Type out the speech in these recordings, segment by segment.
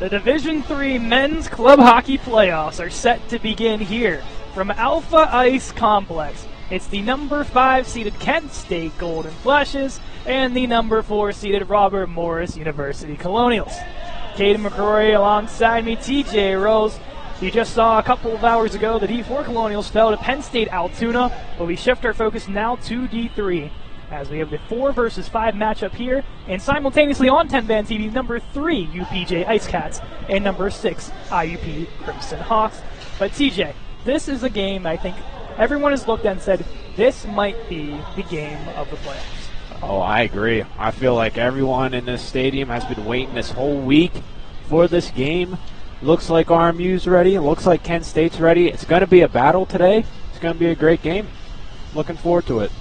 The Division III Men's Club Hockey Playoffs are set to begin here from Alpha Ice Complex. It's the number 5 seeded Kent State Golden Flashes and the number 4 seeded Robert Morris University Colonials. Caden McCrory alongside me, TJ Rose. You just saw a couple of hours ago the D4 Colonials fell to Penn State Altoona, but we shift our focus now to D3 as we have the 4 versus 5 matchup here, and simultaneously on 10-Band TV, number 3 UPJ Ice Cats and number 6 IUP Crimson Hawks. But TJ, this is a game I think everyone has looked at and said, this might be the game of the playoffs. Oh, I agree. I feel like everyone in this stadium has been waiting this whole week for this game. Looks like RMU's ready. It looks like Kent State's ready. It's going to be a battle today. It's going to be a great game. Looking forward to it.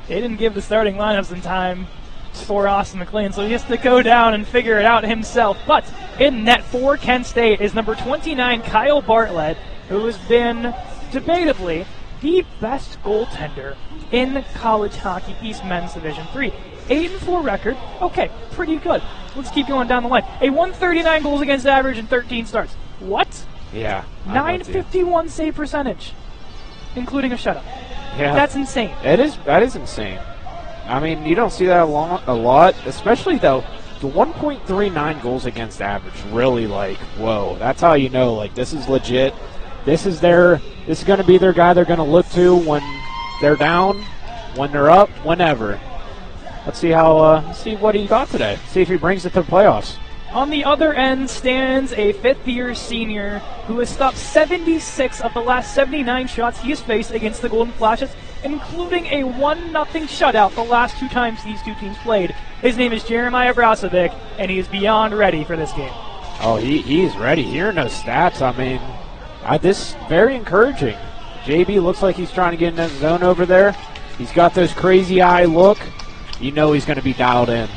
They didn't give the starting lineups in time for Austin McLean, so he has to go down and figure it out himself. But in net for Kent State is number 29, Kyle Bartlett, who has been debatably the best goaltender in college hockey East Men's Division III. 8-4 record. Okay, pretty good. Let's keep going down the line. A 139 goals against average and 13 starts. What? Yeah. 951 save percentage, including a shutout. Yeah. That's insane. That is insane. I mean, you don't see that a lot, especially though the 1.39 goals against average. Really, like, whoa. That's how you know, like, this is legit. This is going to be their guy they're going to look to when they're down, when they're up, whenever. Let's see see what he got today. See if he brings it to the playoffs. On the other end stands a fifth-year senior who has stopped 76 of the last 79 shots he has faced against the Golden Flashes, including a 1-0 shutout the last 2 times these two teams played. His name is Jeremiah Brasovic, and he is beyond ready for this game. Oh, he's ready. Hearing those stats, I mean, this very encouraging. JB looks like he's trying to get in that zone over there. He's got those crazy eye look. You know he's going to be dialed in.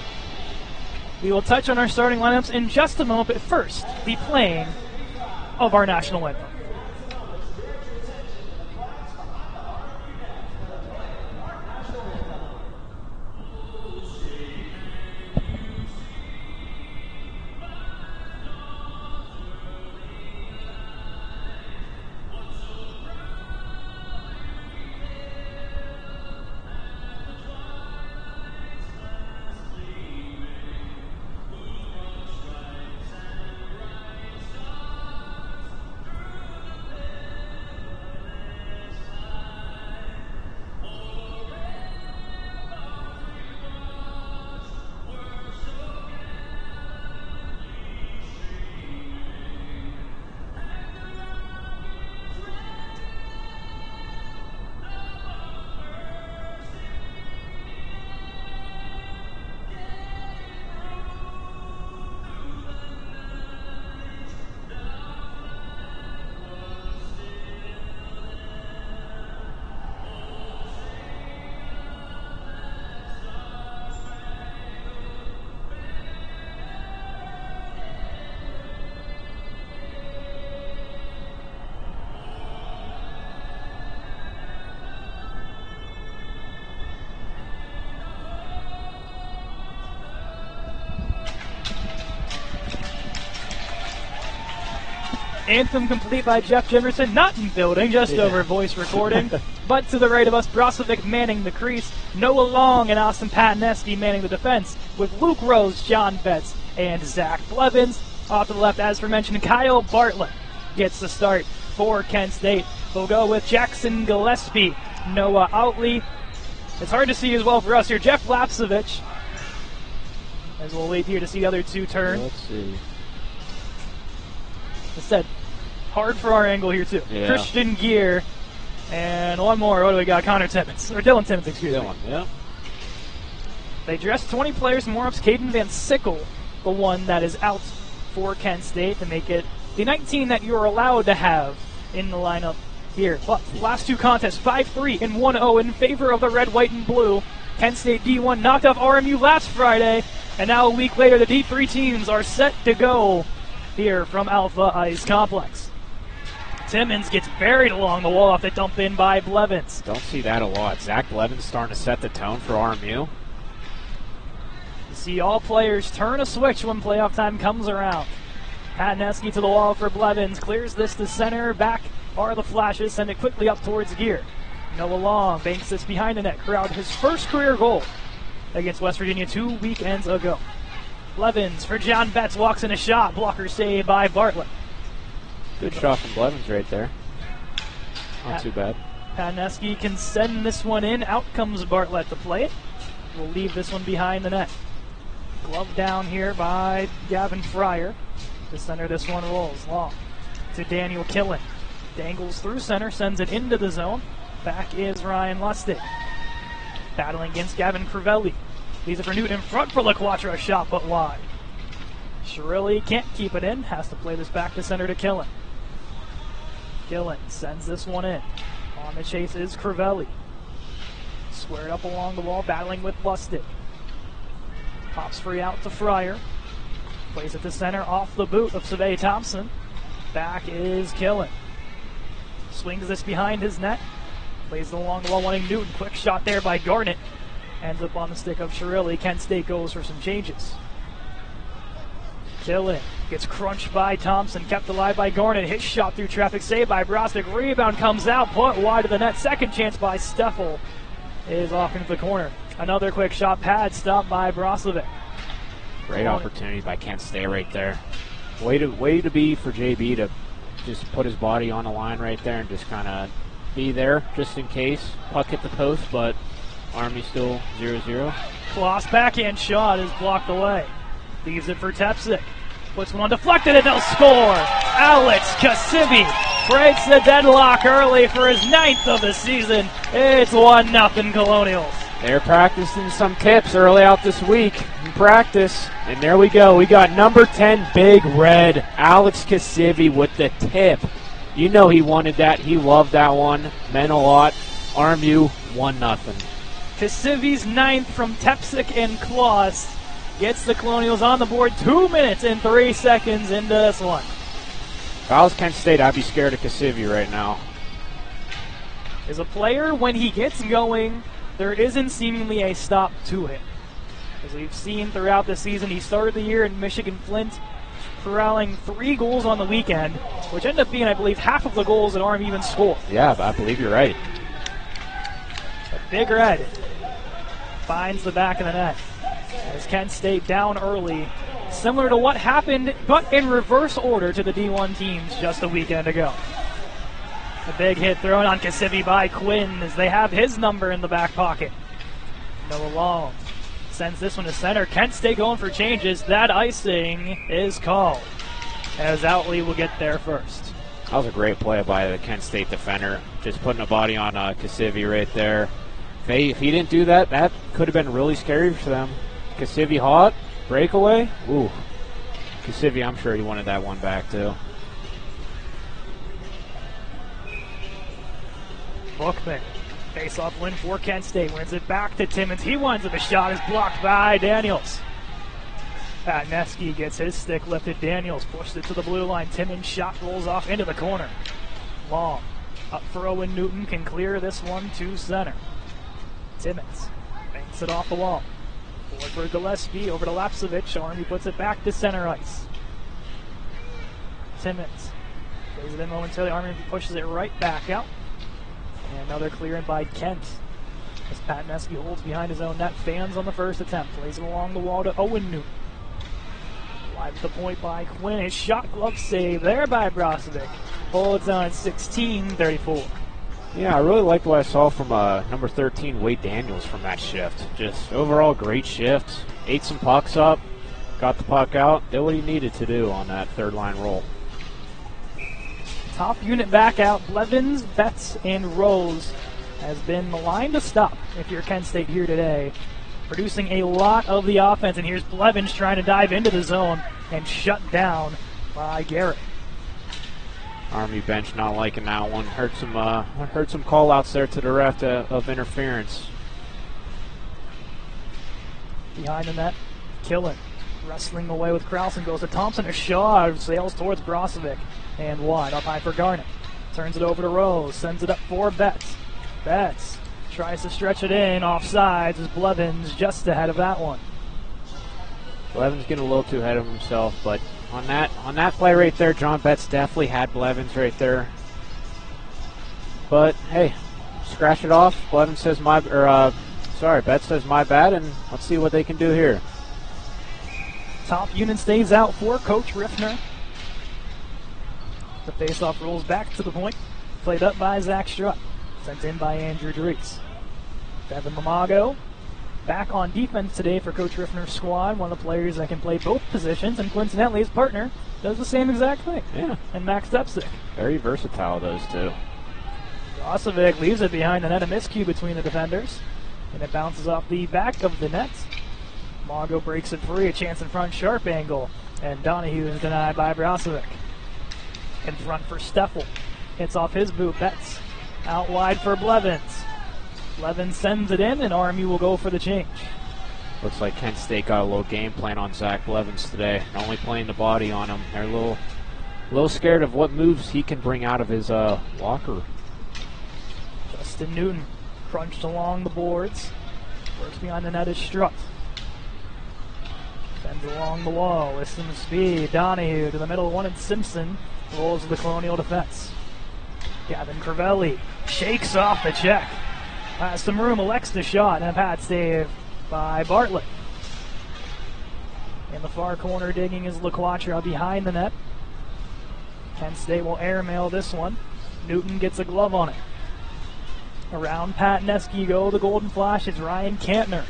We will touch on our starting lineups in just a moment, but first, the playing of our national anthem. Anthem complete by Jeff Jefferson, not in building, just over voice recording. But to the right of us, Brasovic manning the crease, Noah Long and Austin Pataneski manning the defense, with Luke Rose, John Betts, and Zach Blevins. Off to the left, as mentioned, Kyle Bartlett gets the start for Kent State. We'll go with Jackson Gillespie, Noah Outley. It's hard to see as well for us here, Jeff Lapsovich. As we'll wait here to see the other two turn. Let's see. Instead, hard for our angle here too. Yeah. Christian Gear, and one more. What do we got? Connor Timmons, or Dylan Timmons, excuse me. Yeah. They dressed 20 players in warm-ups. Caden Van Sickle, the one that is out for Kent State to make it the 19 that you're allowed to have in the lineup here. But last 2 contests, 5-3 and 1-0 in favor of the red, white, and blue. Kent State D1 knocked off RMU last Friday, and now a week later the D3 teams are set to go here from Alpha Ice Complex. Timmons gets buried along the wall off the dump in by Blevins. Don't see that a lot. Zach Blevins starting to set the tone for RMU. You see all players turn a switch when playoff time comes around. Patneski to the wall for Blevins. Clears this to center. Back are the Flashes. Send it quickly up towards Gear. Noah Long banks this behind the net. Crowd his first career goal against West Virginia 2 weekends ago. Blevins for John Betts. Walks in a shot. Blocker saved by Bartlett. Good shot from Blevins right there. Not too bad. Patneski can send this one in. Out comes Bartlett to play it. We'll leave this one behind the net. Glove down here by Gavin Fryer. The center, this one rolls long to Daniel Killen. Dangles through center, sends it into the zone. Back is Ryan Lustig. Battling against Gavin Crivelli. Leaves it for Newton in front for LaQuattro. Shot but wide. Shirilli can't keep it in. Has to play this back to center to Killen. Killen sends this one in. On the chase is Crivelli. Squared up along the wall, battling with Lustig. Pops free out to Fryer. Plays it to center off the boot of Savay Thompson. Back is Killen. Swings this behind his net. Plays it along the wall, wanting Newton. Quick shot there by Garnett. Ends up on the stick of Shirilli. Kent State goes for some changes. Killen gets crunched by Thompson. Kept alive by Garnett. Hit shot through traffic. Saved by Brosnick. Rebound comes out. Put wide of the net. Second chance by Steffel is off into the corner. Another quick shot pad stopped by Broslovic. Great opportunity by Kent State right there. Way to be for JB to just put his body on the line right there and just kind of be there just in case. Puck hit the post, but Army still 0-0. Kloss backhand shot is blocked away. Leaves it for Tepsic. Puts one on deflected and they'll score. Alex Kasivi breaks the deadlock early for his 9th of the season. It's 1-0 Colonials. They're practicing some tips early out this week in practice. And there we go. We got number 10, Big Red, Alex Kasivi with the tip. You know he wanted that. He loved that one. Meant a lot. RMU 1-0. Kasivi's 9th from Tepsic and Kloss gets the Colonials on the board 2 minutes and 3 seconds into this one. If I was Kent State, I'd be scared of Kasivi right now. As a player, when he gets going, there isn't seemingly a stop to him. As we've seen throughout the season, he started the year in Michigan Flint, corralling 3 goals on the weekend, which ended up being, I believe, half of the goals that Army even scored. Yeah, I believe you're right. But Big Red finds the back of the net. As Kent State down early, similar to what happened, but in reverse order to the D1 teams just a weekend ago. A big hit thrown on Kasivi by Quinn as they have his number in the back pocket. Noah Long sends this one to center. Kent State going for changes. That icing is called, as Outley will get there first. That was a great play by the Kent State defender. Just putting a body on Kasivi right there. If he didn't do that, that could have been really scary for them. Kasivi hot, breakaway. Ooh. Kasivi, I'm sure he wanted that one back too. Bookman, face-off win for Kent State. Wins it back to Timmons. He winds up a shot is blocked by Daniels. Patneski gets his stick lifted. Daniels pushed it to the blue line. Timmons' shot rolls off into the corner. Long up for Owen Newton. Can clear this one to center. Timmons banks it off the wall. Forward for Gillespie, over to Lapsevich. Army puts it back to center ice. Timmons plays it in momentarily. Army pushes it right back out. And another clearing by Kent. As Patneski holds behind his own net. Fans on the first attempt. Plays it along the wall to Owen Newton. Live at the point by Quinn. His shot glove save there by Brozovic. Holds on 16-34. Yeah, I really liked what I saw from number 13, Wade Daniels, from that shift. Just overall great shift. Ate some pucks up, got the puck out, did what he needed to do on that third line roll. Top unit back out. Blevins, Betts, and Rose has been the line to stop if you're Kent State here today. Producing a lot of the offense, and here's Blevins trying to dive into the zone and shut down by Garrett. Army bench not liking that one. Heard some call-outs there to the ref of interference. Behind the net, Killen wrestling away with Krausen, goes to Thompson. A shot sails towards Brozovic and wide up high for Garnett. Turns it over to Rose, sends it up for Betts. Betts tries to stretch it in, offsides as Blevins just ahead of that one. Blevins getting a little too ahead of himself, but On that play right there, John Betts definitely had Blevins right there. But hey, scratch it off. Blevins says Betts says my bad, and let's see what they can do here. Top unit stays out for Coach Riffner. The faceoff rolls back to the point. Played up by Zach Strutt. Sent in by Andrew Dries. Devin Lamago back on defense today for Coach Riffner's squad. One of the players that can play both positions, and coincidentally his partner does the same exact thing. Yeah. And Max Stepsick. Very versatile, those two. Rosovic leaves it behind the net, a miscue between the defenders. And it bounces off the back of the net. Mago breaks it free, a chance in front, sharp angle. And Donahue is denied by Brozovic. In front for Steffel. Hits off his boot, Betts. Out wide for Blevins. Blevins sends it in, and RMU will go for the change. Looks like Kent State got a little game plan on Zach Blevins today. Not only playing the body on him, they're a little scared of what moves he can bring out of his locker. Justin Newton crunched along the boards. Works behind the net is Strutt. Bends along the wall with some speed. Donahue to the middle, wanted Simpson. Rolls to the Colonial defense. Gavin Crivelli shakes off the check. Has some room, elects the shot, and a pad save by Bartlett. In the far corner, digging is LaQuatra behind the net. Kent State will airmail this one. Newton gets a glove on it. Around Pat Neske go the Golden Flash. It's Ryan Kantner.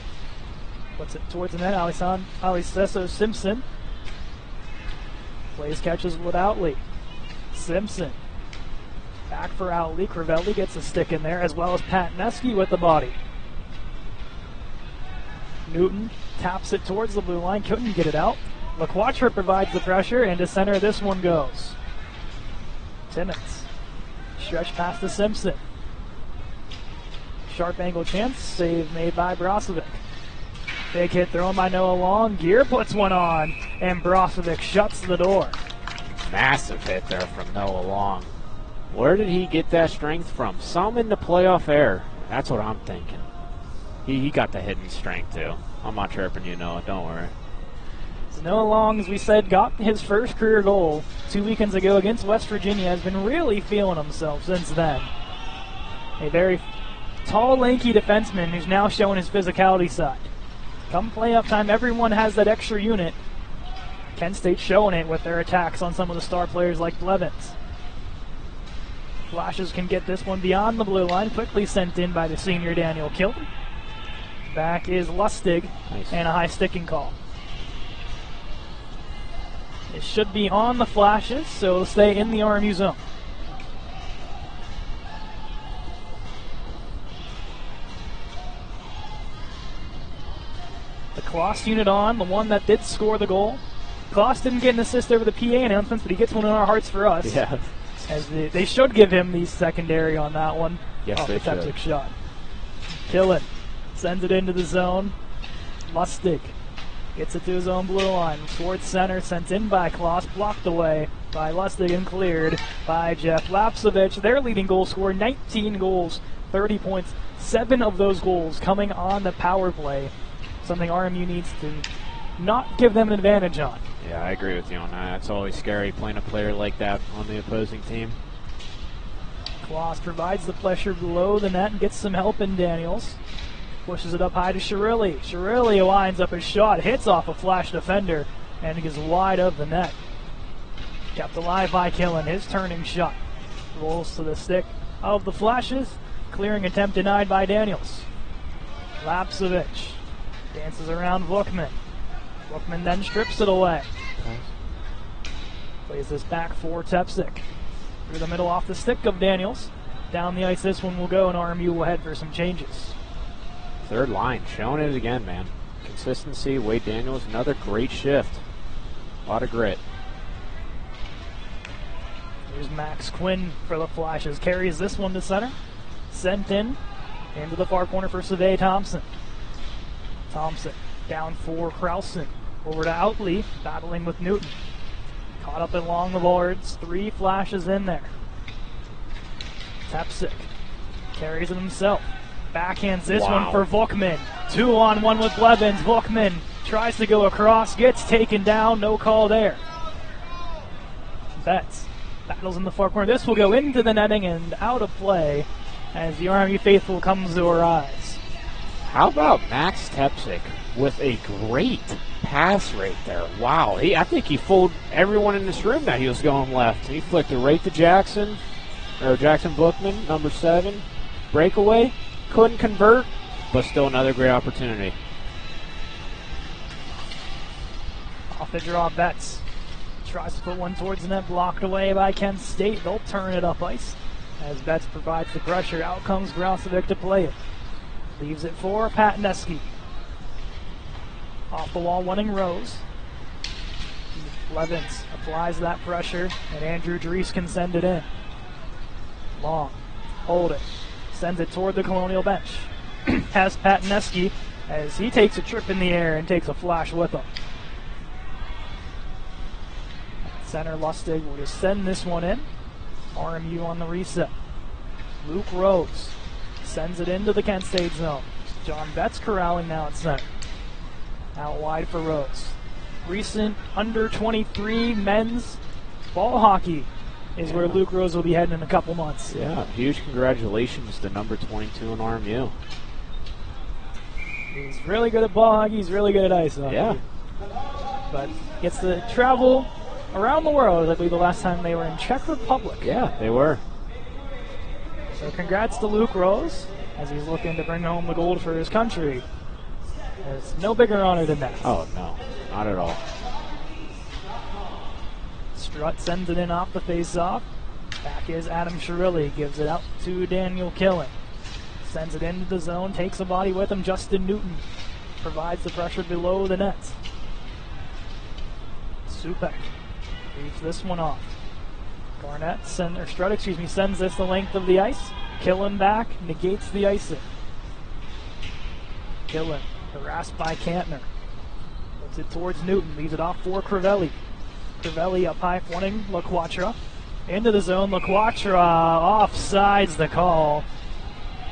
Puts it towards the net. Alicesso Simpson. Plays catches with Outley. Simpson. Back for Outley. Crivelli gets a stick in there, as well as Pat Neske with the body. Newton taps it towards the blue line. Couldn't get it out. LaQuatra provides the pressure, and to center this one goes. Timmons. Stretch past to Simpson. Sharp angle chance. Save made by Brozovic. Big hit thrown by Noah Long. Gear puts one on, and Brozovic shuts the door. Massive hit there from Noah Long. Where did he get that strength from? Some in the playoff air. That's what I'm thinking. He got the hidden strength too. I'm not chirping you, Noah. Don't worry. So Noah Long, as we said, got his first career goal 2 weekends ago against West Virginia. Has been really feeling himself since then. A very tall, lanky defenseman who's now showing his physicality side. Come playoff time, everyone has that extra unit. Kent State showing it with their attacks on some of the star players like Blevins. Flashes can get this one beyond the blue line, quickly sent in by the senior Daniel Kilton. Back is Lustig, nice. And a high sticking call. It should be on the Flashes, so it'll stay in the RMU zone. The Kloss unit on, the one that did score the goal. Kloss didn't get an assist over the PA announcements, but he gets one in our hearts for us. Yeah. As they should give him the secondary on that one. Yes, they should. Tepsic shot. Killen sends it into the zone. Lustig gets it to his own blue line. Towards center, sent in by Kloss, blocked away by Lustig and cleared by Jeff Lapsovich. Their leading goal scorer, 19 goals, 30 points. 7 of those goals coming on the power play. Something RMU needs to not give them an advantage on. Yeah, I agree with you on that. It's always scary playing a player like that on the opposing team. Kloss provides the pressure below the net and gets some help in Daniels. Pushes it up high to Shirilli. Shirilli lines up his shot, hits off a Flash defender, and gets wide of the net. Kept alive by Killen. His turning shot rolls to the stick of the Flashes. Clearing attempt denied by Daniels. Lapsovich dances around Vukman. Vukman then strips it away. Plays this back for Tepsic. Through the middle off the stick of Daniels. Down the ice this one will go, and RMU will head for some changes. Third line, showing it again, man. Consistency, Wade Daniels, another great shift. A lot of grit. Here's Max Quinn for the Flashes. Carries this one to center. Sent in. Into the far corner for Savay Thompson. Thompson down for Krausen. Over to Outley, battling with Newton. Caught up along the boards. 3 Flashes in there. Tepsic carries it himself. Backhands this one for Vukman. 2-on-1 with Blevins. Vukman tries to go across, gets taken down, no call there. Betts battles in the far corner. This will go into the netting and out of play as the RMU faithful comes to our eyes. How about Max Tepsik with a great pass right there? Wow, I think he fooled everyone in this room that he was going left. He flicked it right to Jackson Bookman, number 7. Breakaway, couldn't convert, but still another great opportunity. Off the draw, Betts tries to put one towards the net, blocked away by Kent State. They'll turn it up ice as Betts provides the pressure. Out comes Grausovic to play it. Leaves it for Patneski. Off the wall, winning Rose. Levins applies that pressure, and Andrew Dries can send it in. Long, hold it, sends it toward the Colonial bench. Has Patneski as he takes a trip in the air and takes a flash with him. Center Lustig will just send this one in. RMU on the reset. Luke Rose sends it into the Kent State zone. John Betts corralling now at center. Out wide for Rose. Recent under 23 men's ball hockey is where Luke Rose will be heading in a couple months. Yeah, huge congratulations to number 22 in RMU. He's really good at ball hockey. He's really good at ice hockey. Yeah. But gets to travel around the world. I believe the last time they were in Czech Republic. Yeah, they were. So congrats to Luke Rose as he's looking to bring home the gold for his country. There's no bigger honor than that. Oh, no, not at all. Strutt sends it in off the face-off. Back is Adam Shirilli, gives it out to Daniel Killen. Sends it into the zone, takes a body with him. Justin Newton provides the pressure below the net. Supek leaves this one off. Strutt sends this the length of the ice. Killen back, negates the icing. Killen harassed by Kantner. Puts it towards Newton, leaves it off for Crivelli. Crivelli up high, fronting LaQuatra. Into the zone, LaQuatra offsides the call.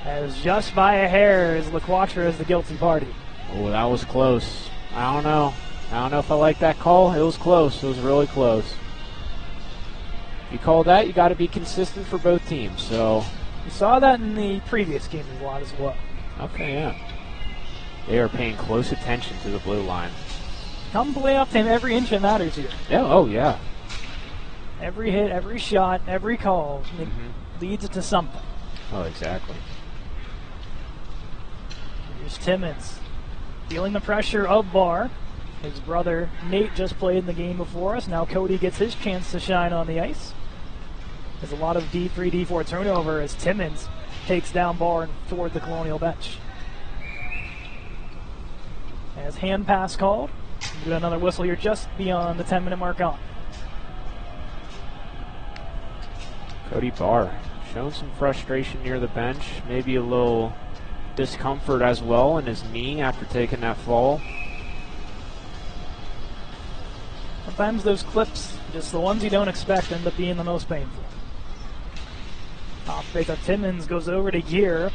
As just by a hair is LaQuatra is the guilty party. Oh, that was close. I don't know if I like that call. It was close. It was really close. If you call that, you got to be consistent for both teams. So we saw that in the previous games a lot as well. Okay, yeah. They are paying close attention to the blue line. Come playoff time, every inch that matters here. Yeah, oh yeah. Every hit, every shot, every call leads to something. Oh, exactly. Here's Timmons feeling the pressure of Barr. His brother Nate just played in the game before us. Now Cody gets his chance to shine on the ice. There's a lot of D3, D4 turnover as Timmons takes down Barr toward the Colonial bench. As hand pass called. We'll get another whistle here just beyond the 10-minute mark on. Cody Barr showing some frustration near the bench. Maybe a little discomfort as well in his knee after taking that fall. Sometimes those clips, just the ones you don't expect, end up being the most painful. Off base of Timmons goes over to Gear,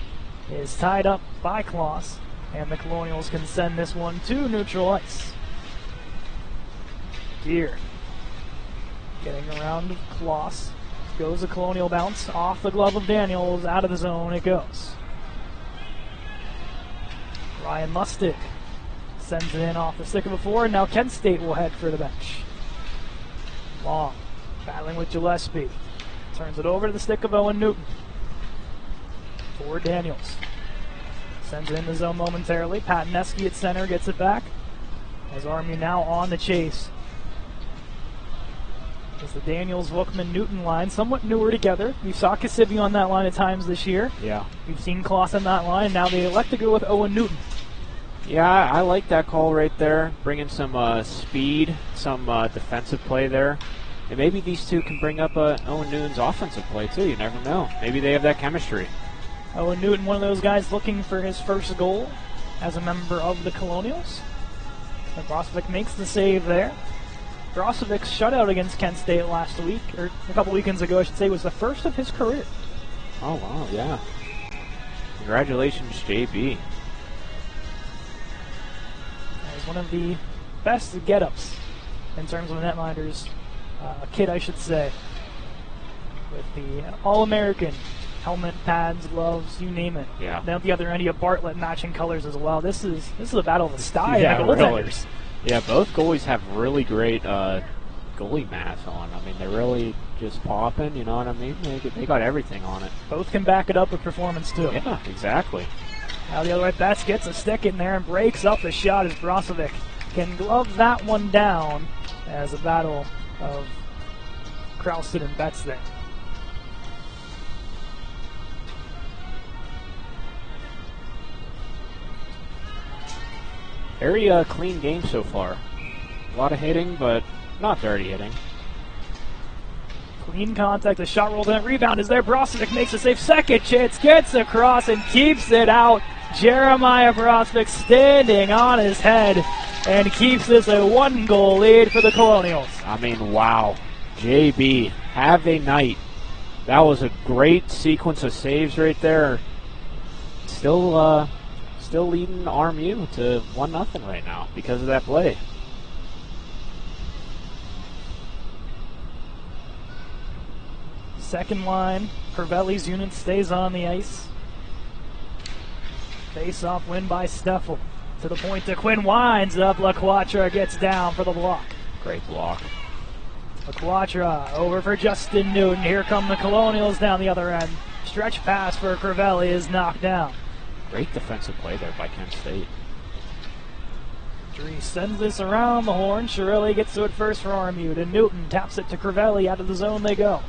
is tied up by Kloss, and the Colonials can send this one to neutral ice. Gear getting around Kloss. Goes a Colonial bounce off the glove of Daniels, out of the zone it goes. Ryan Lustig sends it in off the stick of a 4, and now Kent State will head for the bench. Long, battling with Gillespie. Turns it over to the stick of Owen Newton. For Daniels. Sends it in the zone momentarily. Patneski at center gets it back. As RMU now on the chase. It's the Daniels, Bookman, Newton line, somewhat newer together. We saw Kasivi on that line at times this year. Yeah. We've seen Kloss on that line. Now they elect to go with Owen Newton. Yeah, I like that call right there. Bringing some speed, some defensive play there. And maybe these two can bring up Owen Newton's offensive play too. You never know. Maybe they have that chemistry. Owen Newton, one of those guys looking for his first goal as a member of the Colonials. Grausovic makes the save there. Grausovic's shutout against Kent State last week, or a couple weekends ago I should say, was the first of his career. Oh wow, yeah. Congratulations, JB. That was one of the best get-ups in terms of netminders kit, I should say, with the All-American helmet, pads, gloves, you name it. Yeah. Then at the other end, you have Bartlett matching colors as well. This is a battle of the style. Yeah, of the really. goaltenders. Yeah, both goalies have really great goalie math on. I mean, they're really just popping, you know what I mean? They got everything on it. Both can back it up with performance, too. Yeah, exactly. Now the other way, Betts gets a stick in there and breaks up the shot as Brozovic can glove that one down as a battle of Kralston and Betts there. Very clean game so far. A lot of hitting, but not dirty hitting. Clean contact, the shot rolled in, rebound is there. Brozovic makes a save, second chance, gets across and keeps it out. Jeremiah Brozovic standing on his head and keeps this a 1-goal lead for the Colonials. I mean, wow. JB, have a night. That was a great sequence of saves right there. Still leading RMU to 1-0 right now because of that play. Second line, Crivelli's unit stays on the ice. Face-off win by Steffel. To the point to Quinn, winds up. LaQuatra gets down for the block. Great block. LaQuatra over for Justin Newton. Here come the Colonials down the other end. Stretch pass for Crivelli is knocked down. Great defensive play there by Kent State. Dries sends this around the horn. Chirilli gets to it first for RMU. To Newton, taps it to Crivelli. Out of the zone they go.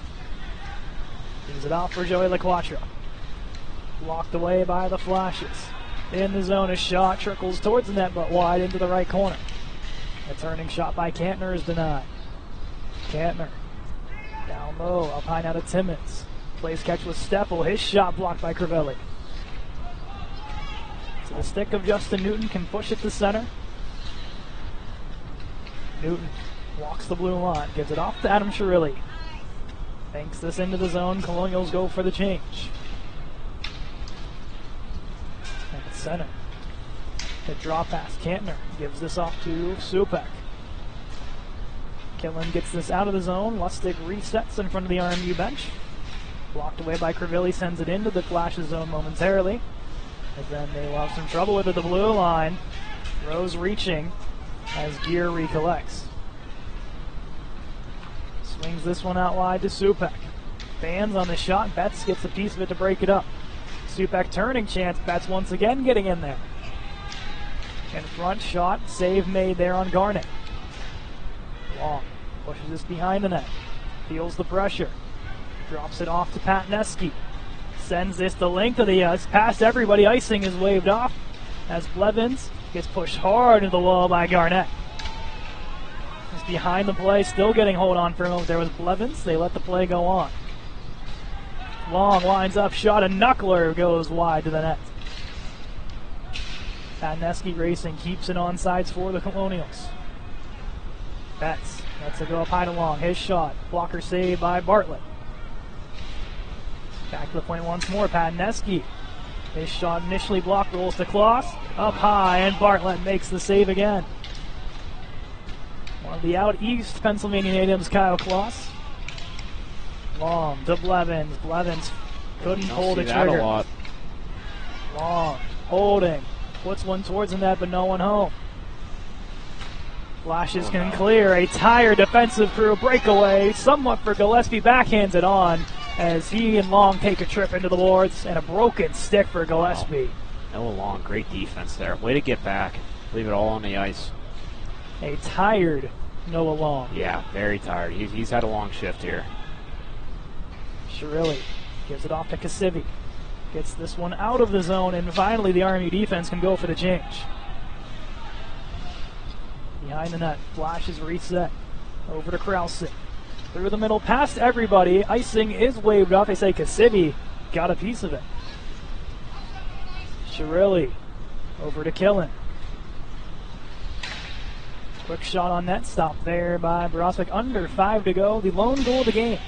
Gives it off for Joey LaQuatra. Blocked away by the Flashes. In the zone, a shot trickles towards the net, but wide into the right corner. A turning shot by Kantner is denied. Kantner down low, up high now to Timmons. Plays catch with Steffel. His shot blocked by Crivelli. So the stick of Justin Newton can push it to center. Newton walks the blue line, gives it off to Adam Chirilli. Banks this into the zone. Colonials go for the change. And at center. The draw pass. Kantner gives this off to Supek. Killen gets this out of the zone. Lustig resets in front of the RMU bench. Blocked away by Crivelli, sends it into the Flashes zone momentarily. And then they will have some trouble with it at the blue line. Rose reaching as Gear recollects. Swings this one out wide to Supek. Fans on the shot. Betts gets a piece of it to break it up. Supek turning chance. Betts once again getting in there. In front shot. Save made there on Garnett. Long. Pushes this behind the net. Feels the pressure. Drops it off to Patneski. Sends this the length of the ice. Past everybody. Icing is waved off as Blevins gets pushed hard into the wall by Garnett. He's behind the play, still getting hold on for a moment. There was Blevins. They let the play go on. Long lines up, shot, a knuckler goes wide to the net. Patneski racing, keeps it on sides for the Colonials. Betts lets it go up high to Long. His shot, blocker saved by Bartlett. Back to the point once more, Patneski. His shot initially blocked, rolls to Kloss. Up high, and Bartlett makes the save again. One of the out east Pennsylvania natives, Kyle Kloss. Long to Blevins. Blevins couldn't pull the trigger. A lot. Long holding. Puts one towards the net, but no one home. Flashes can clear. A tired defensive crew breakaway. Somewhat for Gillespie. Backhands it on as he and Long take a trip into the boards, and a broken stick for Gillespie. Wow. Noah Long, great defense there. Way to get back. Leave it all on the ice. A tired Noah Long. Yeah, very tired. He's had a long shift here. Chirilli gives it off to Kasivi. Gets this one out of the zone, and finally the RMU defense can go for the change. Behind the net, Flashes reset. Over to Krause. Through the middle, past everybody. Icing is waved off. They say Kasivi got a piece of it. Chirilli over to Killen. Quick shot on net, stop there by Brozovic. Under 5 to go. The lone goal of the game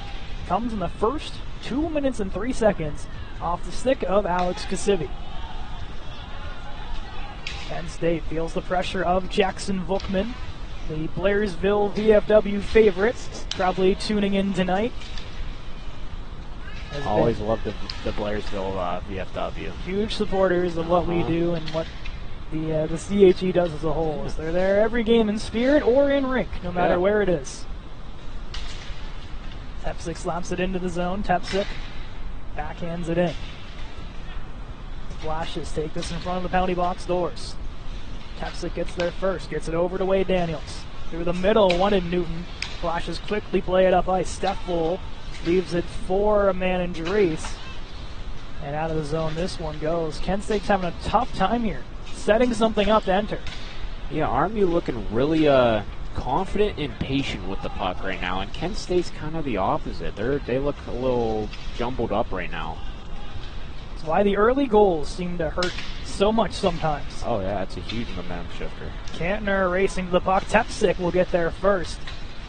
comes in the first 2 minutes and 3 seconds off the stick of Alex Kasivi. Penn State feels the pressure of Jackson Vukman, the Blairsville VFW favorites. probably tuning in tonight. Always love the Blairsville VFW. Huge supporters of what we do and what the CHE does as a whole. So they're there every game in spirit or in rink, no matter where it is. Tepsic slaps it into the zone. Tepsic backhands it in. Flashes take this in front of the penalty box doors. Tepsic gets there first, gets it over to Wade Daniels. Through the middle, one in Newton. Flashes quickly play it up ice. Steffel leaves it for a man in Dries. And out of the zone this one goes. Kent State's having a tough time here, setting something up to enter. Yeah, RMU looking really confident and patient with the puck right now, and Kent State's kind of the opposite. They look a little jumbled up right now. That's why the early goals seem to hurt so much sometimes. Oh yeah, it's a huge momentum shifter. Kantner racing to the puck. Tepsic will get there first.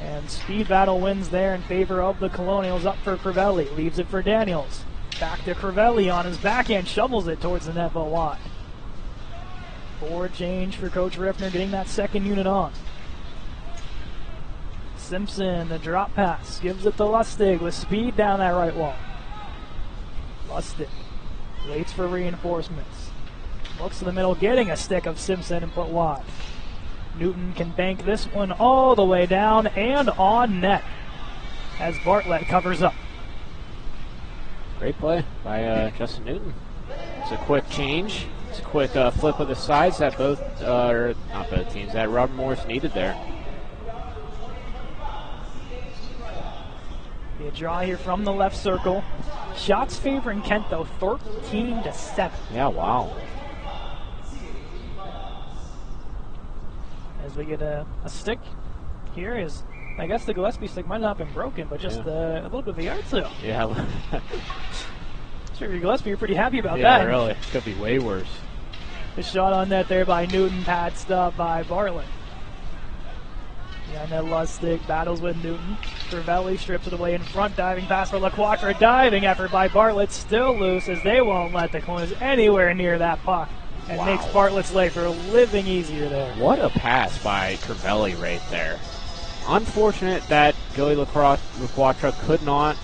And speed battle wins there in favor of the Colonials. Up for Crivelli. Leaves it for Daniels. Back to Crivelli on his backhand. Shovels it towards the net but wide. Forward change for Coach Riffner, getting that second unit on. Simpson, the drop pass. Gives it to Lustig with speed down that right wall. Lustig waits for reinforcements. Looks to the middle, getting a stick of Simpson and put wide. Newton can bank this one all the way down and on net as Bartlett covers up. Great play by Justin Newton. It's a quick change. It's a quick flip of the sides that not both teams, that Robert Morris needed there. Be a draw here from the left circle. Shots favoring Kent though, 13-7. Yeah, wow. As we get a stick here is, I guess the Gillespie stick might not have been broken, but just a little bit of a yard sale. Yeah. Sure, Gillespie, you're pretty happy about that. Yeah, really. Could be way worse. The shot on net there by Newton, patched up by Bartlett. Yeah, and then Lustig battles with Newton. Crivelli strips it away in front, diving pass for LaQuatra. Diving effort by Bartlett, still loose as they won't let the Colonials anywhere near that puck. And makes Bartlett's life for a living easier there. What a pass by Crivelli right there. Unfortunate that Billy LaQuatra could not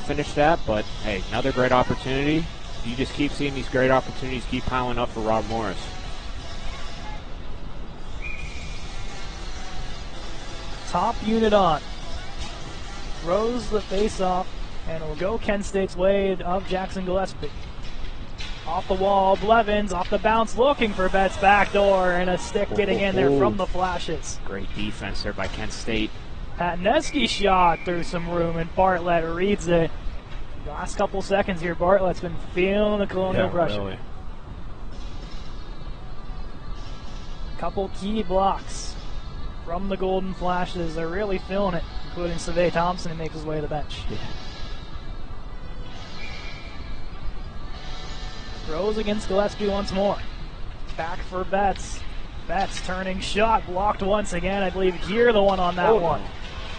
finish that, but hey, another great opportunity. You just keep seeing these great opportunities keep piling up for Rob Morris. Top unit on. Throws the face-off, and it will go Kent State's way of Jackson Gillespie. Off the wall, Blevins off the bounce, looking for Betts' back door, and a stick getting in there from the Flashes. Great defense there by Kent State. Patneski shot through some room, and Bartlett reads it. Last couple seconds here, Bartlett's been feeling the Colonial pressure. Really. Couple key blocks from the Golden Flashes. They're really feeling it, including Savay Thompson, who makes his way to the bench. Yeah. Throws against Gillespie once more. Back for Betts. Betts turning shot, blocked once again. I believe here the one on that one.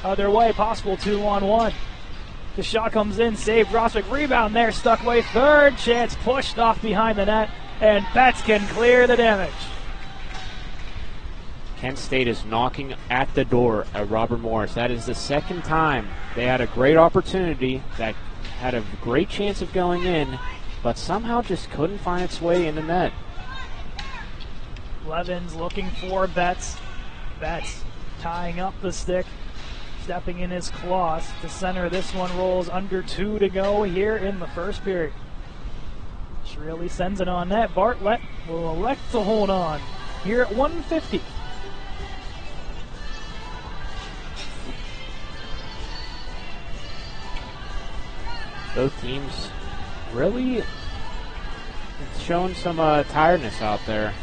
Other way, possible 2-on-1. The shot comes in, saved Roswick. Rebound there, stuck away. Third chance, pushed off behind the net, and Betts can clear the damage. Kent State is knocking at the door at Robert Morris. That is the second time they had a great opportunity that had a great chance of going in, but somehow just couldn't find its way in the net. Blevins looking for Betts. Betts tying up the stick, stepping in his claws to center. This one rolls under 2 to go here in the first period. Shriley sends it on net. Bartlett will elect to hold on here at 150. Both teams really showing some tiredness out there.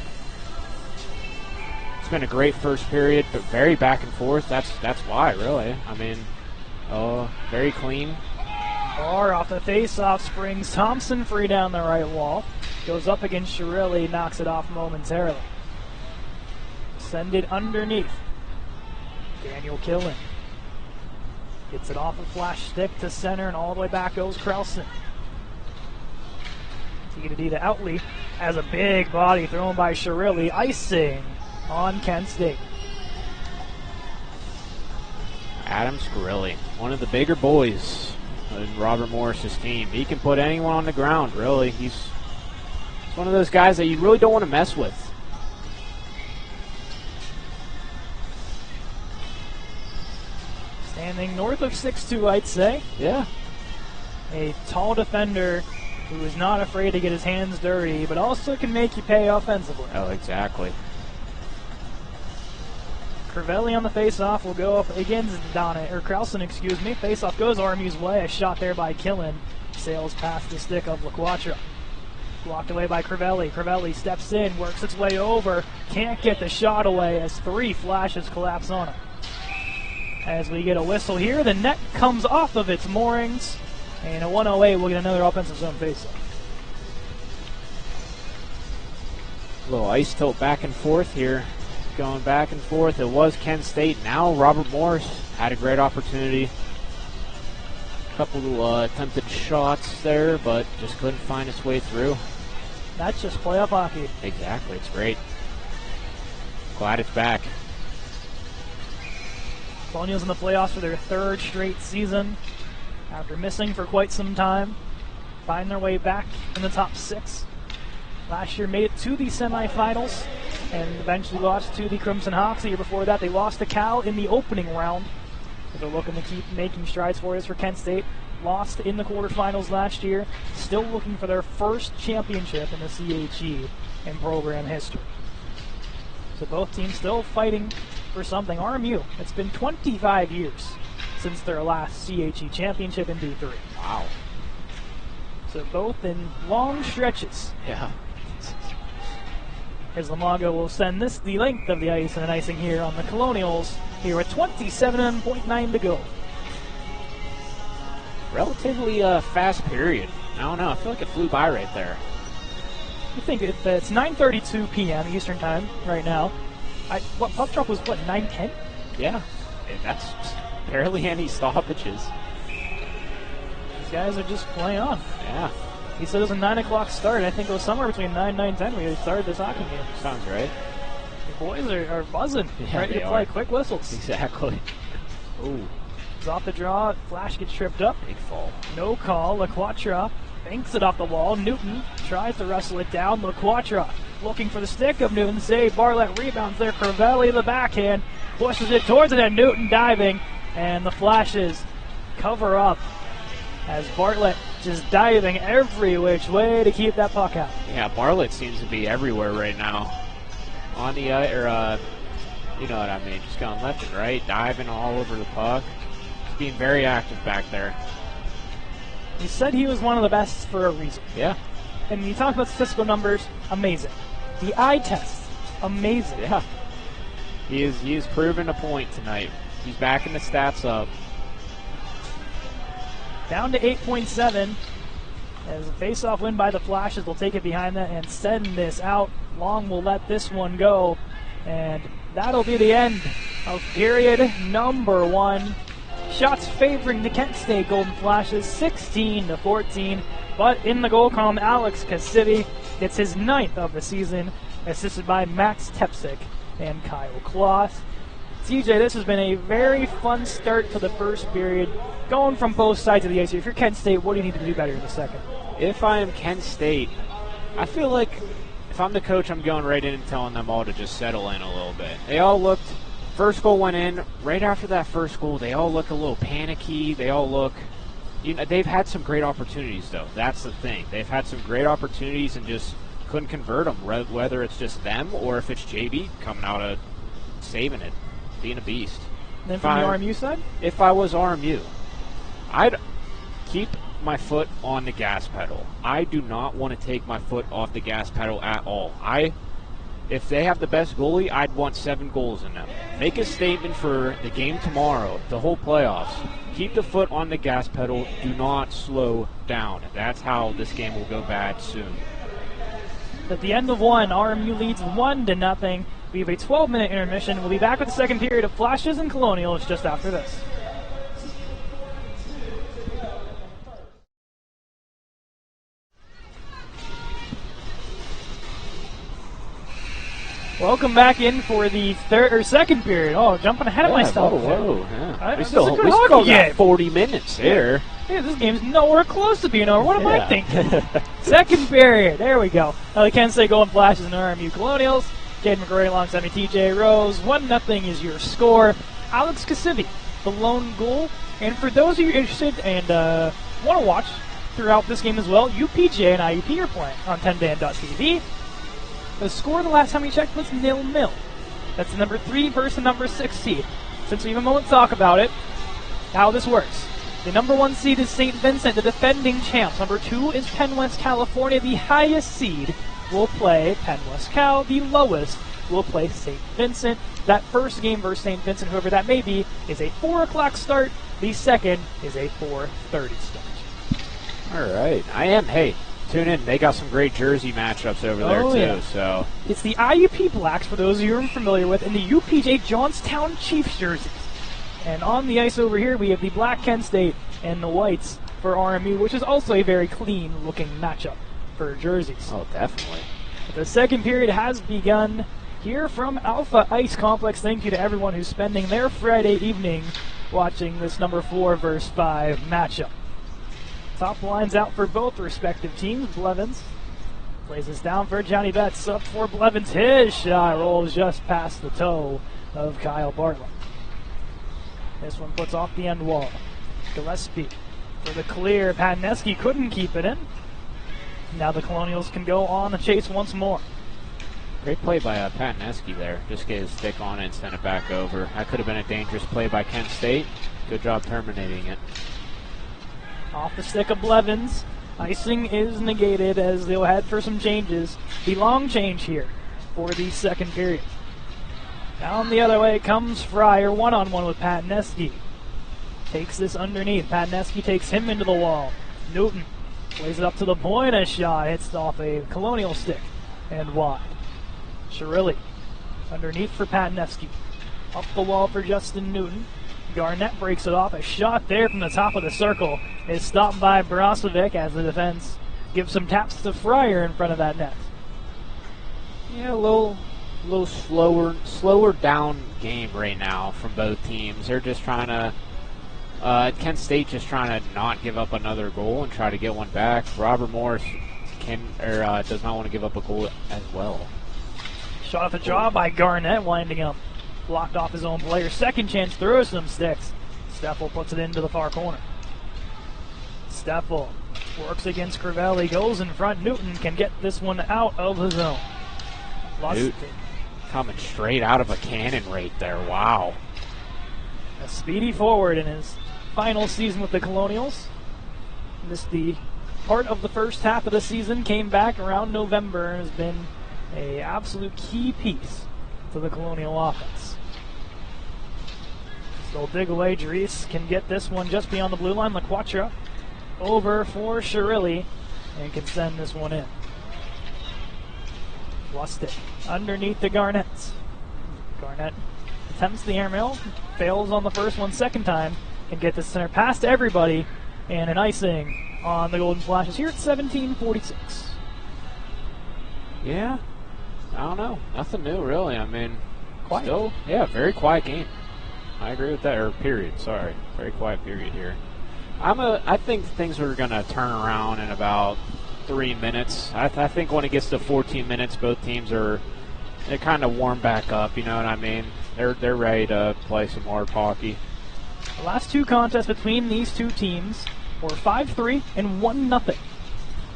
It's been a great first period, but very back and forth. That's why, really. I mean, very clean. Barr off the face-off, springs Thompson free down the right wall. Goes up against Chirilli, knocks it off momentarily. Send it underneath. Daniel Killen gets it off a flash stick to center, and all the way back goes Krausen. D to Outley has a big body thrown by Chirilli, icing on Kent State. Adam Scarilli, one of the bigger boys in Robert Morris's team. He can put anyone on the ground, really. He's one of those guys that you really don't want to mess with. Standing north of 6'2", I'd say. Yeah. A tall defender who is not afraid to get his hands dirty, but also can make you pay offensively. Oh, exactly. Crivelli on the face-off will go up against Krausen, excuse me. Face-off goes RMU's way. A shot there by Killen. Sails past the stick of LaQuatra. Blocked away by Crivelli. Crivelli steps in, works its way over. Can't get the shot away as 3 flashes collapse on him. As we get a whistle here, the net comes off of its moorings. And at 1:08, we'll get another offensive zone face-off. A little ice tilt back and forth here. Going back and forth. It was Kent State. Now Robert Morris had a great opportunity. A couple attempted shots there, but just couldn't find its way through. That's just playoff hockey. Exactly. It's great. Glad it's back. Colonials in the playoffs for their 3rd straight season. After missing for quite some time, find their way back in the top 6. Last year made it to the semifinals and eventually lost to the Crimson Hawks. The year before that, they lost to Cal in the opening round. They're looking to keep making strides for us for Kent State. Lost in the quarterfinals last year. Still looking for their first championship in the CHE in program history. So both teams still fighting for something. RMU, it's been 25 years since their last CHE championship in D3. Wow. So both in long stretches. Yeah. As Lamago will send this the length of the ice and an icing here on the Colonials here with 27.9 to go. Relatively fast period. I don't know. I feel like it flew by right there. You think it's 9:32 p.m. Eastern time right now. What puck drop was 9:10? Yeah. That's barely any stoppages. These guys are just playing on. Yeah. He said it was a 9 o'clock start. I think it was somewhere between 9 and 9:10 when we started this hockey game. Sounds right. The boys are buzzing, yeah, ready to play quick whistles. Exactly. Ooh. He's off the draw. Flash gets tripped up. Big fall. No call. LaQuatra banks it off the wall. Newton tries to wrestle it down. LaQuatra looking for the stick of Newton. Save. Bartlett rebounds there. Crivelli the backhand. Pushes it towards it, and Newton diving. And the Flashes cover up as Bartlett just diving every which way to keep that puck out. Yeah, Bartlett seems to be everywhere right now. On the, you know what I mean, just going left and right, diving all over the puck. Just being very active back there. He said he was one of the best for a reason. Yeah. And you talk about statistical numbers, amazing. The eye test, amazing. Yeah. He is proven a point tonight. He's backing the stats up. Down to 8.7 as a face-off win by the Flashes. Will take it behind that and send this out. Long will let this one go, and that'll be the end of period number 1. Shots favoring the Kent State Golden Flashes, 16-14. But in the goal column, Alex Kasivi gets his 9th of the season, assisted by Max Tepsik and Kyle Kloss. TJ, this has been a very fun start to the first period, going from both sides of the ice. If you're Kent State, what do you need to do better in the second? If I am Kent State, I feel like if I'm the coach, I'm going right in and telling them all to just settle in a little bit. They all looked, first goal went in, right after that first goal, they all look a little panicky. They all look, you know, they've had some great opportunities, though. That's the thing. They've had some great opportunities and just couldn't convert them, whether it's just them or if it's JB coming out of saving it. Being a beast. And then from the RMU side? If I was RMU, I'd keep my foot on the gas pedal. I do not want to take my foot off the gas pedal at all. If they have the best goalie, I'd want 7 goals in them. Make a statement for the game tomorrow, the whole playoffs. Keep the foot on the gas pedal. Do not slow down. That's how this game will go bad soon. At the end of 1, RMU leads 1-0. We have a 12-minute intermission. We'll be back with the second period of Flashes and Colonials just after this. Welcome back in for the second period. Oh, jumping ahead of myself. Whoa, yeah. We still got 40 minutes here. Yeah, this game's nowhere close to being over. What am I thinking? Second period. There we go. Now the Kent State Golden Flashes and RMU Colonials. Caden McGrory alongside me, TJ Rose. 1-0 is your score. Alex Kasivi, the lone goal. And for those of you interested and want to watch throughout this game as well, UPJ and IUP are playing on 10dan.tv. The score the last time we checked was 0-0. That's the number 3 versus the number 6 seed. Since we have a moment to talk about it, how this works. The number 1 seed is St. Vincent, the defending champs. Number 2 is Penn West California. The highest seed will play Penn West Cal. The lowest will play St. Vincent. That first game versus St. Vincent, whoever that may be, is a 4 o'clock start. The second is a 4:30 start. All right. Hey, tune in. They got some great jersey matchups over there, too. Yeah. So it's the IUP Blacks, for those of you who are familiar with, and the UPJ Johnstown Chiefs jerseys. And on the ice over here, we have the black Kent State and the whites for RMU, which is also a very clean-looking matchup for jerseys. Oh, definitely. The second period has begun here from Alpha Ice Complex. Thank you to everyone who's spending their Friday evening watching this number 4 versus 5 matchup. Top lines out for both respective teams. Blevins plays this down for Johnny Betts. Up for Blevins. His shot rolls just past the toe of Kyle Bartlett. This one puts off the end wall. Gillespie for the clear. Patneski couldn't keep it in. Now the Colonials can go on the chase once more. Great play by Patneski there. Just get his stick on it and send it back over. That could have been a dangerous play by Kent State. Good job terminating it. Off the stick of Blevins. Icing is negated as they'll head for some changes. The long change here for the second period. Down the other way comes Fryer, one-on-one with Patneski. Takes this underneath. Patneski takes him into the wall. Newton plays it up to the point. A shot hits off a Colonial stick and wide. Shirilli underneath for Patneski. Up the wall for Justin Newton. Garnett breaks it off. A shot there from the top of the circle is stopped by Brozovic as the defense gives some taps to Fryer in front of that net. Yeah, a little slower down game right now from both teams. They're just trying to Kent State just trying to not give up another goal and try to get one back. Robert Morris does not want to give up a goal as well. Shot off a draw by Garnett, winding up. Blocked off his own player. Second chance, throws some sticks. Steffel puts it into the far corner. Steffel works against Crivelli, goes in front. Newton can get this one out of the zone. Newton coming straight out of a cannon right there. Wow. A speedy forward in his final season with the Colonials. Missed the part of the first half of the season, came back around November, and has been an absolute key piece to the Colonial offense. Still dig away. Dries can get this one just beyond the blue line. LaQuatra over for Shirilli and can send this one in. Lustig underneath the Garnets. Garnett attempts the airmail, fails on the first one. Second time can get the center past everybody, and an icing on the Golden Flashes here at 17:46. Yeah, I don't know. Nothing new, really. I mean, quiet. Still, yeah, very quiet game. I agree with that. Or period. Sorry, very quiet period here. I think things are gonna turn around in about 3 minutes. I think when it gets to 14 minutes, both teams they kind of warm back up. You know what I mean? They're ready to play some more hockey. The last two contests between these two teams were 5-3 and 1-0.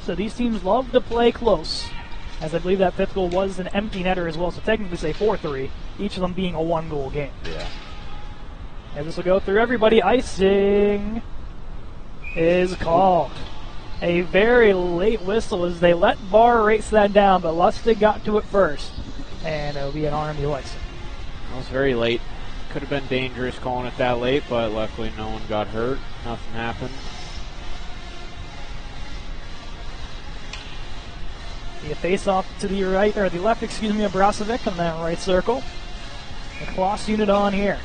So these teams love to play close, as I believe that fifth goal was an empty netter as well, so technically say 4-3, each of them being a one-goal game. Yeah. And this will go through everybody. Icing is called. A very late whistle as they let Barr race that down, but Lustig got to it first, and it'll be an RMU icing. That was very late. Could have been dangerous calling it that late, but luckily no one got hurt. Nothing happened. The face-off to the right, or the left, of Brozovic in that right circle. The Kloss unit on here.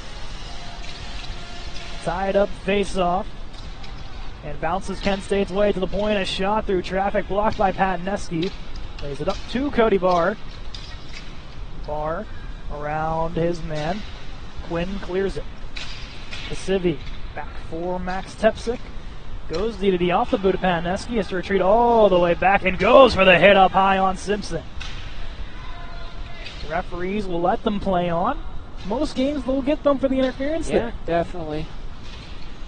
Tied up face-off. And bounces Kent State's way to the point. A shot through traffic blocked by Patneski. Lays it up to Cody Barr. far around his man. Quinn clears it. Kasivi back for Max Tepsik. Goes DDD off the boot of Pananeski. Has to retreat all the way back and goes for the hit up high on Simpson. The referees will let them play on. Most games they'll get them for the interference there. Definitely.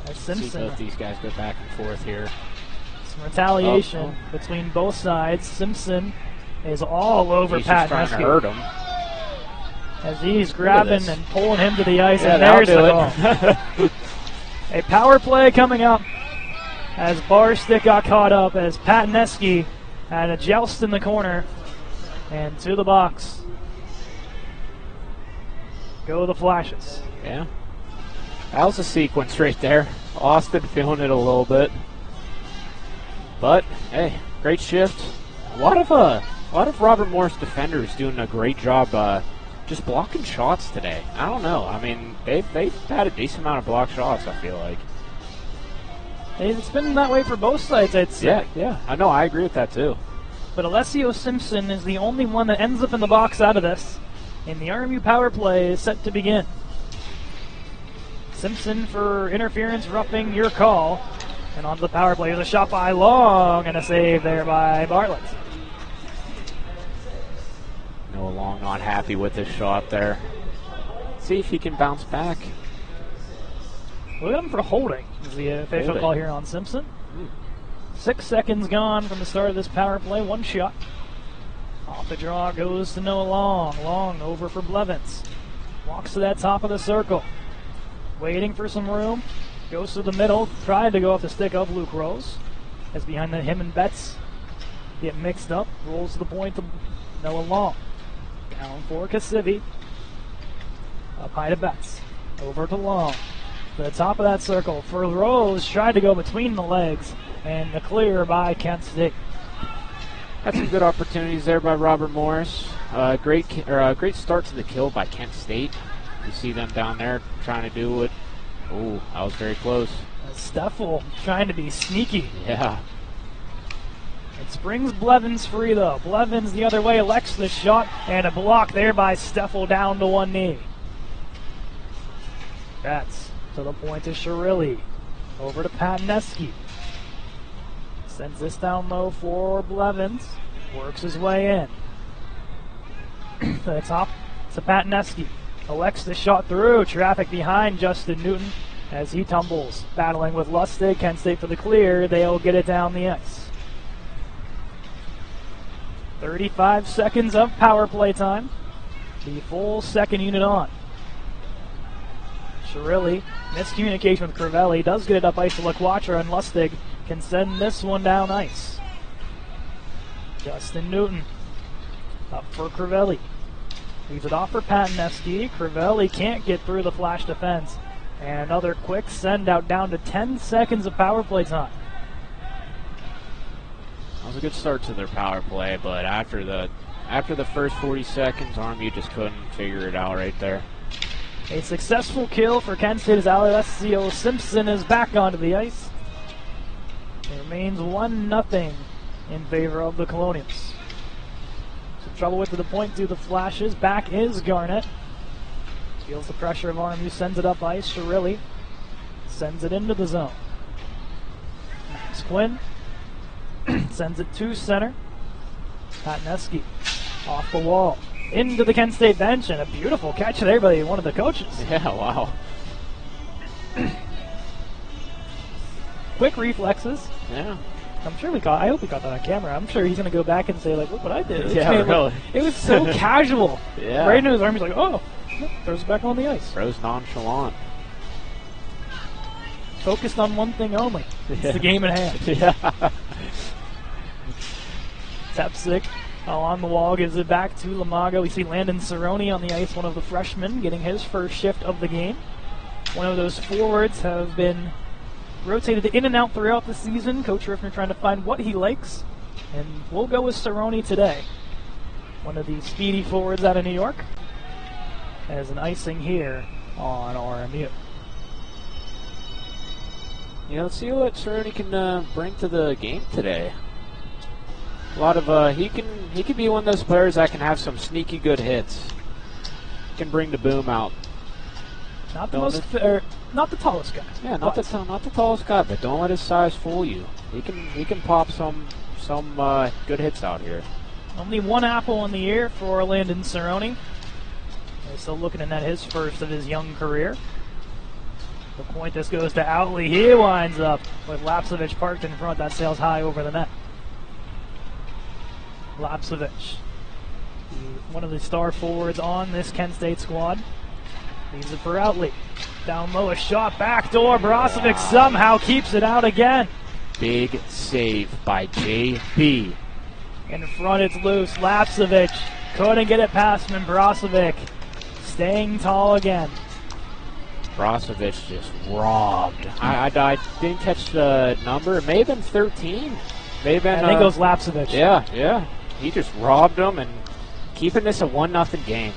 As Simpson. See both these guys go back and forth here. Some retaliation between both sides. Simpson is all over he's just trying Pananeski. to hurt him. As he's grabbing and pulling him to the ice, Yeah, and there's the goal. A power play coming up as Barstick got caught up as Pananeski had a joust in the corner and to the box. Go the Flashes. Yeah. That was a sequence right there. Austin feeling it a little bit. But, hey, great shift. A lot of Robert Morris defenders doing a great job just blocking shots today. I don't know. I mean, they've had a decent amount of blocked shots, I feel like. It's been that way for both sides, I'd say. Yeah. I know. I agree with that, too. But Alessio Simpson is the only one that ends up in the box out of this. And the RMU power play is set to begin. Simpson for interference, roughing your call. And onto the power play. There's a shot by Long and a save there by Bartlett. Noah Long not happy with his shot there. See if he can bounce back. Look at him for holding, is the official call here on Simpson. 6 seconds gone from the start of this power play. One shot. Off the draw goes to Noah Long. Long over for Blevins. Walks to that top of the circle. Waiting for some room. Goes to the middle. Tried to go off the stick of Luke Rose. As behind him and Betts get mixed up. Rolls to the point to Noah Long. Down for Kasivi. Up high to Betts. Over to Long. To the top of that circle for Rose. Tried to go between the legs. And the clear by Kent State. Had some good opportunities there by Robert Morris. Great start to the kill by Kent State. You see them down there trying to do it. Oh, that was very close. Steffel trying to be sneaky. Yeah. It springs Blevins free, though. Blevins the other way elects the shot, and a block there by Steffel down to one knee. That's to the point to Shirilli. Over to Pananeski. Sends this down low for Blevins. Works his way in. To the top to Pananeski. Elects the shot through. Traffic behind Justin Newton as he tumbles. Battling with Lustig. Kent State for the clear. They'll get it down the ice. 35 seconds of power play time. The full second unit on. Shirilli, miscommunication with Crivelli. Does get it up ice to LaQuatra, and Lustig can send this one down ice. Justin Newton up for Crivelli. Leaves it off for Pananeski. Crivelli can't get through the Flash defense. And another quick send out down to 10 seconds of power play time. That was a good start to their power play, but after the first 40 seconds, RMU just couldn't figure it out right there. A successful kill for Kent State as Alessio Simpson is back onto the ice. It remains 1-0 in favor of the Colonials. Some trouble with the point to the Flashes. Back is Garnett. Feels the pressure of RMU, sends it up ice. Shirilli sends it into the zone. Max Quinn sends it to center. Pananeski off the wall. Into the Kent State bench, and a beautiful catch there by one of the coaches. Yeah, wow. Quick reflexes. Yeah. I'm sure I hope we caught that on camera. I'm sure he's going to go back and say, like, look what I did. Yeah, really. It was so casual. Yeah. Right into his arm, he's like, oh, throws it back on the ice. Rose nonchalant. Focused on one thing only. It's Yeah. the game at hand. Yeah. Tepsik on the wall, gives it back to Lamago. We see Landon Cerrone on the ice, one of the freshmen, getting his first shift of the game. One of those forwards have been rotated in and out throughout the season. Coach Riffner trying to find what he likes, and we'll go with Cerrone today. One of the speedy forwards out of New York, as an icing here on RMU. Yeah, let's see what Cerrone can bring to the game today. A lot of he can be one of those players that can have some sneaky good hits. can bring the boom out. Not not the tallest guy. Yeah, not the tallest guy, but don't let his size fool you. He can pop some good hits out here. Only one apple in the year for Landon Cerrone. He's still looking at his first of his young career. The point, this goes to Outley. He winds up with Lapsevich parked in front. That sails high over the net. Lapsevich, one of the star forwards on this Kent State squad. Leaves it for Outley. Down low, a shot, backdoor. Brozovic somehow keeps it out again. Big save by JB. In front, it's loose. Lapsevich couldn't get it past him, and Brozovic staying tall again. Brozovic just robbed. I didn't catch the number. It may have been 13. May have been. I think it was Lapsevich. Yeah. He just robbed them and keeping this a 1-0 game.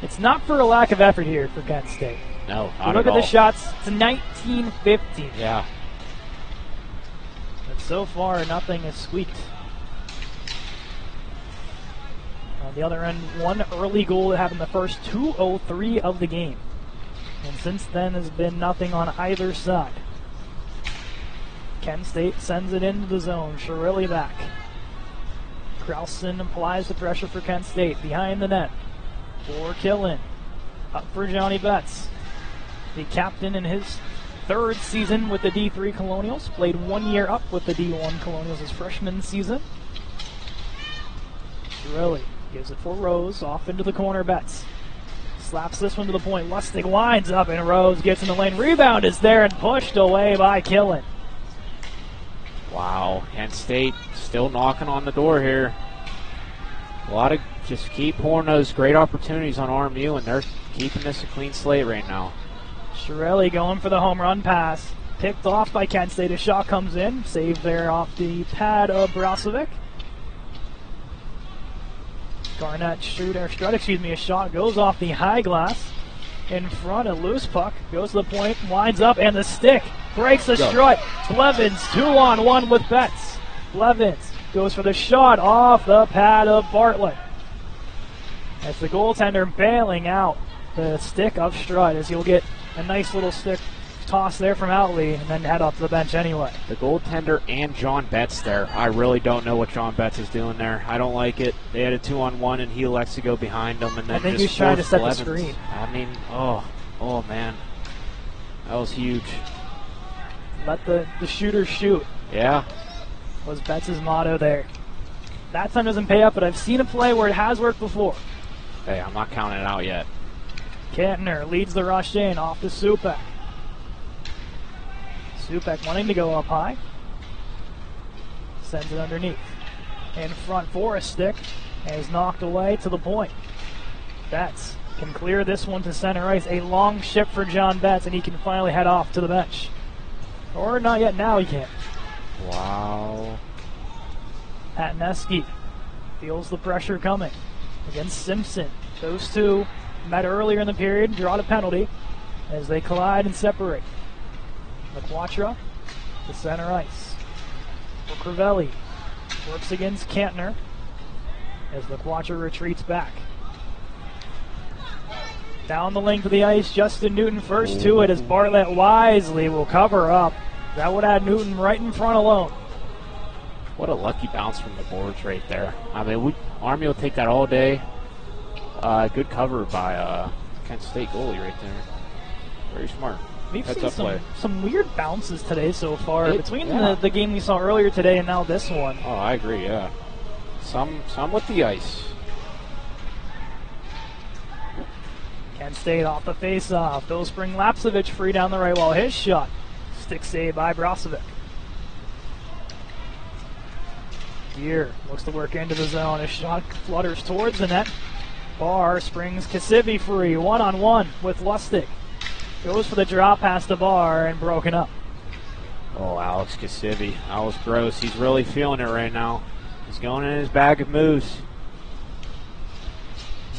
It's not for a lack of effort here for Kent State. No, not look at at all. the shots. It's 19-15. Yeah. But so far, nothing has squeaked. On the other end, one early goal that happened the first 2:03 of the game. And since then, has been nothing on either side. Kent State sends it into the zone. Shirley back. Krausen applies the pressure for Kent State. Behind the net. For Killen. Up for Johnny Betts. The captain in his third season with the D3 Colonials. Played 1 year up with the D1 Colonials his freshman season. Shirley gives it for Rose. Off into the corner, Betts. Slaps this one to the point. Lustig winds up and Rose gets in the lane. Rebound is there and pushed away by Killen. Wow, Kent State still knocking on the door here. A lot of just keep pouring those great opportunities on RMU, and they're keeping this a clean slate right now. Shirelli going for the home run pass. Picked off by Kent State. A shot comes in. Saved there off the pad of Brozovic. Garnett a shot goes off the high glass. In front, a loose puck. Goes to the point, winds up, and the stick breaks the strut. Blevins 2-on-1 with Betts. Blevins goes for the shot off the pad of Bartlett. That's the goaltender bailing out the stick of Strutt, as you'll get a nice little stick toss there from Outley and then head up to the bench anyway. The goaltender and John Betts there. I really don't know what John Betts is doing there. I don't like it. They had a 2-on-1 and he elects to go behind them, and then I think just he's trying to set Blevins. the screen. I mean, oh man, that was huge. Let the shooter shoot. Yeah. Was Betts' motto there. That time doesn't pay up, but I've seen a play where it has worked before. Hey, I'm not counting it out yet. Kantner leads the rush in off to Supek. Supek wanting to go up high. Sends it underneath. In front for a stick. And is knocked away to the point. Betts can clear this one to center ice. A long ship for John Betts, and he can finally head off to the bench. Or not yet, now he can. Wow. Patneski feels the pressure coming against Simpson. Those two met earlier in the period, draw to penalty as they collide and separate. McQuatra to center ice. For Crivelli. Works against Kantner as McQuatra retreats back. Down the length of the ice, Justin Newton first to it as Bartlett wisely will cover up. That would add Newton right in front alone. What a lucky bounce from the boards right there. I mean, Army will take that all day. Good cover by Kent State goalie right there. Very smart. We've Heads seen up some weird bounces today so far between yeah. the game we saw earlier today and now this one. Oh, I agree, yeah. Some with the ice. Kent State off the face-off. They'll spring Lapsevich free down the right wall. His shot. Stick save by Brozovic. Gear looks to work into the zone. His shot flutters towards the net. Barr springs Kasivi free. 1-on-1 with Lustig. Goes for the drop past the bar and broken up. Oh, Alex Kasivi. That was gross. He's really feeling it right now. He's going in his bag of moves.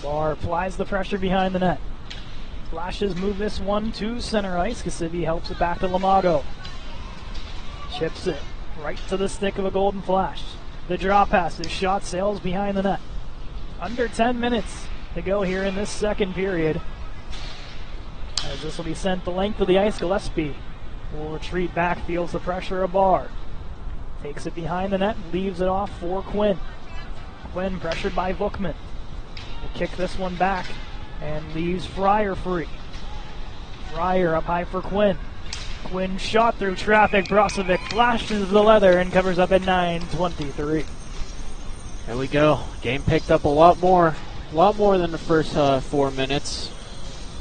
Barr applies the pressure behind the net. Flashes move this one to center ice. Kasivi helps it back to Lamago. Chips it right to the stick of a Golden Flash. The drop pass. His shot sails behind the net. Under 10 minutes to go here in this second period. As this will be sent the length of the ice, Gillespie will retreat back, feels the pressure of Barr. Takes it behind the net, leaves it off for Quinn. Quinn pressured by Bookman. Will kick this one back and leaves Fryer free. Fryer up high for Quinn. Quinn shot through traffic. Brozovic flashes the leather and covers up at 9:23. There we go. Game picked up a lot more than the first 4 minutes.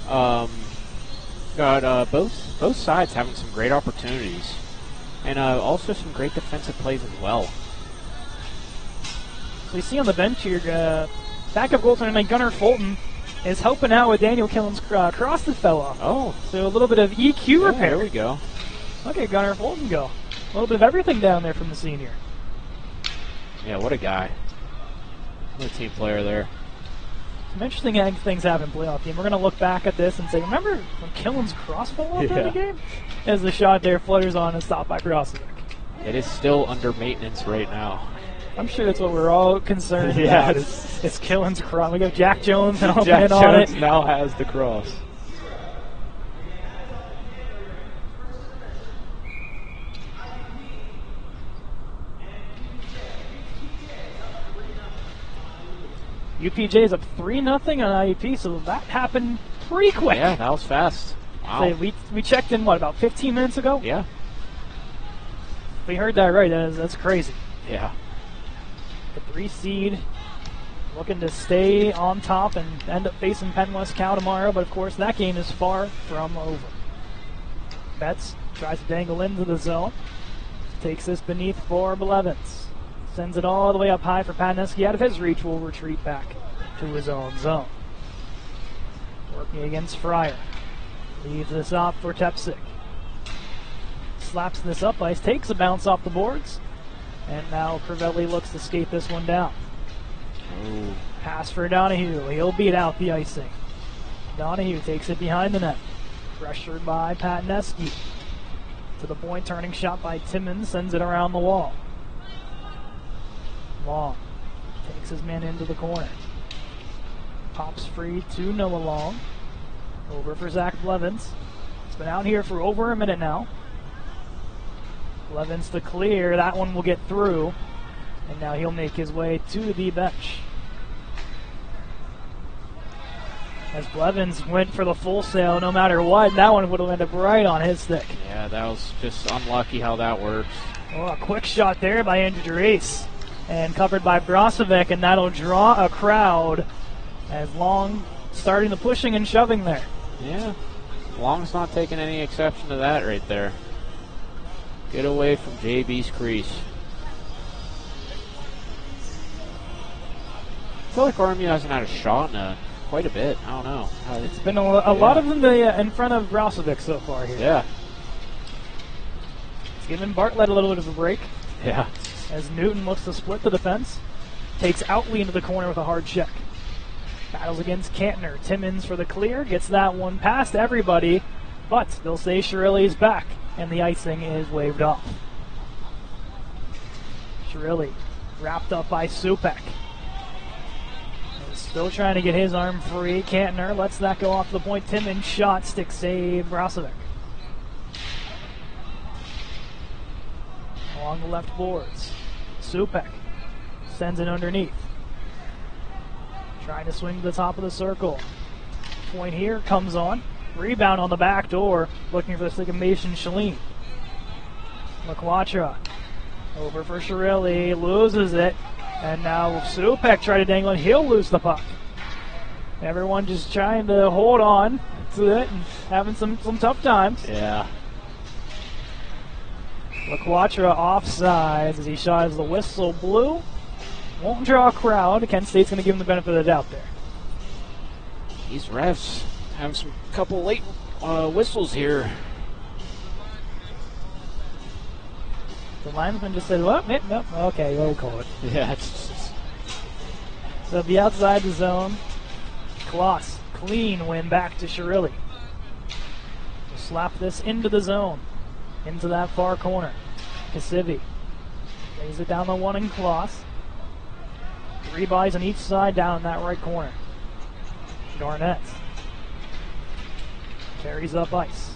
Got both sides having some great opportunities, and also some great defensive plays as well. So you see on the bench here, backup goaltender Gunnar Fulton is helping out with Daniel Killen's cross that fell off. Oh. So a little bit of EQ repair. There we go. Look at Gunnar Fulton go. A little bit of everything down there from the senior. Yeah, what a guy. What a team player there. Some interesting things happen in playoff game. We're going to look back at this and say, remember when Killen's cross fell off during the game? As the shot there flutters on and stopped by Brozovic. It is still under maintenance right now. I'm sure that's what we're all concerned about. It's Killen's cross. We got Jack Jones and all Jack on Jones it. now has the cross. UPJ is up 3-0 on IUP, so that happened pretty quick. Yeah, that was fast. Wow. So we checked in, about 15 minutes ago? Yeah. We heard that right. That's crazy. Yeah. The 3 seed looking to stay on top and end up facing Penn West Cal tomorrow, but of course that game is far from over. Betts tries to dangle into the zone. Takes this beneath for Blevins. Sends it all the way up high for Paneski. Out of his reach, will retreat back to his own zone. Working against Fryer. Leaves this off for Tepsik. Slaps this up ice, takes a bounce off the boards. And now Crivelli looks to skate this one down. Ooh. Pass for Donahue. He'll beat out the icing. Donahue takes it behind the net. Pressured by Paneski. To the point, turning shot by Timmons. Sends it around the wall. Long takes his man into the corner. Pops free to Noah Long. Over for Zach Blevins. It's been out here for over a minute now. Blevins to clear. That one will get through. And now he'll make his way to the bench. As Blevins went for the full sail no matter what, that one would have ended up right on his stick. Yeah, that was just unlucky how that works. Oh, a quick shot there by Andrew Gerace. And covered by Brozovic, and that'll draw a crowd as Long starting the pushing and shoving there. Yeah, Long's not taking any exception to that right there. Get away from JB's crease. I feel like RMU hasn't had a shot in quite a bit. I don't know. It's been a lot of them in front of Brozovic so far here. Yeah. It's given Bartlett a little bit of a break. Yeah. As Newton looks to split the defense. Takes Outley into the corner with a hard check. Battles against Cantner. Timmons for the clear. Gets that one past everybody. But they'll say Shirilli is back. And the icing is waved off. Shirilli wrapped up by Supek. Still trying to get his arm free. Cantner lets that go off the point. Timmons shot. Stick save. Brozovic. Along the left boards. Supek sends it underneath. Trying to swing to the top of the circle. Point here, comes on. Rebound on the back door. Looking for the stick of Mason Shalene. McQuatra over for Shirilli. Loses it. And now Supek try to dangle it. He'll lose the puck. Everyone just trying to hold on to it and having some tough times. Yeah. LaQuatra offsides as he shot as the whistle blew. Won't draw a crowd. Kent State's going to give him the benefit of the doubt there. These refs have some couple late whistles here. The linesman just said, well, no, okay, we'll call it. Yeah. So the outside the zone. Kloss, clean win back to Shirilli. We'll slap this into the zone. Into that far corner. Kasivi lays it down the one in Kloss. 3 bodies on each side down in that right corner. Garnett carries up ice.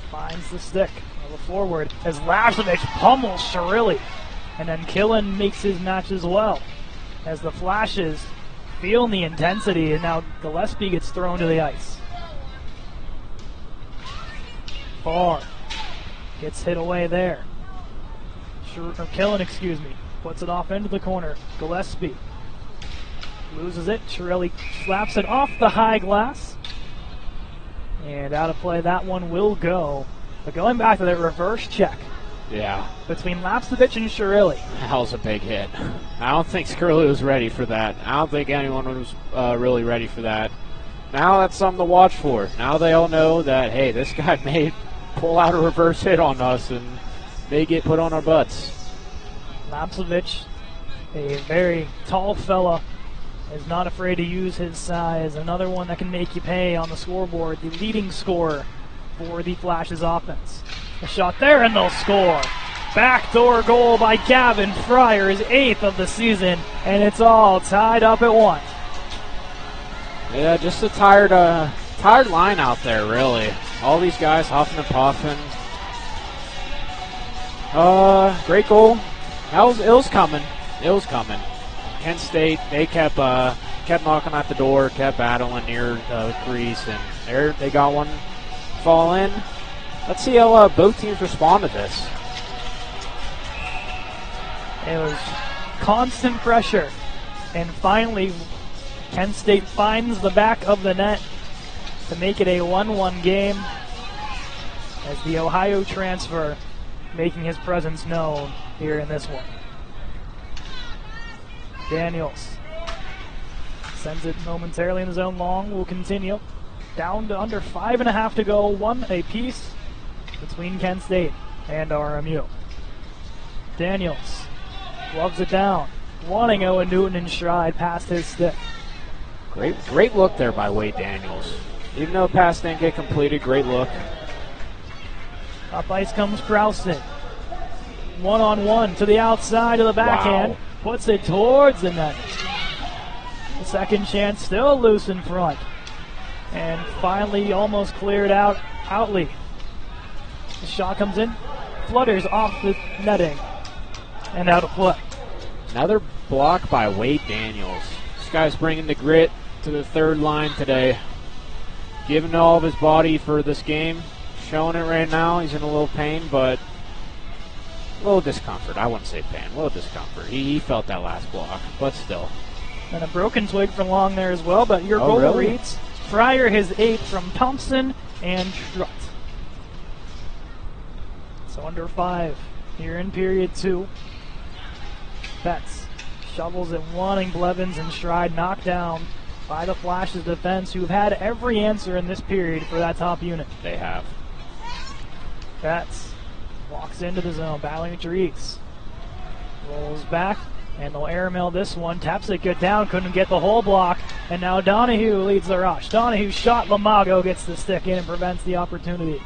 Finds the stick. A forward as Lasovich pummels Shirilli. And then Killen makes his match as well. As the Flashes feel the intensity, and now Gillespie gets thrown to the ice. Farr gets hit away there. Killen, puts it off into the corner. Gillespie loses it. Shirilli slaps it off the high glass. And out of play, that one will go. But going back to the reverse check. Yeah. Between Lapsevich and Shirilli. That was a big hit. I don't think Shirilli was ready for that. I don't think anyone was really ready for that. Now that's something to watch for. Now they all know that, hey, this guy may pull out a reverse hit on us and may get put on our butts. Lapsevich, a very tall fella, is not afraid to use his size. Another one that can make you pay on the scoreboard. The leading scorer for the Flashes offense. A shot there and they'll score. Backdoor goal by Gavin Fryer, his 8th of the season, and it's all tied up at 1. Yeah, just a tired line out there, really. All these guys huffing and puffing. Great goal. It was coming. It was coming. Kent State, they kept knocking at the door, kept battling near the crease, and there they got one fall in. Let's see how both teams respond to this. It was constant pressure, and finally Kent State finds the back of the net to make it a 1-1 game as the Ohio transfer making his presence known here in this one. Daniels sends it momentarily in his own long. Will continue. Down to under 5.5 to go. 1 apiece between Kent State and RMU. Daniels gloves it down. Wanting Owen Newton in stride past his stick. Great look there by Wade Daniels. Even though the pass didn't get completed, great look. Up ice comes Krausen. 1-on-1 to the outside of the backhand. Wow. Puts it towards the net. The second chance still loose in front. And finally almost cleared out Outley. The shot comes in, flutters off the netting, and out of play. Another block by Wade Daniels. This guy's bringing the grit to the third line today. Giving all of his body for this game. Showing it right now. He's in a little pain, but a little discomfort. I wouldn't say pain. A little discomfort. He felt that last block, but still. And a broken twig for Long there as well, but your goal really? reads Fryer his 8th from Thompson and Strutt. So under 5 here in period 2. Betts shovels it, wanting Blevins and stride, knocked down by the Flashes defense, who've had every answer in this period for that top unit. They have. Betts walks into the zone, battling with Reese. Rolls back, and they'll airmail this one. Taps it good down, couldn't get the whole block, and now Donahue leads the rush. Donahue shot, Lamago gets the stick in and prevents the opportunity.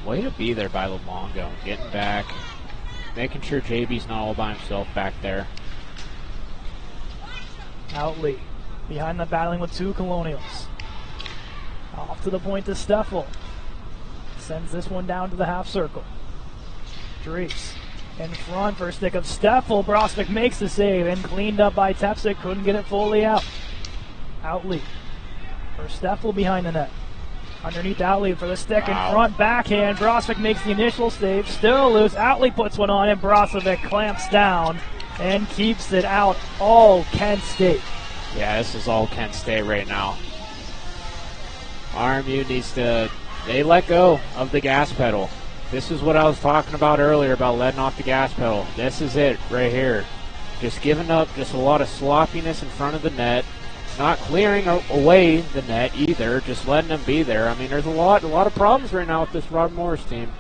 Way to be there by Luongo, getting back, making sure JB's not all by himself back there. Outley behind the battling with 2 Colonials. Off to the point to Steffel. Sends this one down to the half circle. Drees in front for a stick of Steffel. Brosvik makes the save and cleaned up by Tepsik. Couldn't get it fully out. Outley for Steffel behind the net. Underneath Outley for the stick in front. Backhand. Brosvik makes the initial save. Still loose. Outley puts one on and Brozovic clamps down and keeps it out. All Kent State. Yeah, this is all Kent State right now. RMU needs to, they let go of the gas pedal. This is what I was talking about earlier about letting off the gas pedal. This is it right here. Just giving up just a lot of sloppiness in front of the net. Not clearing away the net either, just letting them be there. I mean, there's a lot of problems right now with this Rod Morris team.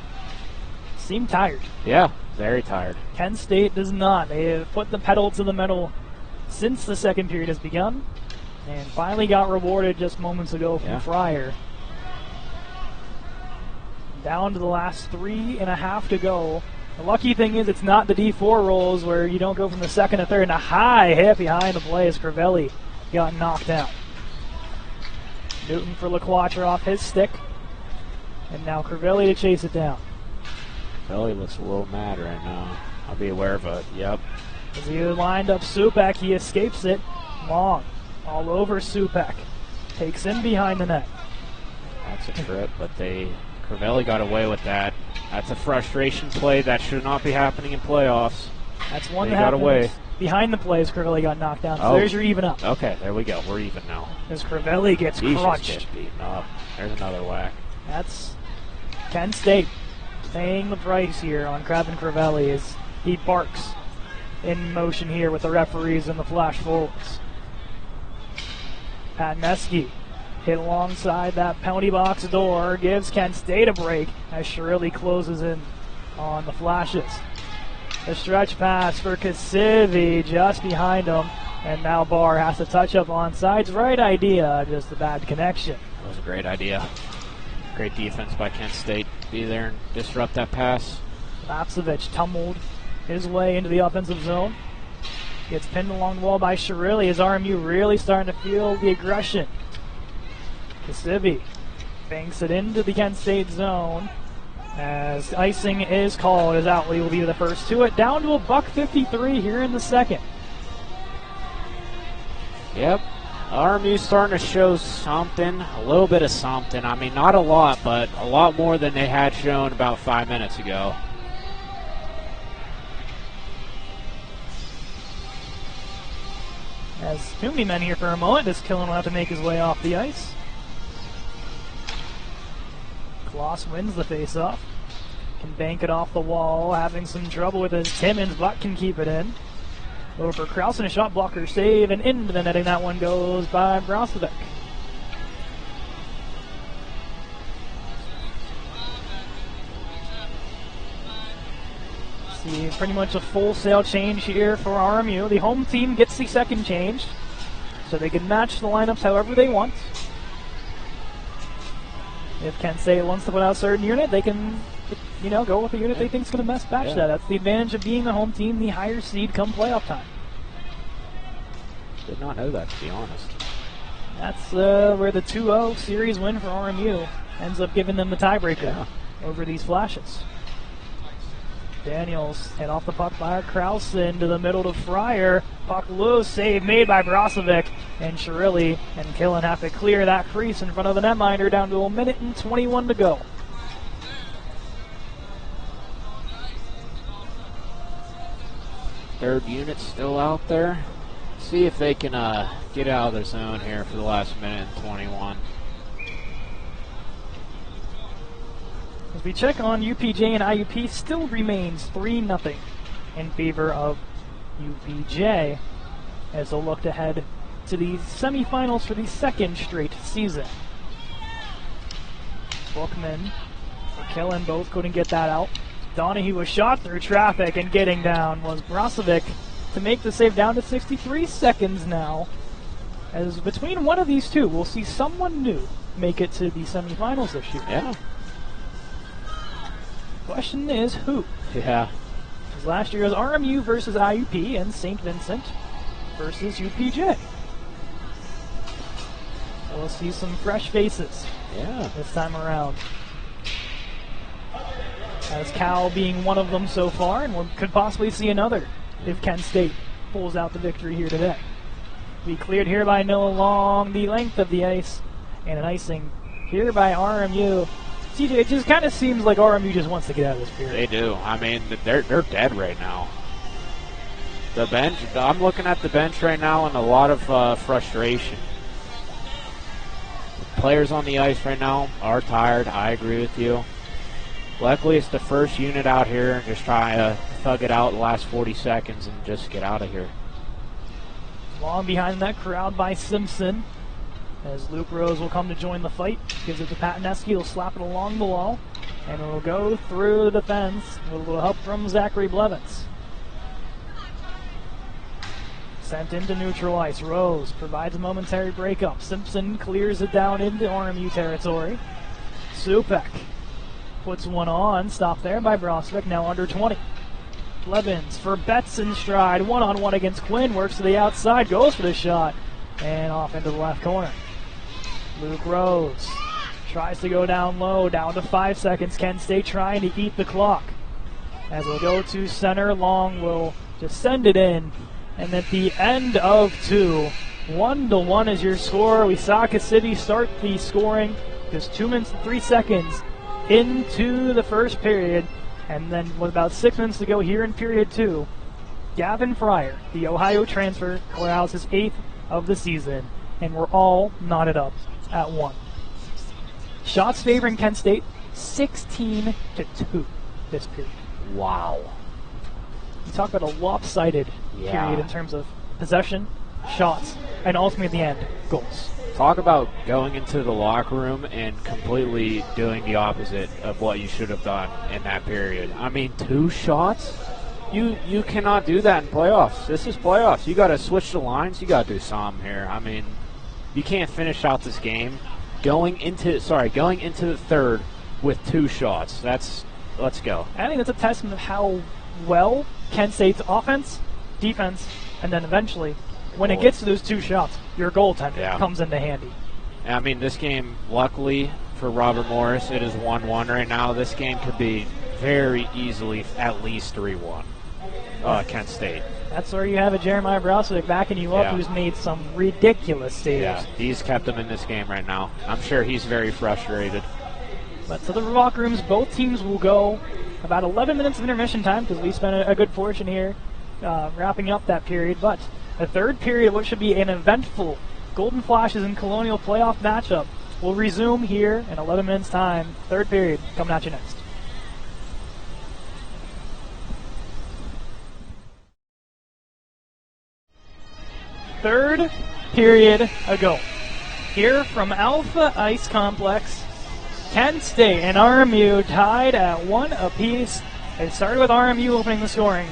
Seem tired. Yeah, very tired. Kent State does not. They have put the pedal to the metal since the second period has begun, and finally got rewarded just moments ago from Fryer. Down to the last 3.5 to go. The lucky thing is it's not the D4 rolls where you don't go from the second to third, and a high hit behind the play as Crivelli got knocked out. Newton for LaQuatra off his stick. And now Crivelli to chase it down. Crivelli looks a little mad right now. I'll be aware of it. Yep. As he lined up Supek, he escapes it. Long. All over Supek. Takes him behind the net. That's a trip, but Crivelli got away with that. That's a frustration play that should not be happening in playoffs. That's one they that got happens. Away. Behind the plays, Crivelli got knocked down. So there's your even up. Okay, there we go. We're even now. As Crivelli gets crunched. Gets beaten up. There's another whack. That's Kent State paying the price here on Crabbe and Crivelli as he barks in motion here with the referees and the flash forwards. Patneski hit alongside that penalty box door, gives Kent State a break as Shirilli closes in on the flashes. A stretch pass for Kasivi just behind him, and now Barr has to touch up on sides. Right idea, just a bad connection. That was a great idea. Great defense by Kent State. Be there and disrupt that pass. Lapsevich tumbled his way into the offensive zone. Gets pinned along the wall by Shirilli as RMU really starting to feel the aggression. Kasivi banks it into the Kent State zone as icing is called as Outley will be the first to it. Down to $1:53 here in the second. Yep. RMU's starting to show something, a little bit of something. I mean, not a lot, but a lot more than they had shown about 5 minutes ago. As too many men here for a moment, as Killen will have to make his way off the ice. Kloss wins the faceoff. Can bank it off the wall, having some trouble with his Timmons, but can keep it in. Over for Krause and a shot blocker save, and into the netting. That one goes by Brozovic. See, pretty much a full sail change here for RMU. The home team gets the second change, so they can match the lineups however they want. If Kent State wants to put out a certain unit, they can, go with the unit they think is going to best match that. That's the advantage of being the home team, the higher seed come playoff time. Did not know that, to be honest. That's where the 2-0 series win for RMU ends up giving them the tiebreaker over these flashes. Daniels hit off the puck by Krause into the middle to Fryer. Puck loose, save made by Brozovic, and Shirilli and Killen have to clear that crease in front of the netminder down to 1:21 to go. Third unit still out there. See if they can get out of their zone here for the last minute and 21. As we check on UPJ and IUP, still remains 3-0 in favor of UPJ as they'll look to head to the semifinals for the second straight season. Bookman or Killen both couldn't get that out. Donahue was shot through traffic, and getting down was Brozovic to make the save down to 63 seconds now. As between one of these two, we'll see someone new make it to the semifinals this year. Yeah. Question is who? Yeah. Because last year was RMU versus IUP and St. Vincent versus UPJ. So we'll see some fresh faces this time around. As Cal being one of them so far, and we could possibly see another if Kent State pulls out the victory here today. Be cleared here by Noah along the length of the ice, and an icing here by RMU. TJ, it just kind of seems like RMU just wants to get out of this period. They do. I mean, they're dead right now. The bench, I'm looking at the bench right now and a lot of frustration. The players on the ice right now are tired. I agree with you. Luckily, it's the first unit out here and just try to thug it out the last 40 seconds and just get out of here. Long behind that crowd by Simpson. As Luke Rose will come to join the fight. Gives it to Patneski. He'll slap it along the wall. And it'll go through the defense with a little help from Zachary Blevins. Sent into neutral ice. Rose provides a momentary breakup. Simpson clears it down into RMU territory. Supek puts one on. Stopped there by Brozovic. Now under 20. Blevins for Betts in stride. One-on-one against Quinn. Works to the outside. Goes for the shot. And off into the left corner. Luke Rose tries to go down low, down to 5 seconds. Kent State trying to eat the clock. As we'll go to center, Long will just send it in. And at the end of 2, 1-1 is your score. Wisaka City start the scoring just 2 minutes and 3 seconds into the first period. And then with about 6 minutes to go here in period 2, Gavin Fryer, the Ohio transfer, allows his 8th of the season. And we're all knotted up at 1. Shots favoring Kent State, 16-2 this period. Wow. You talk about a lopsided period in terms of possession, shots, and ultimately at the end, goals. Talk about going into the locker room and completely doing the opposite of what you should have done in that period. I mean, 2 shots? You cannot do that in playoffs. This is playoffs. You got to switch the lines. You got to do something here. I mean, you can't finish out this game going into the third with 2 shots. Let's go. I think that's a testament of how well Kent State's offense, defense, and then eventually, when it gets to those 2 shots, your goaltender comes into handy. I mean, this game, luckily for Robert Morris, it is 1-1 right now. This game could be very easily at least 3-1. Kent State. That's where you have a Jeremiah Brozovic backing you up, who's made some ridiculous saves. Yeah, he's kept them in this game right now. I'm sure he's very frustrated. But to the locker rooms, both teams will go about 11 minutes of intermission time because we spent a good portion here wrapping up that period. But the third period, what should be an eventful Golden Flashes and Colonial playoff matchup, will resume here in 11 minutes time. Third period coming at you next. Third period ago. Here from Alpha Ice Complex, Kent State and RMU tied at 1 apiece. It started with RMU opening the scoring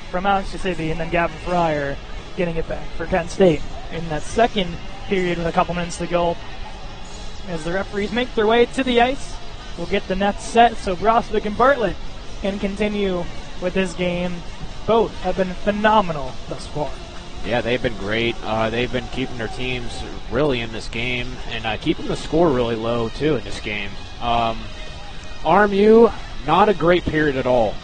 from Alex Giuseppe and then Gavin Fryer getting it back for Kent State in that second period with a couple minutes to go. As the referees make their way to the ice, we'll get the nets set so Brozovic and Bartlett can continue with this game. Both have been phenomenal thus far. Yeah, they've been great. They've been keeping their teams really in this game and keeping the score really low, too, in this game. RMU, not a great period at all,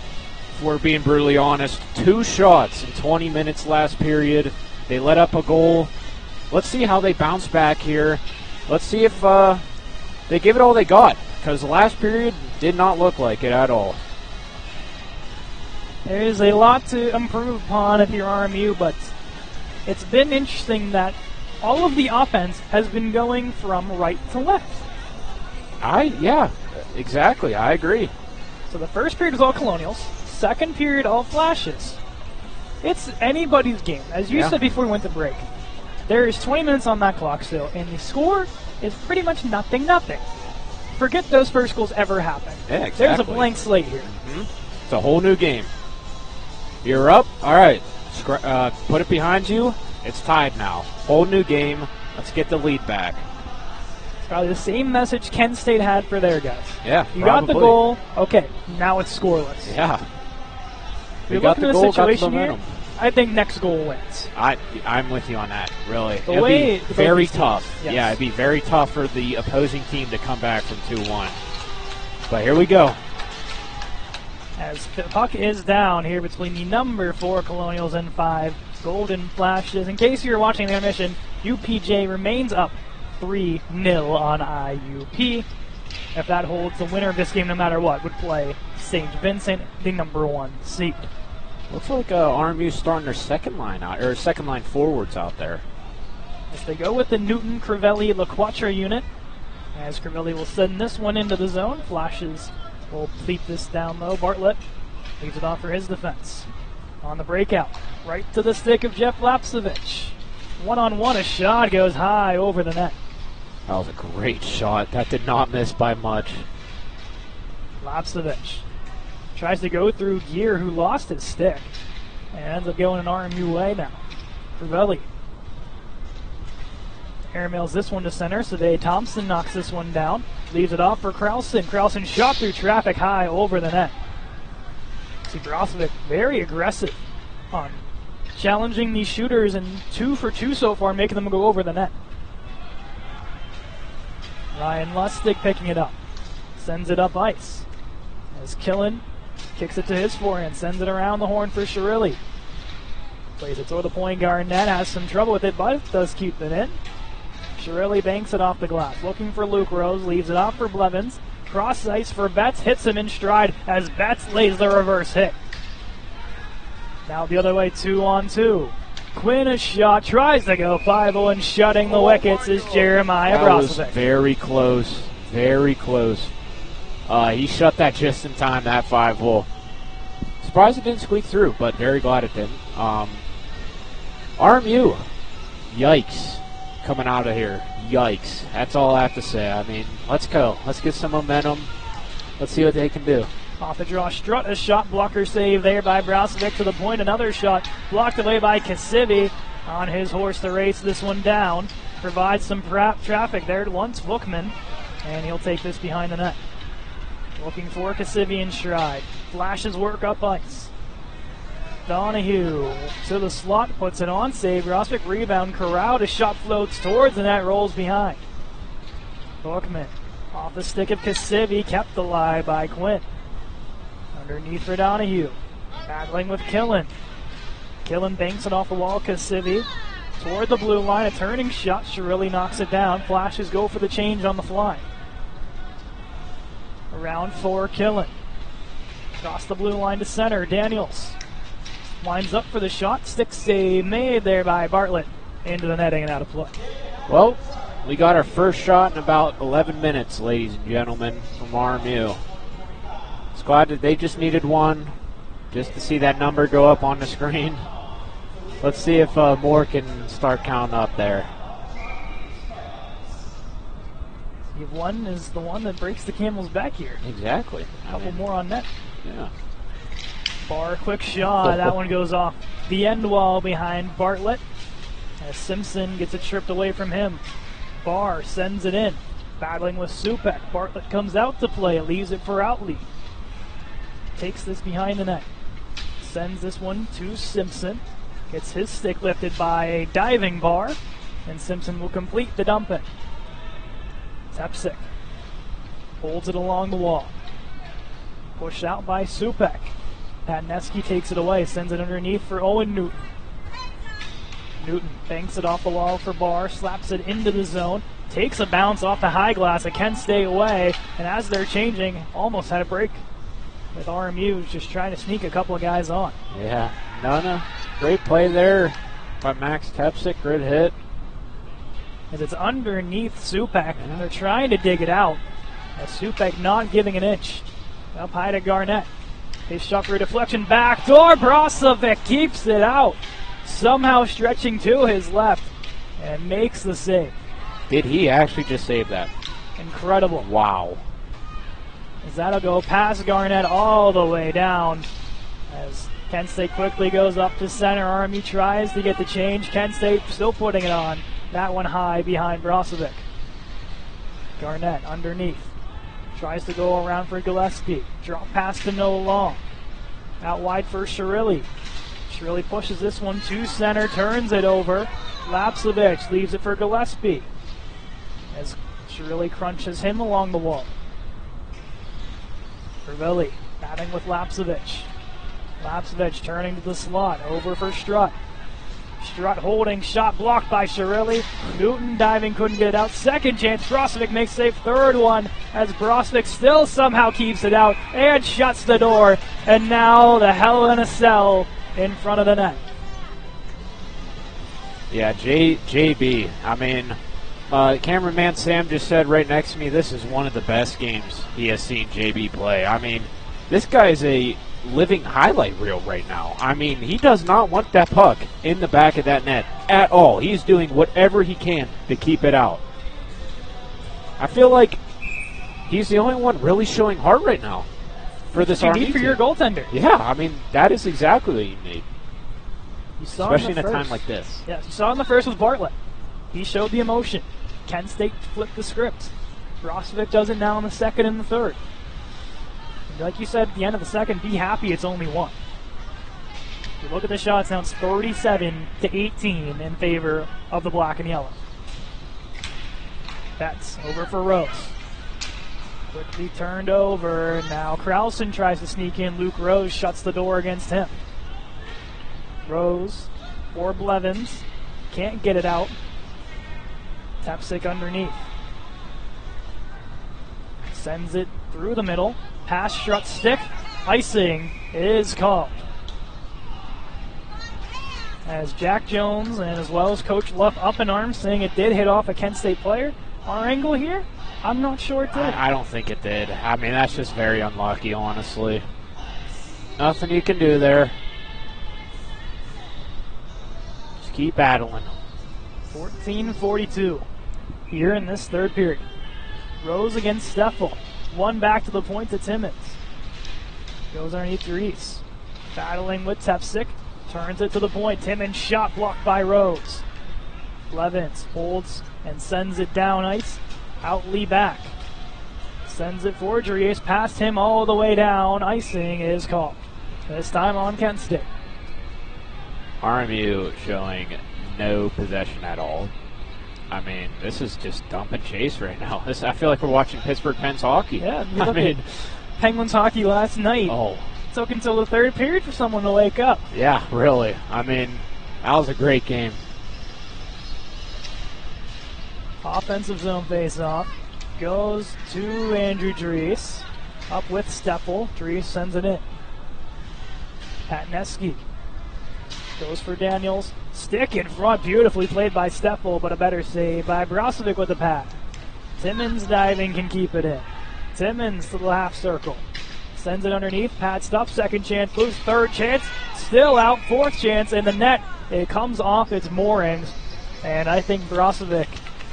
if we're being brutally honest. 2 shots in 20 minutes last period. They let up a goal. Let's see how they bounce back here. Let's see if they give it all they got, because the last period did not look like it at all. There is a lot to improve upon if you're RMU, but it's been interesting that all of the offense has been going from right to left. Yeah, exactly. I agree. So the first period was all Colonials. Second period, all Flashes. It's anybody's game. As you said before we went to break, there is 20 minutes on that clock still, and the score is pretty much 0-0. Forget those first goals ever happened. Yeah, exactly. There's a blank slate here. It's a whole new game. You're up. All right. Put it behind you. It's tied now. Whole new game. Let's get the lead back. It's probably the same message Kent State had for their guys. Yeah, you got the goal. Okay, now it's scoreless. Yeah. We got the goal, got the momentum. Here, I think next goal wins. I'm with you on that, really. It'd be very tough. Yes. Yeah, it'd be very tough for the opposing team to come back from 2-1. But here we go. As the puck is down here between the number 4 Colonials and 5 Golden Flashes. In case you're watching the intermission, UPJ remains up 3-0 on IUP. If that holds, the winner of this game, no matter what, would play St. Vincent, the number 1 seed. Looks like RMU starting their second line out, or second line forwards out there. As they go with the Newton, Crivelli, LaQuatra unit, as Crivelli will send this one into the zone. Flashes will beat this down low. Bartlett leaves it off for his defense. On the breakout, right to the stick of Jeff Lapsevich. One-on-one, a shot goes high over the net. That was a great shot. That did not miss by much. Lapsevich tries to go through Gear, who lost his stick, and ends up going an RMU way now. Crivelli airmails this one to center. Sadeh Thompson knocks this one down. Leaves it off for Krausen. Krausen shot through traffic high over the net. See Brozovic very aggressive on challenging these shooters, and 2 for 2 so far, making them go over the net. Ryan Lustig picking it up. Sends it up ice. As Killen kicks it to his forehand. Sends it around the horn for Shirilli. Plays it toward the point. Garnett has some trouble with it, but does keep it in. Shirilli banks it off the glass. Looking for Luke Rose. Leaves it off for Blevins. Cross ice for Betts. Hits him in stride as Betts lays the reverse hit. Now the other way, 2-on-2. Quinn a shot, tries to go 5-0, and shutting the wickets is Jeremiah Brozovic. That was very close, very close. He shut that just in time, that 5-0. Surprised it didn't squeak through, but very glad it didn't. RMU, yikes, coming out of here, yikes. That's all I have to say. I mean, let's go. Let's get some momentum. Let's see what they can do. Off the draw, Strutt, a shot blocker save there by Brozovic to the point. Another shot blocked away by Kasivi on his horse to race this one down. Provides some traffic there once Bookman, and he'll take this behind the net. Looking for Kasivi in stride. Flashes work up ice. Donahue to the slot, puts it on, save. Brozovic rebound, Corral, a shot floats towards the net, rolls behind. Bookman off the stick of Kasivi, kept alive by Quinn. Underneath for Donahue. Battling with Killen. Killen banks it off the wall. Kasivi toward the blue line. A turning shot. Shirilli knocks it down. Flashes go for the change on the fly. Around for Killen. Across the blue line to center. Daniels lines up for the shot. Stick save made there by Bartlett. Into the netting and out of play. Well, we got our first shot in about 11 minutes, ladies and gentlemen, from RMU. Glad that they just needed one just to see that number go up on the screen. Let's see if more can start counting up there. You've one is the one that breaks the camel's back here. Exactly. A couple more on net. Yeah. Barr, quick shot. That one goes off the end wall behind Bartlett. As Simpson gets it stripped away from him. Barr sends it in. Battling with Supek. Bartlett comes out to play. Leaves it for Outlead. Takes this behind the net. Sends this one to Simpson. Gets his stick lifted by a diving Barr. And Simpson will complete the dumping. Tepsic holds it along the wall. Pushed out by Supek. Patneski takes it away. Sends it underneath for Owen Newton. Newton banks it off the wall for Barr. Slaps it into the zone. Takes a bounce off the high glass. It can stay away. And as they're changing, almost had a break. With RMU just trying to sneak a couple of guys on. Yeah, no. Great play there by Max Tepsic. Good hit. As it's underneath Supek, and they're trying to dig it out. As Supek not giving an inch. Up high to Garnett. His shot for a deflection back door. Brozovic keeps it out. Somehow stretching to his left and makes the save. Did he actually just save that? Incredible. Wow. As that'll go past Garnett all the way down. As Kent State quickly goes up to center. RMU tries to get the change. Kent State still putting it on. That one high behind Brozovic. Garnett underneath. Tries to go around for Gillespie. Drop pass to Noah Long. Out wide for Shirilli. Shirilli pushes this one to center. Turns it over. Lapsevich leaves it for Gillespie. As Shirilli crunches him along the wall. Vervilli batting with Lapsevich. Lapsevich turning to the slot. Over for Strutt. Strutt holding. Shot blocked by Shirilli. Newton diving. Couldn't get it out. Second chance. Brozovic makes save. Third one as Brozovic still somehow keeps it out and shuts the door. And now the hell in a cell in front of the net. Yeah, JB. I mean, cameraman Sam just said right next to me, this is one of the best games he has seen JB play. I mean, this guy is a living highlight reel right now. I mean, he does not want that puck in the back of that net at all. He's doing whatever he can to keep it out. I feel like he's the only one really showing heart right now for this RMU you need for team. your goaltender. Yeah, I mean, that is exactly what you need. You saw Especially in in a time like this. Yeah, you saw in the first with Bartlett. He showed the emotion. Kent State flipped the script. Brozovic does it now in the second and the third. And like you said at the end of the second, be happy it's only one. If you look at the shots now, it's 37-18 in favor of the black and yellow. Betts over for Rose. Quickly turned over. Now Krausen tries to sneak in. Luke Rose shuts the door against him. Rose for Blevins. Can't get it out. Tepsic underneath. Sends it through the middle. Pass strut stick. Icing is called. As Jack Jones and as well as Coach Luff up in arms saying it did hit off a Kent State player. Our angle here, I'm not sure it did. I don't think it did. I mean, that's just very unlucky, honestly. Nothing you can do there. Just keep battling. 14-42 here in this third period. Rose against Steffel. One back to the point to Timmons. Goes underneath Reese. Battling with Tepsic. Turns it to the point. Timmons shot blocked by Rose. Blevins holds and sends it down ice. Out Lee back. Sends it for Dries. Past him all the way down. Icing is called. This time on Kent State. RMU showing no possession at all. I mean, this is just dump and chase right now. I feel like we're watching Pittsburgh Pens hockey. Yeah, I mean, Penguins hockey last night. Oh. Took until the third period for someone to wake up. Yeah, really. I mean, that was a great game. Offensive zone face-off. Goes to Andrew Dries. Up with Steffel. Dries sends it in. Patneski goes for Daniels. Stick in front. Beautifully played by Steffel, but a better save by Brozovic with the pad. Timmons diving can keep it in. Timmons to the half circle. Sends it underneath. Pad stop. Second chance. Blues third chance. Still out. Fourth chance in the net. It comes off its moorings. And I think Brozovic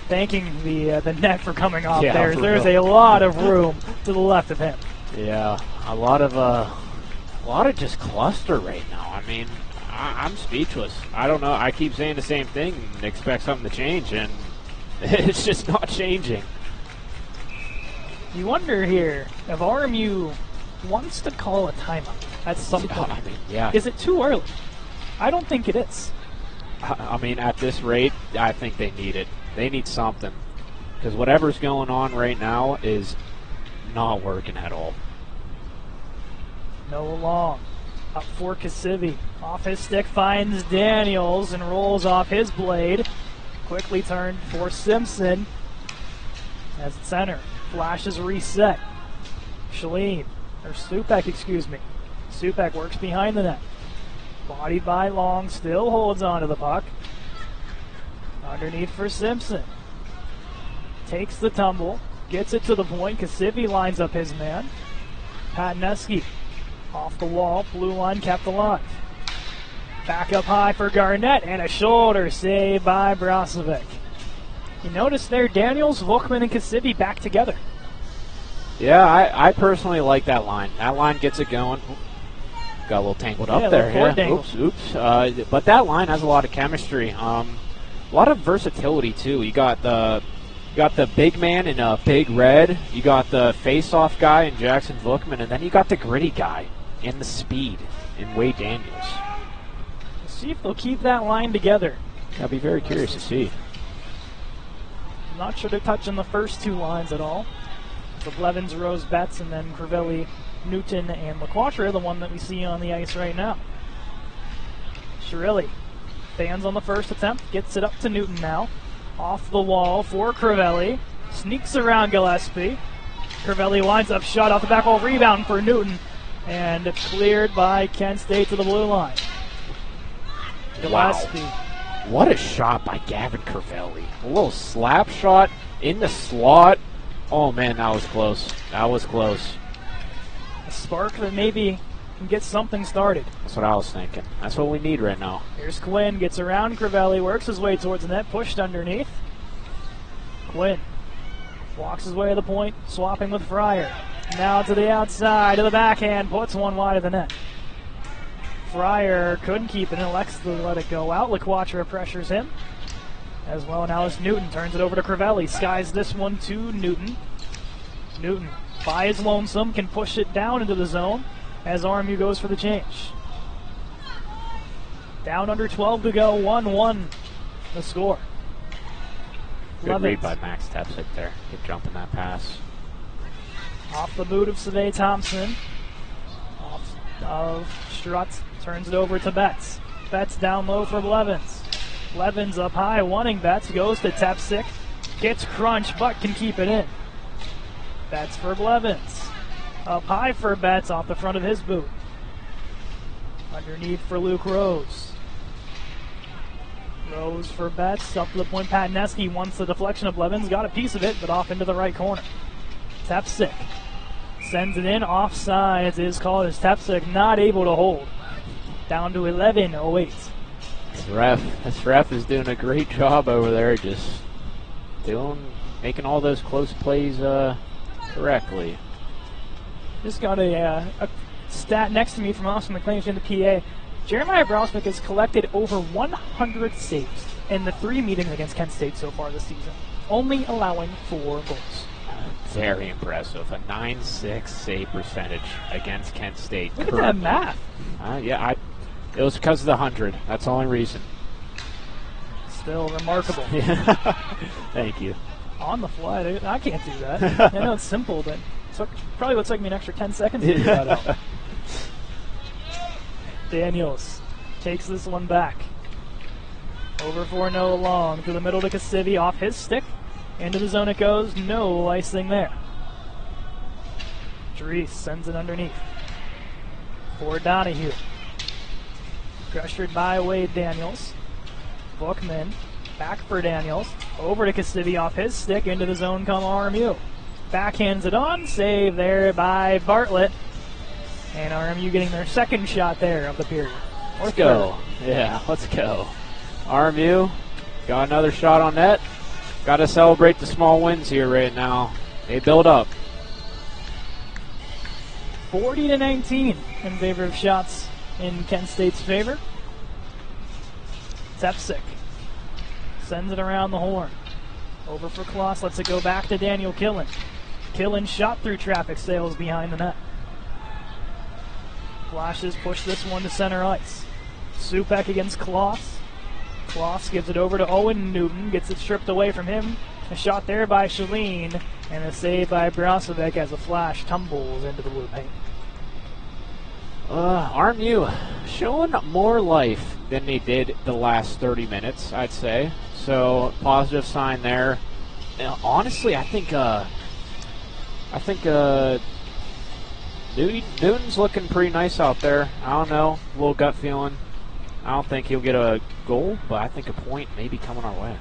thanking the net for coming off there. There's a lot of room to the left of him. Yeah, a lot of just cluster right now. I mean, I'm speechless. I don't know. I keep saying the same thing and expect something to change, and it's just not changing. You wonder here if RMU wants to call a timeout at some point. I mean, yeah. Is it too early? I don't think it is. I mean, at this rate, I think they need it. They need something. Because whatever's going on right now is not working at all. Noah Long up for Kasivi. Off his stick finds Daniels and rolls off his blade. Quickly turned for Simpson. As center. Flashes reset. Shalene. Or Supek, excuse me. Supek works behind the net. Bodied by Long. Still holds on to the puck. Underneath for Simpson. Takes the tumble. Gets it to the point. Kasivi lines up his man. Patneski. Off the wall. Blue line kept alive. Back up high for Garnett. And a shoulder save by Brozovic. You notice there, Daniels, Volkman, and Kasivi back together. Yeah, I personally like that line. That line gets it going. Got a little tangled up there. Yeah. Oops. But that line has a lot of chemistry. A lot of versatility too. You got the big man in a big red. You got the face-off guy in Jackson Volkman, and then you got the gritty guy in the speed in Wade Daniels. Let's see if they'll keep that line together. I'll be very curious to see. Not sure they're touching the first two lines at all. The Blevins, Rose, Betts, and then Crivelli, Newton, and LaQuatra, the one that we see on the ice right now. Chirilli stands on the first attempt, gets it up to Newton now. Off the wall for Crivelli. Sneaks around Gillespie. Crivelli winds up shot off the back wall, rebound for Newton, and cleared by Kent State to the blue line. Gillespie. Wow. What a shot by Gavin Crivelli. A little slap shot in the slot. Oh, man, that was close. That was close. A spark that maybe can get something started. That's what I was thinking. That's what we need right now. Here's Quinn, gets around Crivelli, works his way towards the net, pushed underneath. Quinn walks his way to the point, swapping with Fryer. Now to the outside, to the backhand, puts one wide of the net. Fryer couldn't keep it and elects to let it go out. LaQuatra pressures him. As well, now it's Newton, turns it over to Crivelli, skies this one to Newton. Newton, by his lonesome, can push it down into the zone as RMU goes for the change. Down under 12 to go, 1-1 the score. Good read by Max Tepsic there. Good jump in that pass. Off the boot of Savay Thompson. Off of Strutz. Turns it over to Betts. Betts down low for Blevins. Blevins up high, wanting Betts. Goes to Tepsic. Gets crunched, but can keep it in. Betts for Blevins. Up high for Betts off the front of his boot. Underneath for Luke Rose. Rose for Betts. Up to the point, Patneski wants the deflection of Blevins. Got a piece of it, but off into the right corner. Tepsic sends it in. Offsides is called as Tepsic not able to hold. Down to 11:08. This ref is doing a great job over there, just making all those close plays correctly. Just got a stat next to me from Austin McLean in the PA. Jeremiah Brauswick has collected over 100 saves in the 3 meetings against Kent State so far this season, only allowing 4 goals. Very impressive. A 9.6 save percentage against Kent State. Look at that math. It was because of the 100. That's the only reason. Still remarkable. Thank you. On the fly, dude. I can't do that. I know it's simple, but probably would take me an extra 10 seconds to figure that out. Daniels takes this one back. Over for Noah Long. To the middle to Cassivi. Off his stick. Into the zone it goes. No icing there. Dries sends it underneath. For Donahue. Pressured by Wade Daniels. Bookman. Back for Daniels. Over to Cassivi off his stick. Into the zone come RMU. Backhands it on. Save there by Bartlett. And RMU getting their second shot there of the period. Let's go. Yeah, let's go. RMU got another shot on net. Got to celebrate the small wins here right now. They build up. 40-19 in favor of shots in Kent State's favor. Tepsic sends it around the horn. Over for Kloss, lets it go back to Daniel Killen. Killen shot through traffic, sails behind the net. Flashes push this one to center ice. Supek against Kloss. Kloss gives it over to Owen Newton, gets it stripped away from him. A shot there by Shalene, and a save by Brasovic as a flash tumbles into the blue paint. RMU showing more life than they did the last 30 minutes, I'd say. So positive sign there. Honestly, I think Newton's looking pretty nice out there. I don't know, a little gut feeling. I don't think he'll get a goal, but I think a point may be coming our way.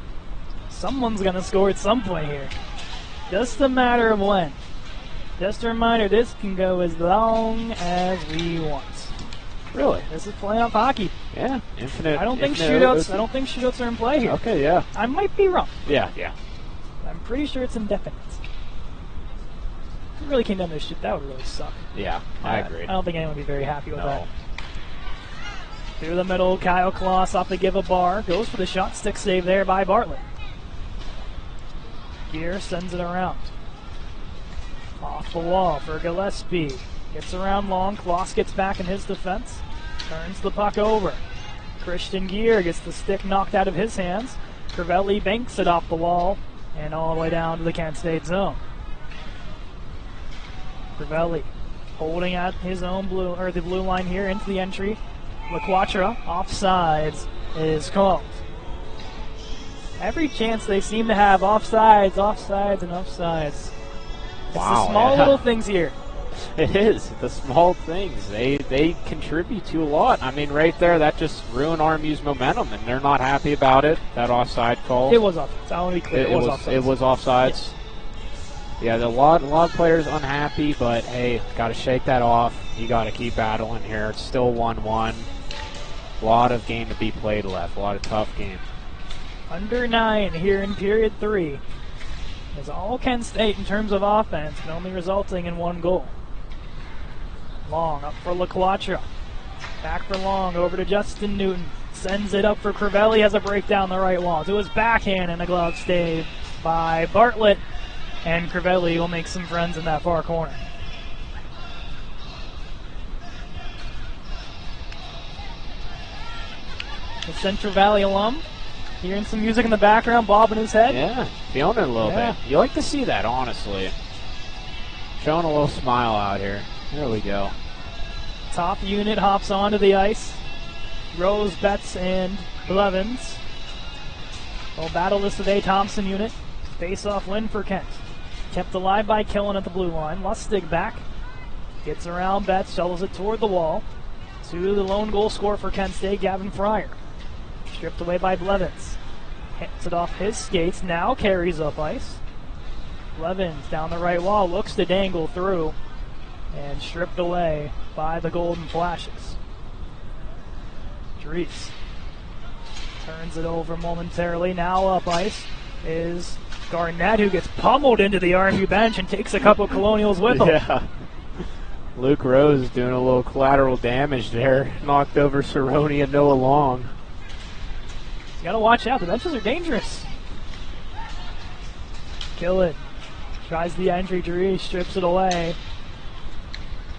Someone's going to score at some point here. Just a matter of when. Just a reminder, this can go as long as we want. Really? This is playoff hockey. Yeah, infinite. I don't think shootouts are in play here. Okay, yeah. I might be wrong. Yeah. I'm pretty sure it's indefinite. If it really came down to this shit, that would really suck. Yeah, I agree. I don't think anyone would be very happy with that. Through the middle, Kyle Kloss off the give a bar. Goes for the shot, stick save there by Bartlett. Gear sends it around. Off the wall for Gillespie. Gets around long. Kloss gets back in his defense. Turns the puck over. Christian Gear gets the stick knocked out of his hands. Crivelli banks it off the wall and all the way down to the Kent State zone. Crivelli holding at his own the blue line here into the entry. LaQuatra, offsides, is called. Every chance they seem to have offsides, and offsides. It's the small little things here. It is. The small things. They contribute to a lot. I mean, right there, that just ruined RMU's momentum, and they're not happy about it, that offside call. It was offsides. I want to be clear. It was offsides. Yeah, a lot of players unhappy, but hey, got to shake that off. You got to keep battling here. It's still 1-1. A lot of game to be played left. A lot of tough game. Under 9 here in period 3. It's all Kent State in terms of offense, but only resulting in 1 goal. Long up for LaQuatra. Back for Long, over to Justin Newton. Sends it up for Crivelli, has a break down the right wall. To his backhand and a glove stave by Bartlett. And Crivelli will make some friends in that far corner. The Central Valley alum, hearing some music in the background, bobbing his head. Yeah. Feeling it a little Yeah. bit. You like to see that, honestly. Showing a little smile out here. There we go. Top unit hops onto the ice. Rose, Betts, and Blevins. Well, battle this today, Thompson unit. Face-off win for Kent. Kept alive by Killen at the blue line. Lustig back. Gets around Betts, shovels it toward the wall. To the lone goal scorer for Kent State, Gavin Fryer. Stripped away by Blevins. Hits it off his skates, now carries up ice. Blevins down the right wall, looks to dangle through, and stripped away by the Golden Flashes. Dries turns it over momentarily, now up ice is Garnett, who gets pummeled into the RMU bench and takes a couple Colonials with him. Yeah. Luke Rose doing a little collateral damage there. Knocked over Cerrone and Noah Long. You gotta watch out, the benches are dangerous. Kill it. Tries the entry, Dries strips it away.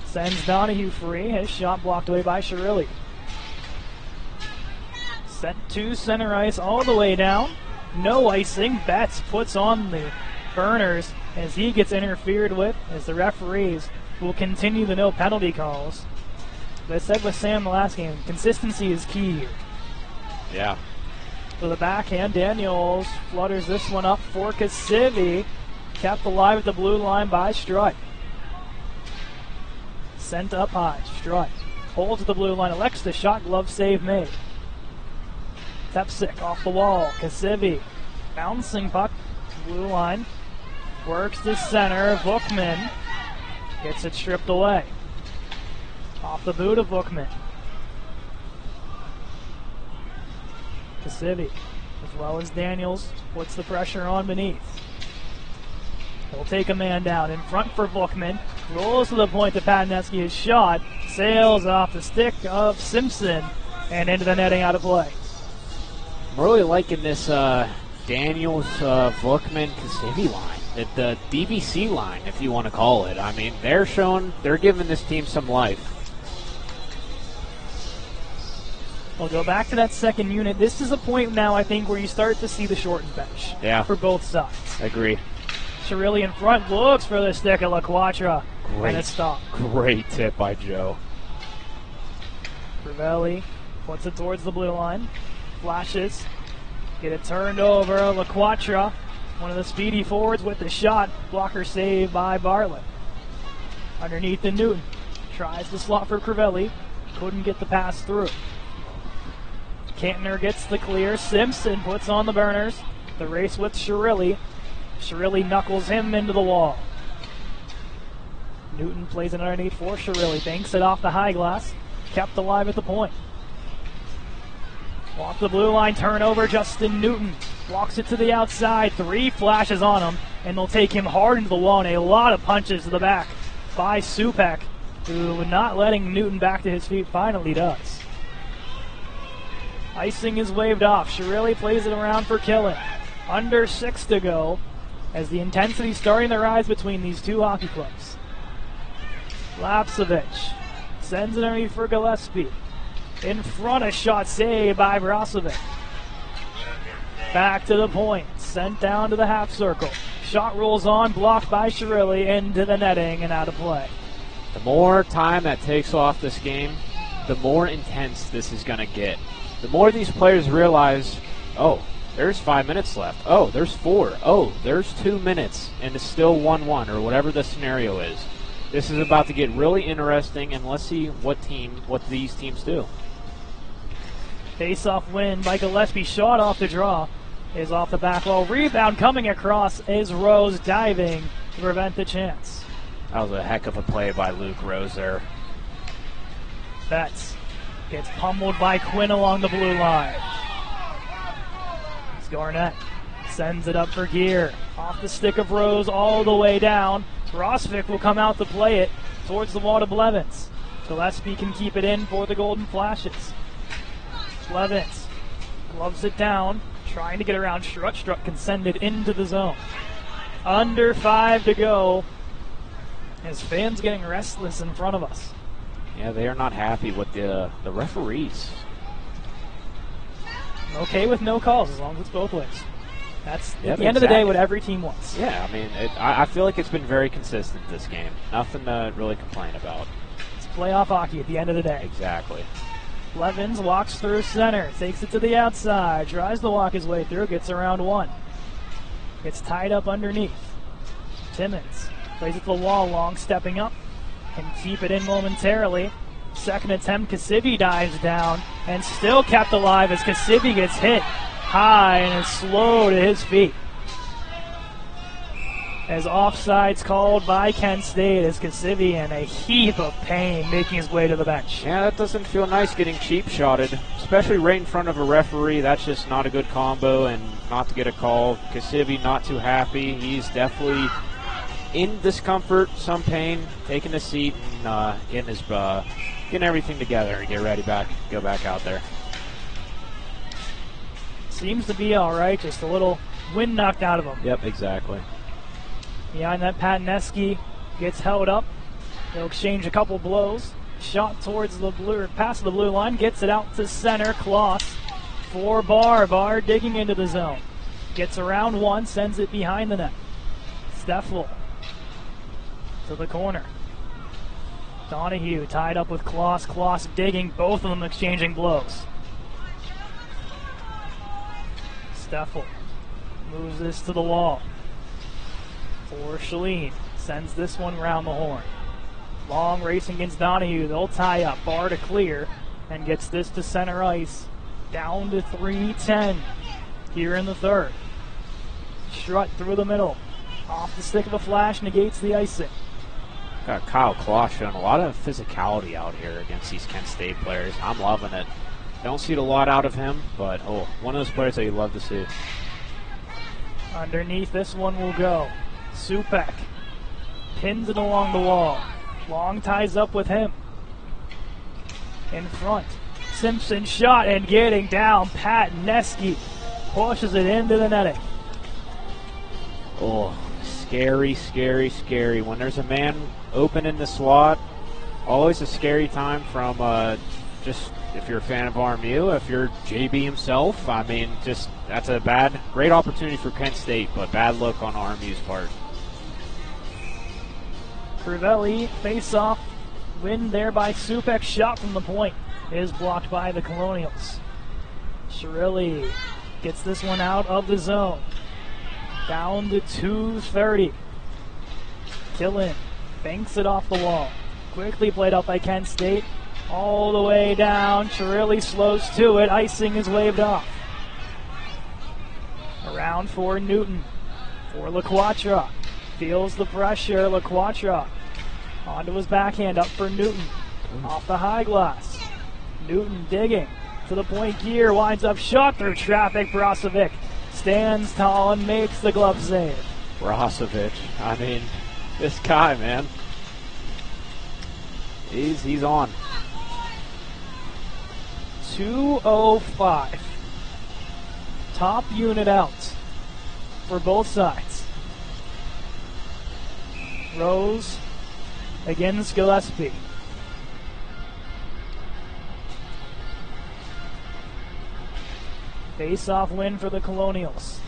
Sends Donahue free, his shot blocked away by Shirilli. Sent to center ice all the way down. No icing, Betts puts on the burners as he gets interfered with, as the referees will continue the no penalty calls. As I said with Sam the last game, consistency is key here. Yeah. To the backhand, Daniels flutters this one up for Kasivi. Kept alive at the blue line by Strutt. Sent up high, Strutt holds at the blue line, elects the shot, glove save made. Tepsic off the wall, Kasivi bouncing puck, blue line, works to center, Bookman gets it stripped away. Off the boot of Bookman. Kasivi, as well as Daniels, puts the pressure on beneath. He'll take a man down in front for Bookman. Rolls to the point to Patnetsky. His shot sails off the stick of Simpson and into the netting, out of play. I'm really liking this Daniels, Bookman, Kasivi line. The DBC line, if you want to call it. I mean, they're giving this team some life. We'll go back to that second unit. This is a point now, I think, where you start to see the shortened bench. Yeah. For both sides. I agree. Shirilli in front, looks for the stick of LaQuatra. And it's stopped. Great tip by Joe. Crivelli puts it towards the blue line. Flashes. Get it turned over. LaQuatra, one of the speedy forwards with the shot. Blocker save by Bartlett. Underneath the Newton. Tries to slot for Crivelli. Couldn't get the pass through. Kantner gets the clear. Simpson puts on the burners. The race with Shirilli. Shirilli knuckles him into the wall. Newton plays it underneath for Shirilli. Banks it off the high glass. Kept alive at the point. Off the blue line, turnover. Justin Newton walks it to the outside. 3 flashes on him, and they'll take him hard into the wall, and a lot of punches to the back by Supek, who, not letting Newton back to his feet, finally does. Icing is waved off. Shirilli plays it around for Killen. Under 6 to go, as the intensity starting to rise between these two hockey clubs. Lapsevich sends it underneath for Gillespie. In front, a shot saved by Brozovic. Back to the point, sent down to the half circle. Shot rolls on, blocked by Shirilli, into the netting and out of play. The more time that takes off this game, the more intense this is going to get. The more these players realize, oh, there's 5 minutes left. Oh, there's 4. Oh, there's 2 minutes, and it's still 1-1, or whatever the scenario is. This is about to get really interesting, and let's see what these teams do. Face-off win by Gillespie. Shot off the draw is off the back wall. Rebound coming across is Rose diving to prevent the chance. That was a heck of a play by Luke Rose there. Betts gets pummeled by Quinn along the blue line. It's Garnett. Sends it up for Gear. Off the stick of Rose all the way down. Rosvik will come out to play it towards the wall to Blevins. Gillespie can keep it in for the Golden Flashes. Blevins gloves it down, trying to get around Strutt. Strutt can send it into the zone. Under 5 to go, as fans getting restless in front of us. Yeah, they are not happy with the referees. Okay with no calls as long as it's both ways. That's, at the end of the day, what every team wants. Yeah, I mean, I feel like it's been very consistent this game. Nothing to really complain about. It's playoff hockey at the end of the day. Exactly. Blevins walks through center, takes it to the outside, tries to walk his way through, gets around one. Gets tied up underneath. Timmons plays it to the wall, long stepping up. Can keep it in momentarily. Second attempt, Kasivi dives down and still kept alive as Kasivi gets hit high and is slow to his feet. As offsides called by Kent State as Kasivi in a heap of pain making his way to the bench. Yeah, that doesn't feel nice getting cheap shotted, especially right in front of a referee. That's just not a good combo, and not to get a call. Kasivi not too happy. He's definitely in discomfort, some pain, taking a seat and getting everything together and get ready go back out there. Seems to be all right, just a little wind knocked out of him. Yep, exactly. Behind that, Patneski gets held up. They'll exchange a couple blows. Shot towards the blue, past the blue line, gets it out to center. Kloss for Barr. Barr digging into the zone. Gets around one, sends it behind the net. Steffel to the corner. Donahue tied up with Kloss. Kloss digging, both of them exchanging blows. Steffel moves this to the wall. For Shalene, sends this one around the horn. Long racing against Donahue, they'll tie up, Barr to clear, and gets this to center ice. Down to 3:10 here in the third. Strut through the middle, off the stick of a flash, negates the icing. Got Kyle Kloss showing a lot of physicality out here against these Kent State players. I'm loving it. Don't see it a lot out of him, but one of those players that you love to see. Underneath this one will go. Supek pins it along the wall. Long ties up with him. In front. Simpson shot and getting down. Patneski pushes it into the netting. Oh, scary, scary, scary. When there's a man open in the slot, always a scary time from just if you're a fan of RMU, if you're JB himself. I mean, just that's a great opportunity for Kent State, but bad look on RMU's part. Crivelli, face-off, win there by Supek. Shot from the point is blocked by the Colonials. Shirilli gets this one out of the zone. Down to 2:30. Killen banks it off the wall. Quickly played up by Kent State. All the way down. Shirilli slows to it. Icing is waved off. Around for Newton. For LaQuatra. Feels the pressure. LaQuatra onto his backhand, up for Newton. Off the high glass. Newton digging to the point gear, winds up shot through traffic. Brozovic stands tall and makes the glove save. Brozovic, I mean, this guy, man, he's on. 2:05. Top unit out for both sides. Rose against Gillespie. Face-off win for the Colonials.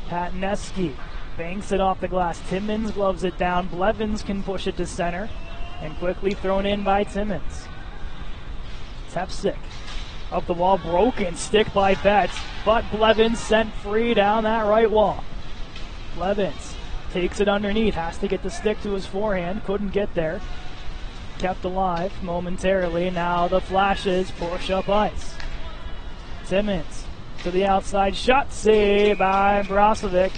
Patneski banks it off the glass. Timmons gloves it down. Blevins can push it to center. And quickly thrown in by Timmons. Tepsic up the wall, broken stick by Betts. But Blevins sent free down that right wall. Blevins takes it underneath, has to get the stick to his forehand, couldn't get there. Kept alive momentarily, now the Flashes push up ice. Timmons to the outside, shot save by Brozovic.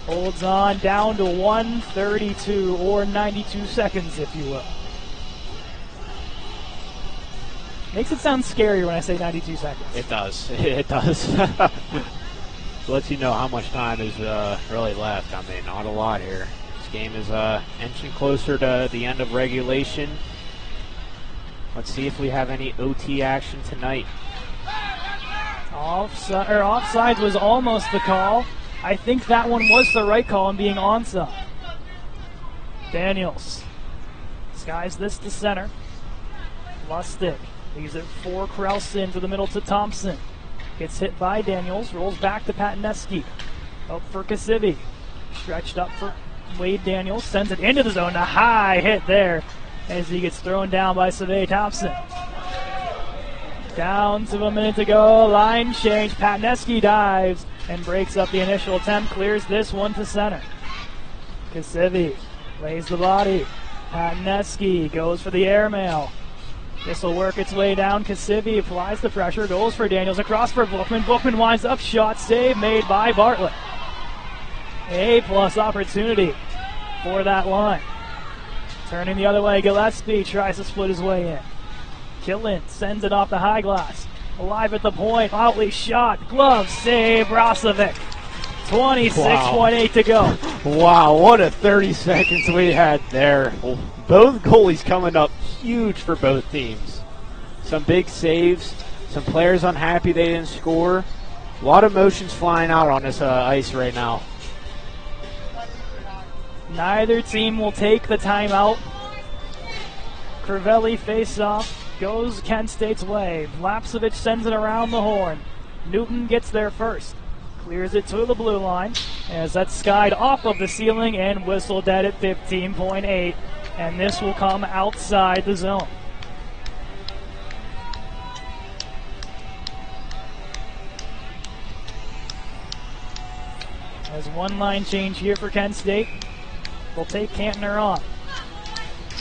Holds on down to 1:32 or 92 seconds, if you will. Makes it sound scary when I say 92 seconds. It does. It does. Lets you know how much time is really left. I mean, not a lot here. This game is inching closer to the end of regulation. Let's see if we have any OT action tonight. Offside was almost the call. I think that one was the right call in being onside. Daniels skies this to center. Lustig leaves it for Krausen to the middle to Thompson. Gets hit by Daniels, rolls back to Patneski. Up for Kasivi. Stretched up for Wade Daniels. Sends it into the zone. A high hit there as he gets thrown down by Survey Thompson. Down to a minute to go. Line change. Patneski dives and breaks up the initial attempt. Clears this one to center. Kasivi lays the body. Patneski goes for the airmail. This will work its way down. Kasivi applies the pressure. Goes for Daniels. Across for Bookman. Bookman winds up. Shot save made by Bartlett. A-plus opportunity for that line. Turning the other way, Gillespie tries to split his way in. Killen sends it off the high glass. Alive at the point, outly shot, glove save, Brozovic. 26.8 to go. Wow, what a 30 seconds we had there. Both goalies coming up huge for both teams. Some big saves, some players unhappy they didn't score. A lot of motions flying out on this ice right now. Neither team will take the timeout. Crivelli face-off, goes Kent State's way. Vlapcevic sends it around the horn. Newton gets there first. Clears it to the blue line as that's skied off of the ceiling and whistled dead at 15.8. And this will come outside the zone. There's one line change here for Kent State. Will take Cantner on.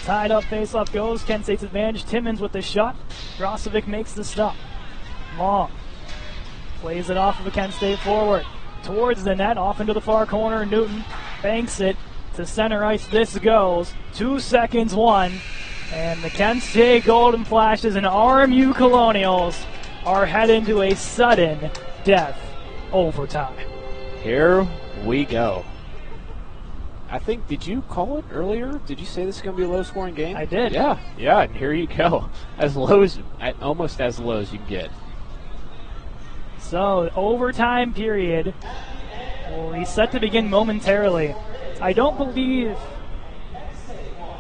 Tied up faceoff goes. Kent State's advantage. Timmons with the shot. Brozovic makes the stop. Long. Plays it off of a Kent State forward. Towards the net. Off into the far corner. Newton banks it to center ice. This goes. 2 seconds, 1. And the Kent State Golden Flashes and RMU Colonials are heading to a sudden death overtime. Here we go. I think, did you call it earlier? Did you say this is going to be a low-scoring game? I did. Yeah, and here you go. Almost as low as you can get. So, overtime period will be set to begin momentarily. I don't believe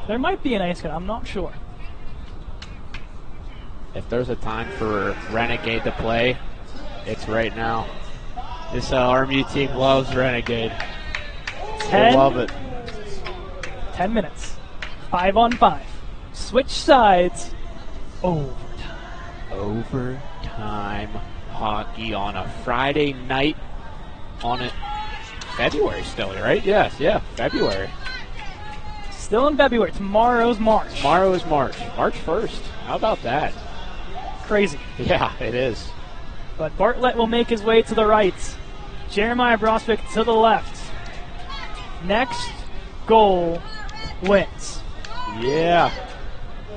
there might be an ice cut. I'm not sure. If there's a time for Renegade to play, it's right now. This RMU team loves Renegade. I love it. 10 minutes. 5-on-5. Switch sides. Overtime hockey on a Friday night on it. February still, right? Yes, February. Still in February. Tomorrow's March. Tomorrow is March. March 1st. How about that? Crazy. Yeah, it is. But Bartlett will make his way to the right. Jeremiah Brozovic to the left. Next goal wins. Yeah.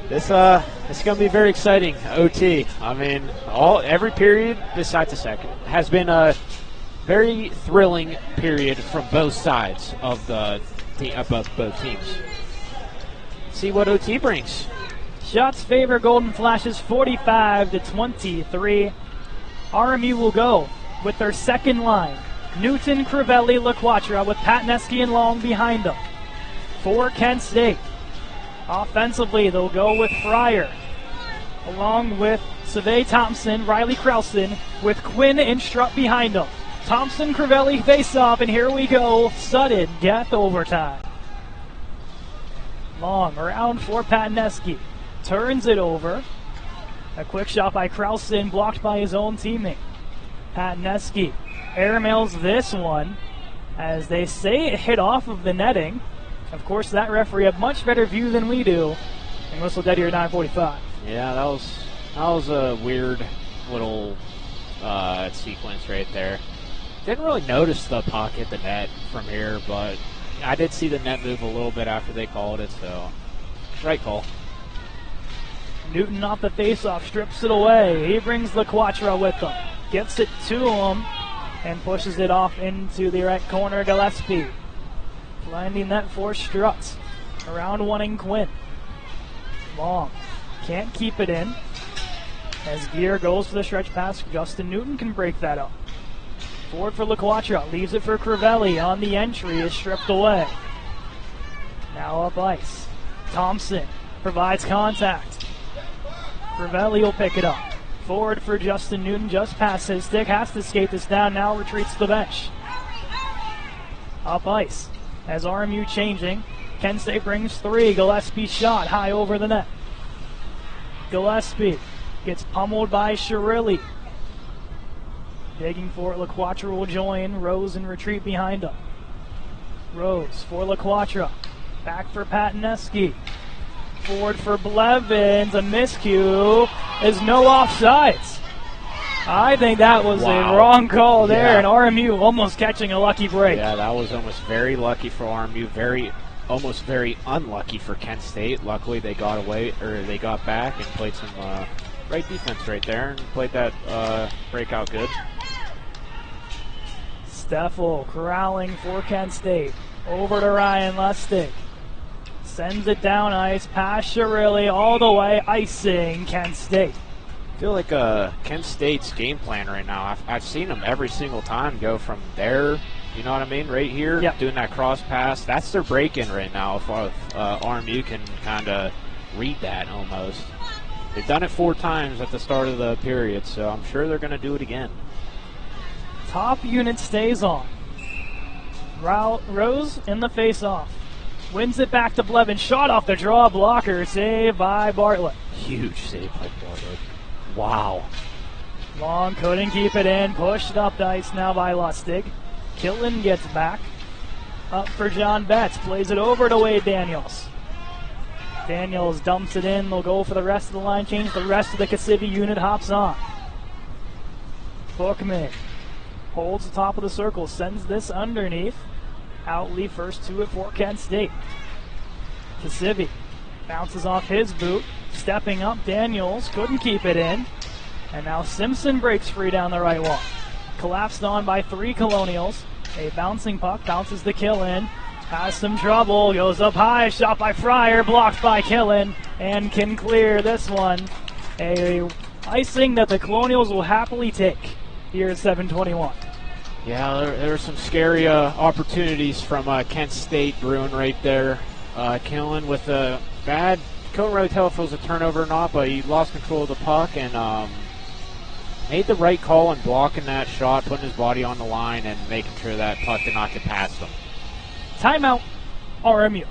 This is going to be very exciting. OT. I mean, every period besides the second has been a very thrilling period from both sides of both teams. See what OT brings. Shots favor Golden Flashes 45-23. RMU will go with their second line. Newton, Crivelli, LaQuatra with Patneski and Long behind them. For Kent State. Offensively, they'll go with Fryer, along with Survey Thompson, Riley Krausen, with Quinn and Strutt behind them. Thompson, Crivelli face off, and here we go. Sudden death overtime. Long around for Patneski. Turns it over. A quick shot by Krausen, blocked by his own teammate. Patneski airmails this one, as they say it hit off of the netting. Of course, that referee had much better view than we do. And whistle dead here at 9:45. Yeah, that was a weird little sequence right there. Didn't really notice the puck hit the net from here, but I did see the net move a little bit after they called it, so right call. Newton off the faceoff, strips it away. He brings LaQuatra with him. Gets it to him and pushes it off into the right corner. Gillespie finding that for Strutt. Around one in Quinn. Long. Can't keep it in. As Gear goes for the stretch pass, Justin Newton can break that up. Forward for LaQuatra. Leaves it for Crivelli on the entry. Is stripped away. Now up ice. Thompson provides contact. Crivelli will pick it up. Forward for Justin Newton, just past his stick, has to skate this down, now retreats to the bench. Up ice. As RMU changing, Kent State brings 3. Gillespie shot high over the net. Gillespie gets pummeled by Shirilli. Digging for it, LaQuatra will join. Rose in retreat behind him. Rose for LaQuatra. Back for Pataneski. Forward for Blevins. A miscue. There's no offsides. I think that was a wrong call there, and RMU almost catching a lucky break. Yeah, that was almost very lucky for RMU. Almost very unlucky for Kent State. Luckily, they got away, or they got back and played some right defense right there and played that breakout good. Steffel corralling for Kent State. Over to Ryan Lustig. Sends it down ice, past Shirilli, all the way, icing Kent State. I feel like Kent State's game plan right now, I've seen them every single time go from there, you know what I mean, right here, doing that cross pass. That's their break-in right now, if RMU can kind of read that almost. They've done it 4 times at the start of the period, so I'm sure they're going to do it again. Top unit stays on. Rose in the face-off. Wins it back to Blevin. Shot off the draw blocker. Save by Bartlett. Huge save by Bartlett. Wow. Long couldn't keep it in. Pushed up the ice now by Lustig. Killen gets back. Up for John Betts. Plays it over to Wade Daniels. Daniels dumps it in. They'll go for the rest of the line change. The rest of the Kasivi unit hops on. Bookman holds the top of the circle. Sends this underneath. Outley first to it for Kent State. Kasivi bounces off his boot. Stepping up, Daniels couldn't keep it in. And now Simpson breaks free down the right wall. Collapsed on by 3 Colonials. A bouncing puck bounces the Killen. Has some trouble, goes up high, shot by Fryer, blocked by Killen, and can clear this one. A icing that the Colonials will happily take here at 7:21. Yeah, there were some scary opportunities from Kent State brewing right there. Killen with a bad, couldn't really tell if it was a turnover or not, but he lost control of the puck and made the right call in blocking that shot, putting his body on the line and making sure that puck did not get past him. Timeout, RMU.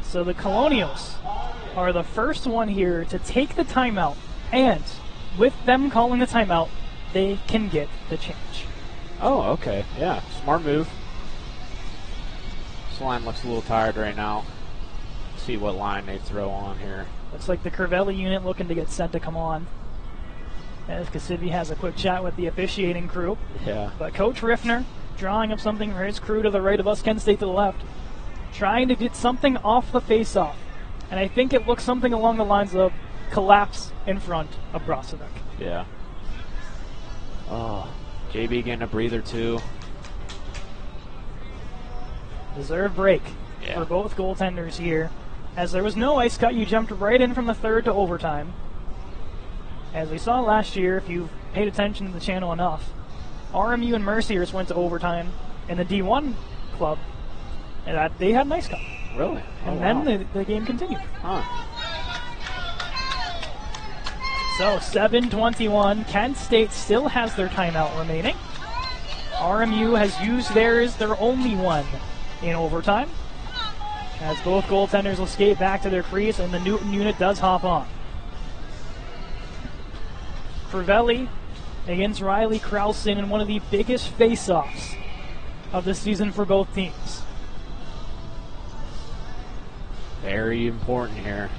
So the Colonials are the first one here to take the timeout, and with them calling the timeout, they can get the change. Oh, okay. Yeah, smart move. This line looks a little tired right now. Let's see what line they throw on here. Looks like the Crivelli unit looking to get set to come on. As Kasivi has a quick chat with the officiating crew. Yeah. But Coach Riffner drawing up something for his crew to the right of us, Kent State to the left. Trying to get something off the face-off. And I think it looks something along the lines of collapse in front of Brozovic. Yeah. Oh, JB getting a breather too. Deserved break for both goaltenders here. As there was no ice cut, you jumped right in from the third to overtime. As we saw last year, if you've paid attention to the channel enough, RMU and Merciers went to overtime in the D1 club, and they had an ice cut. Really? And then the game continued. Huh. So 7:21, Kent State still has their timeout remaining. RMU has used theirs, their only one, in overtime. As both goaltenders will skate back to their crease, and the Newton unit does hop on. Crivelli against Riley Krausen in one of the biggest face-offs of the season for both teams. Very important here.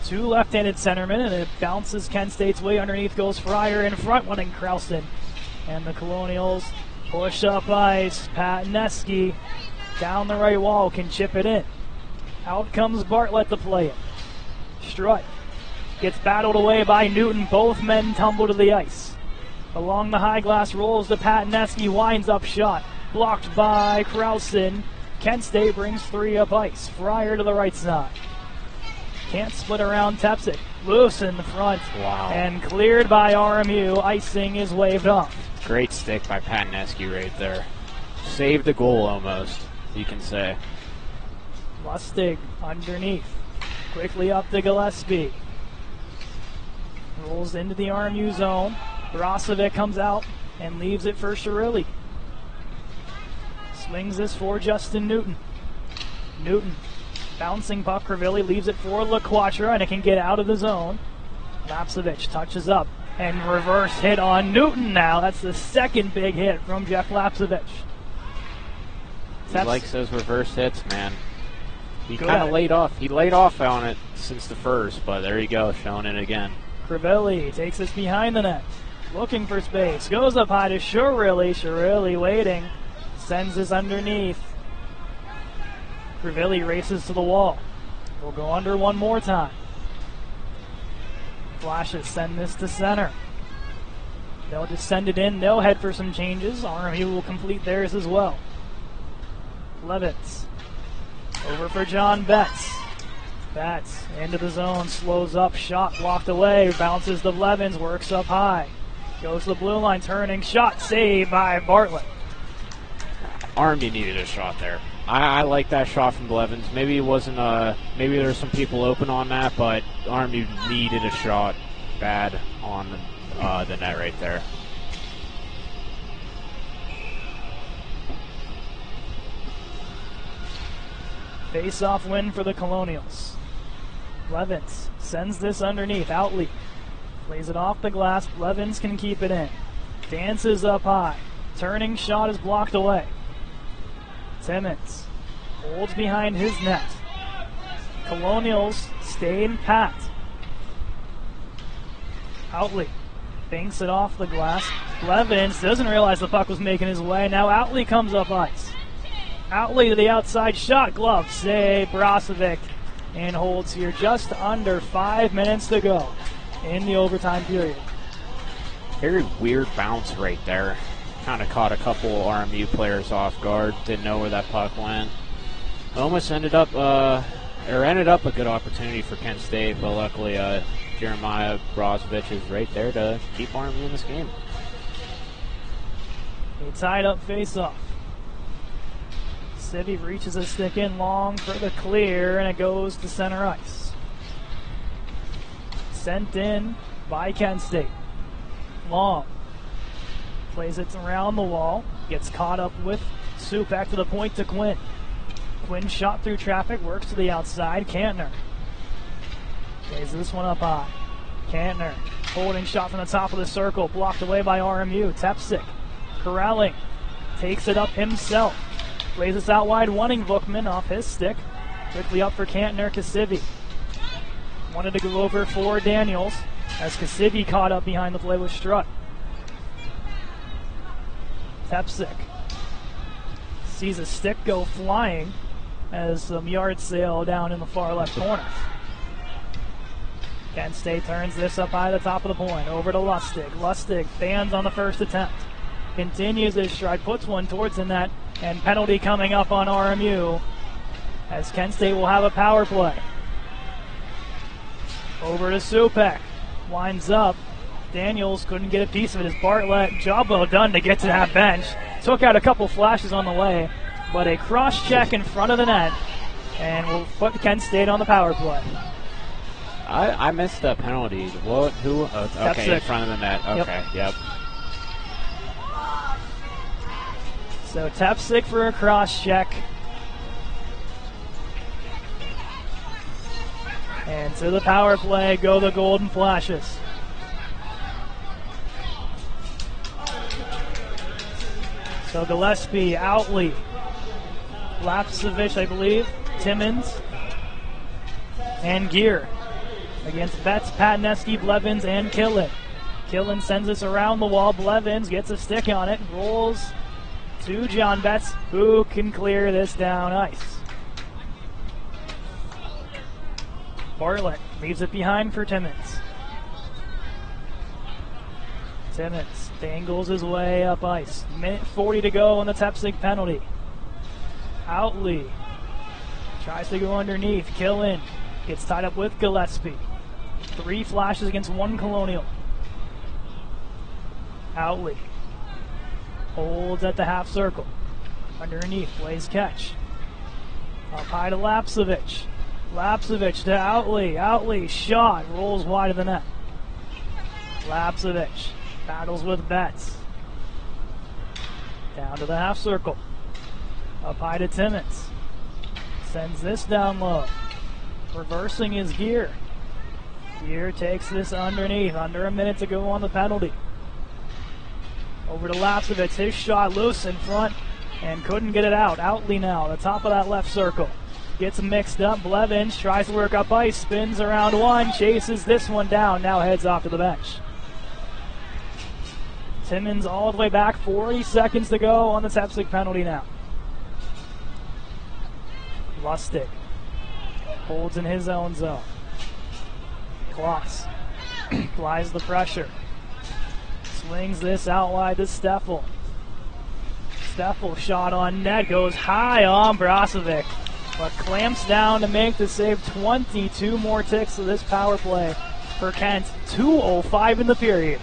2 left-handed centermen, and it bounces Kent State's way. Underneath goes Fryer in front, winning Krausen. And the Colonials push up ice. Pataneski down the right wall, can chip it in. Out comes Bartlett to play it. Strutt gets battled away by Newton. Both men tumble to the ice. Along the high glass rolls to Pataneski, winds up shot. Blocked by Krausen. Kent State brings 3 up ice. Fryer to the right side. Can't split around Tepsic. Loose in the front. Wow. And cleared by RMU. Icing is waved off. Great stick by Pataneski right there. Saved the goal almost, you can say. Lustig underneath. Quickly up to Gillespie. Rolls into the RMU zone. Brozovic comes out and leaves it for Shirilli. Swings this for Justin Newton. Newton, bouncing puck. Crivelli leaves it for LaQuatra, and it can get out of the zone. Lapsevich touches up, and reverse hit on Newton now. That's the second big hit from Jeff Lapsevich. He likes those reverse hits, man. He Good kind at of it. laid off. He laid off on it since the first, but there you go, showing it again. Crivelli takes this behind the net. Looking for space. Goes up high to Shirilli. Shirilli waiting. Sends this underneath. Crivelli races to the wall. Will go under one more time. Flashes send this to center. They'll just send it in. They'll head for some changes. RMU will complete theirs as well. Levitz. Over for John Betts. Betts into the zone. Slows up. Shot blocked away. Bounces to Blevins. Works up high. Goes to the blue line. Turning shot. Saved by Bartlett. RMU needed a shot there. I like that shot from Blevins. Maybe it wasn't. Maybe there's some people open on that, but RMU needed a shot bad on the net right there. Face-off win for the Colonials. Blevins sends this underneath. Outley plays it off the glass. Blevins can keep it in. Dances up high. Turning shot is blocked away. Timmons holds behind his net. Colonials staying pat. Outley banks it off the glass. Blevins doesn't realize the puck was making his way. Now Outley comes up ice. Outley to the outside shot. Glove save. Brozovic and holds here just under 5 minutes to go in the overtime period. Very weird bounce right there. Kind of caught a couple RMU players off guard. Didn't know where that puck went. Almost ended up a good opportunity for Kent State, but luckily Jeremiah Brozovic is right there to keep RMU in this game. A tied up face-off. Civi reaches a stick in long for the clear, and it goes to center ice. Sent in by Kent State. Long. Plays it around the wall. Gets caught up with Supek to the point to Quinn. Quinn shot through traffic. Works to the outside. Kantner. Plays this one up high. Kantner. Holding shot from the top of the circle. Blocked away by RMU. Tepsik. Corralling. Takes it up himself. Plays this out wide. Wanting Bookman off his stick. Quickly up for Kantner. Kasivi. Wanted to go over for Daniels as Kasivi caught up behind the play with Strutt. Tepsik sees a stick go flying as some yard sale down in the far left corner. Kent State turns this up high at the top of the point. Over to Lustig. Lustig fans on the first attempt. Continues his stride, puts one towards the net, and penalty coming up on RMU as Kent State will have a power play. Over to Supek. Winds up. Daniels couldn't get a piece of it as Bartlett. Job well done to get to that bench. Took out a couple flashes on the way, but a cross check in front of the net, and will put Kent State on the power play. I missed the penalty. What? Who? Okay, in front of the net. Okay, yep. So Tepsik for a cross check. And to the power play go the Golden Flashes. So Gillespie, Outley, Lapsevich, I believe, Timmons, and Gear against Betts, Patneski, Blevins, and Killen. Killen sends this around the wall. Blevins gets a stick on it, rolls to John Betts, who can clear this down ice. Bartlett leaves it behind for Timmons. Timmons dangles his way up ice. Minute 40 to go on the Tepsik penalty. Outley tries to go underneath. Killen gets tied up with Gillespie. 3 flashes against 1 Colonial. Outley holds at the half circle. Underneath, plays catch. Up high to Lapsevich. Lapsevich to Outley. Outley shot, rolls wide of the net. Lapsevich battles with Betts. Down to the half circle. Up high to Timmons. Sends this down low. Reversing his gear. Gear takes this underneath. Under a minute to go on the penalty. Over to Lapsevich. His shot loose in front and couldn't get it out. Outley now, the top of that left circle. Gets mixed up. Blevins tries to work up ice. Spins around one. Chases this one down. Now heads off to the bench. Timmons all the way back. 40 seconds to go on the Tepsic penalty now. Lustig holds in his own zone. Kloss applies the pressure. Swings this out wide to Steffel. Steffel shot on net, goes high on Brozovic, but clamps down to make the save. 22 more ticks of this power play for Kent. 2:05 in the period.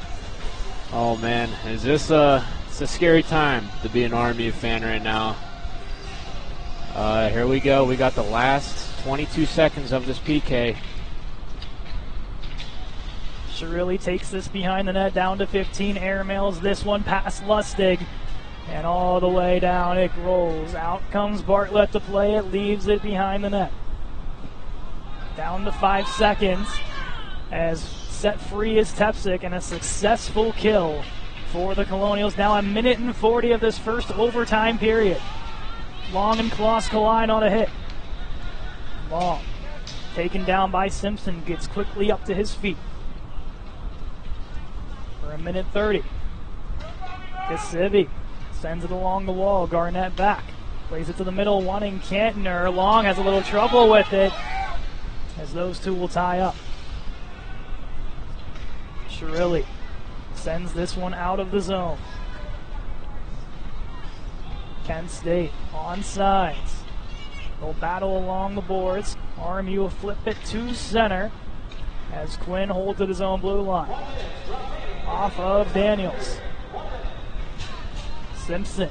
Oh man, it's a scary time to be an RMU fan right now. Here we go. We got the last 22 seconds of this PK. Chirilli takes this behind the net down to 15. Airmails this one past Lustig. And all the way down it rolls. Out comes Bartlett to play it. Leaves it behind the net. Down to 5 seconds. As set free is Tepsic, and a successful kill for the Colonials. Now a minute and 40 of this first overtime period. Long and Kloss collide on a hit. Long, taken down by Simpson, gets quickly up to his feet. For a minute 30. Kasivi sends it along the wall. Garnett back. Plays it to the middle, wanting Kantner. Long has a little trouble with it, as those two will tie up. Chirilli sends this one out of the zone. Kent State on sides. They'll battle along the boards. RMU will flip it to center as Quinn holds at his own blue line. Off of Daniels. Simpson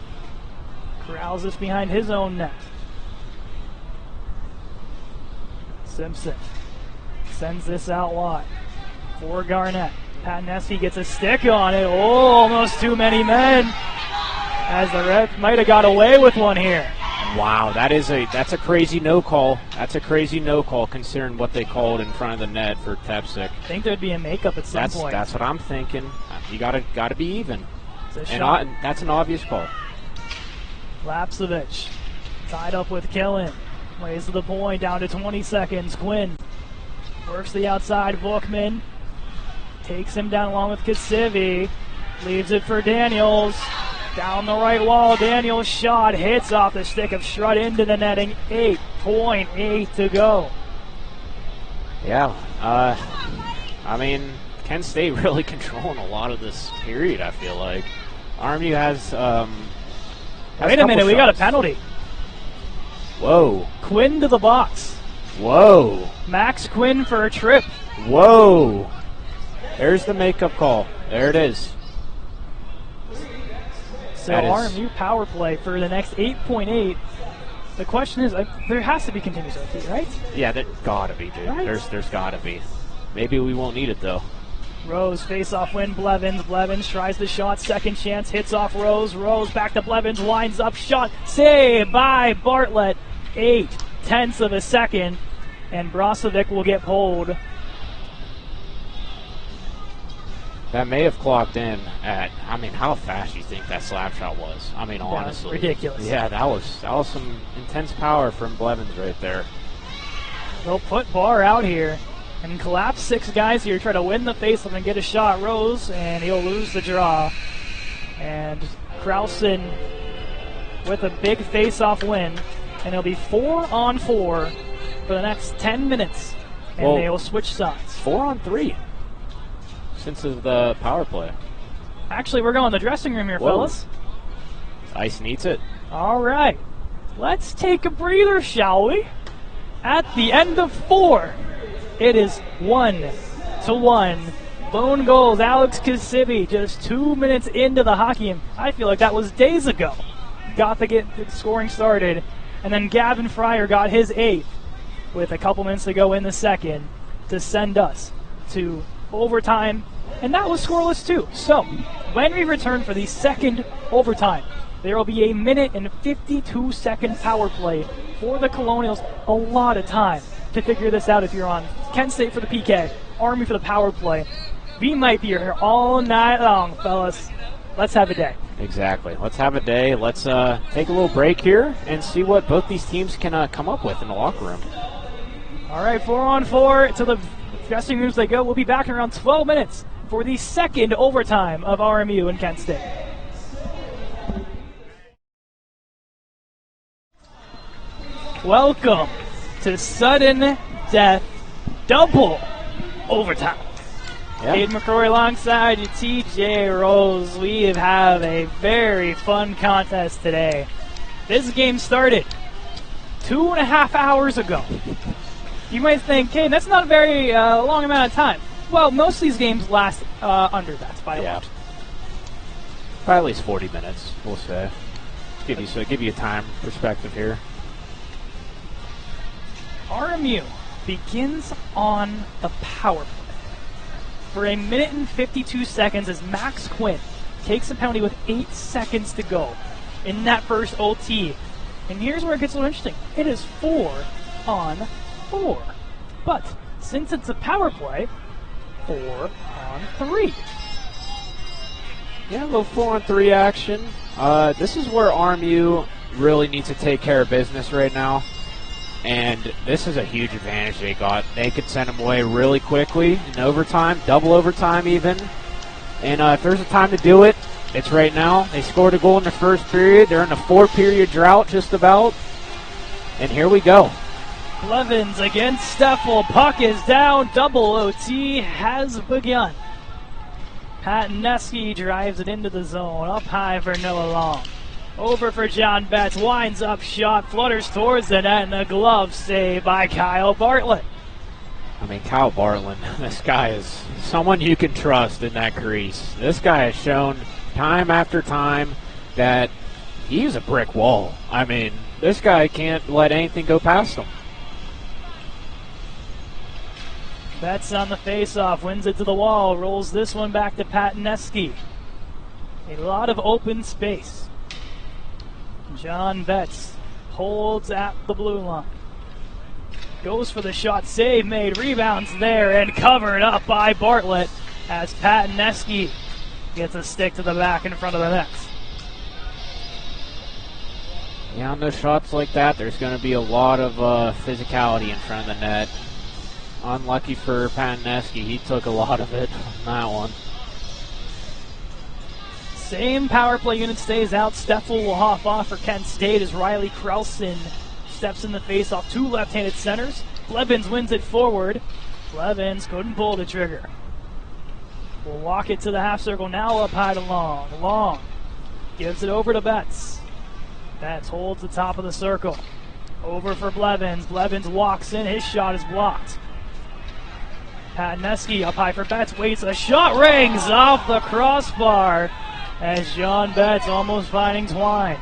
corrals this behind his own net. Simpson sends this out wide for Garnett. Patneski gets a stick on it. Oh, almost too many men, as the ref might have got away with one here. Wow, that's a crazy no call. That's a crazy no call considering what they called in front of the net for Tepsic. I think there'd be a makeup at some point. That's what I'm thinking. You gotta be even. And that's an obvious call. Lapsevich tied up with Killen. Plays to the point, down to 20 seconds. Quinn works the outside. Bookman takes him down along with Kasivi. Leaves it for Daniels. Down the right wall, Daniels' shot hits off the stick of Schrud into the netting. 8.8 to go. Yeah, I mean, Kent State really controlling a lot of this period, I feel like. RMU has wait a minute, we got a penalty. Whoa. Quinn to the box. Whoa. Max Quinn for a trip. Whoa. There's the makeup call. There it is. So RMU power play for the next 8.8. The question is, there has to be continuous OT, right? Yeah, there gotta be, dude. Right? There's gotta be. Maybe we won't need it though. Rose face-off win. Blevins. Blevins tries the shot. Second chance. Hits off Rose. Rose back to Blevins. Winds up. Shot. Saved by Bartlett. 0.8 of a second. And Brozovic will get pulled. That may have clocked in at, I mean, how fast do you think that slap shot was? I mean, honestly. Ridiculous. Yeah, that was some intense power from Blevins right there. They'll put Barr out here and collapse 6 guys here, try to win the faceoff and get a shot. Rose, and he'll lose the draw. And Krausen with a big faceoff win, and it'll be 4-on-4 for the next 10 minutes, and they will switch sides. 4-on-3 since the power play. Actually, we're going to the dressing room here, fellas. Ice needs it. All right. Let's take a breather, shall we? At the end of 4, it is 1-1. Lone goals, Alex Kasivi, just 2 minutes into the hockey game. I feel like that was days ago. Got to get the scoring started. And then Gavin Fryer got his 8th with a couple minutes to go in the second to send us to overtime. And that was scoreless too. So, when we return for the second overtime There will be a minute and 52-second power play for the Colonials. A lot of time to figure this out if you're on Kent State for the PK, Army for the power play. We might be here all night long, fellas. Let's have a day. Exactly. Let's have a day. Let's take a little break here and see what both these teams can come up with in the locker room. All right, 4-on-4 to the dressing rooms they go. We'll be back in around 12 minutes for the second overtime of RMU and Kent State. Welcome to sudden death double overtime. Yeah. Aiden McCrory alongside you, TJ Rose. We have a very fun contest today. This game started 2.5 hours ago. You might think, hey, that's not a very long amount of time. Well, most of these games last under that by a lot. Probably at least 40 minutes, we'll say. Give you a time perspective here. RMU begins on the power play for a minute and 52 seconds as Max Quinn takes a penalty with 8 seconds to go in that first OT. And here's where it gets a little interesting. It is 4-on-4. But since it's a power play, 4-on-3. Yeah, a little 4-on-3 action. This is where RMU really needs to take care of business right now. And this is a huge advantage they got. They could send them away really quickly in overtime, double overtime even. And if there's a time to do it, it's right now. They scored a goal in the first period. They're in a 4-period drought just about. And here we go. Blevins against Steffel. Puck is down. Double OT has begun. Patneski drives it into the zone. Up high for Noah Long. Over for John Betts, winds up shot, flutters towards the net, and a glove save by Kyle Bartlett. I mean, Kyle Bartlett, this guy is someone you can trust in that crease. This guy has shown time after time that he's a brick wall. I mean, this guy can't let anything go past him. Betts on the faceoff, wins it to the wall, rolls this one back to Patneski. A lot of open space. John Betts holds at the blue line. Goes for the shot, save made, rebounds there, and covered up by Bartlett as Patneski gets a stick to the back in front of the net. Yeah, on those shots like that, there's going to be a lot of physicality in front of the net. Unlucky for Patneski, he took a lot of it on that one. Same power play unit stays out. Steffel will hop off for Kent State as Riley Krausen steps in the face-off. Two left-handed centers. Blevins wins it forward. Blevins couldn't pull the trigger. Will walk it to the half circle. Now up high to Long. Long gives it over to Betts. Betts holds the top of the circle. Over for Blevins. Blevins walks in. His shot is blocked. Patneski up high for Betts. Waits. A shot rings off the crossbar as John Betts almost finding Twine.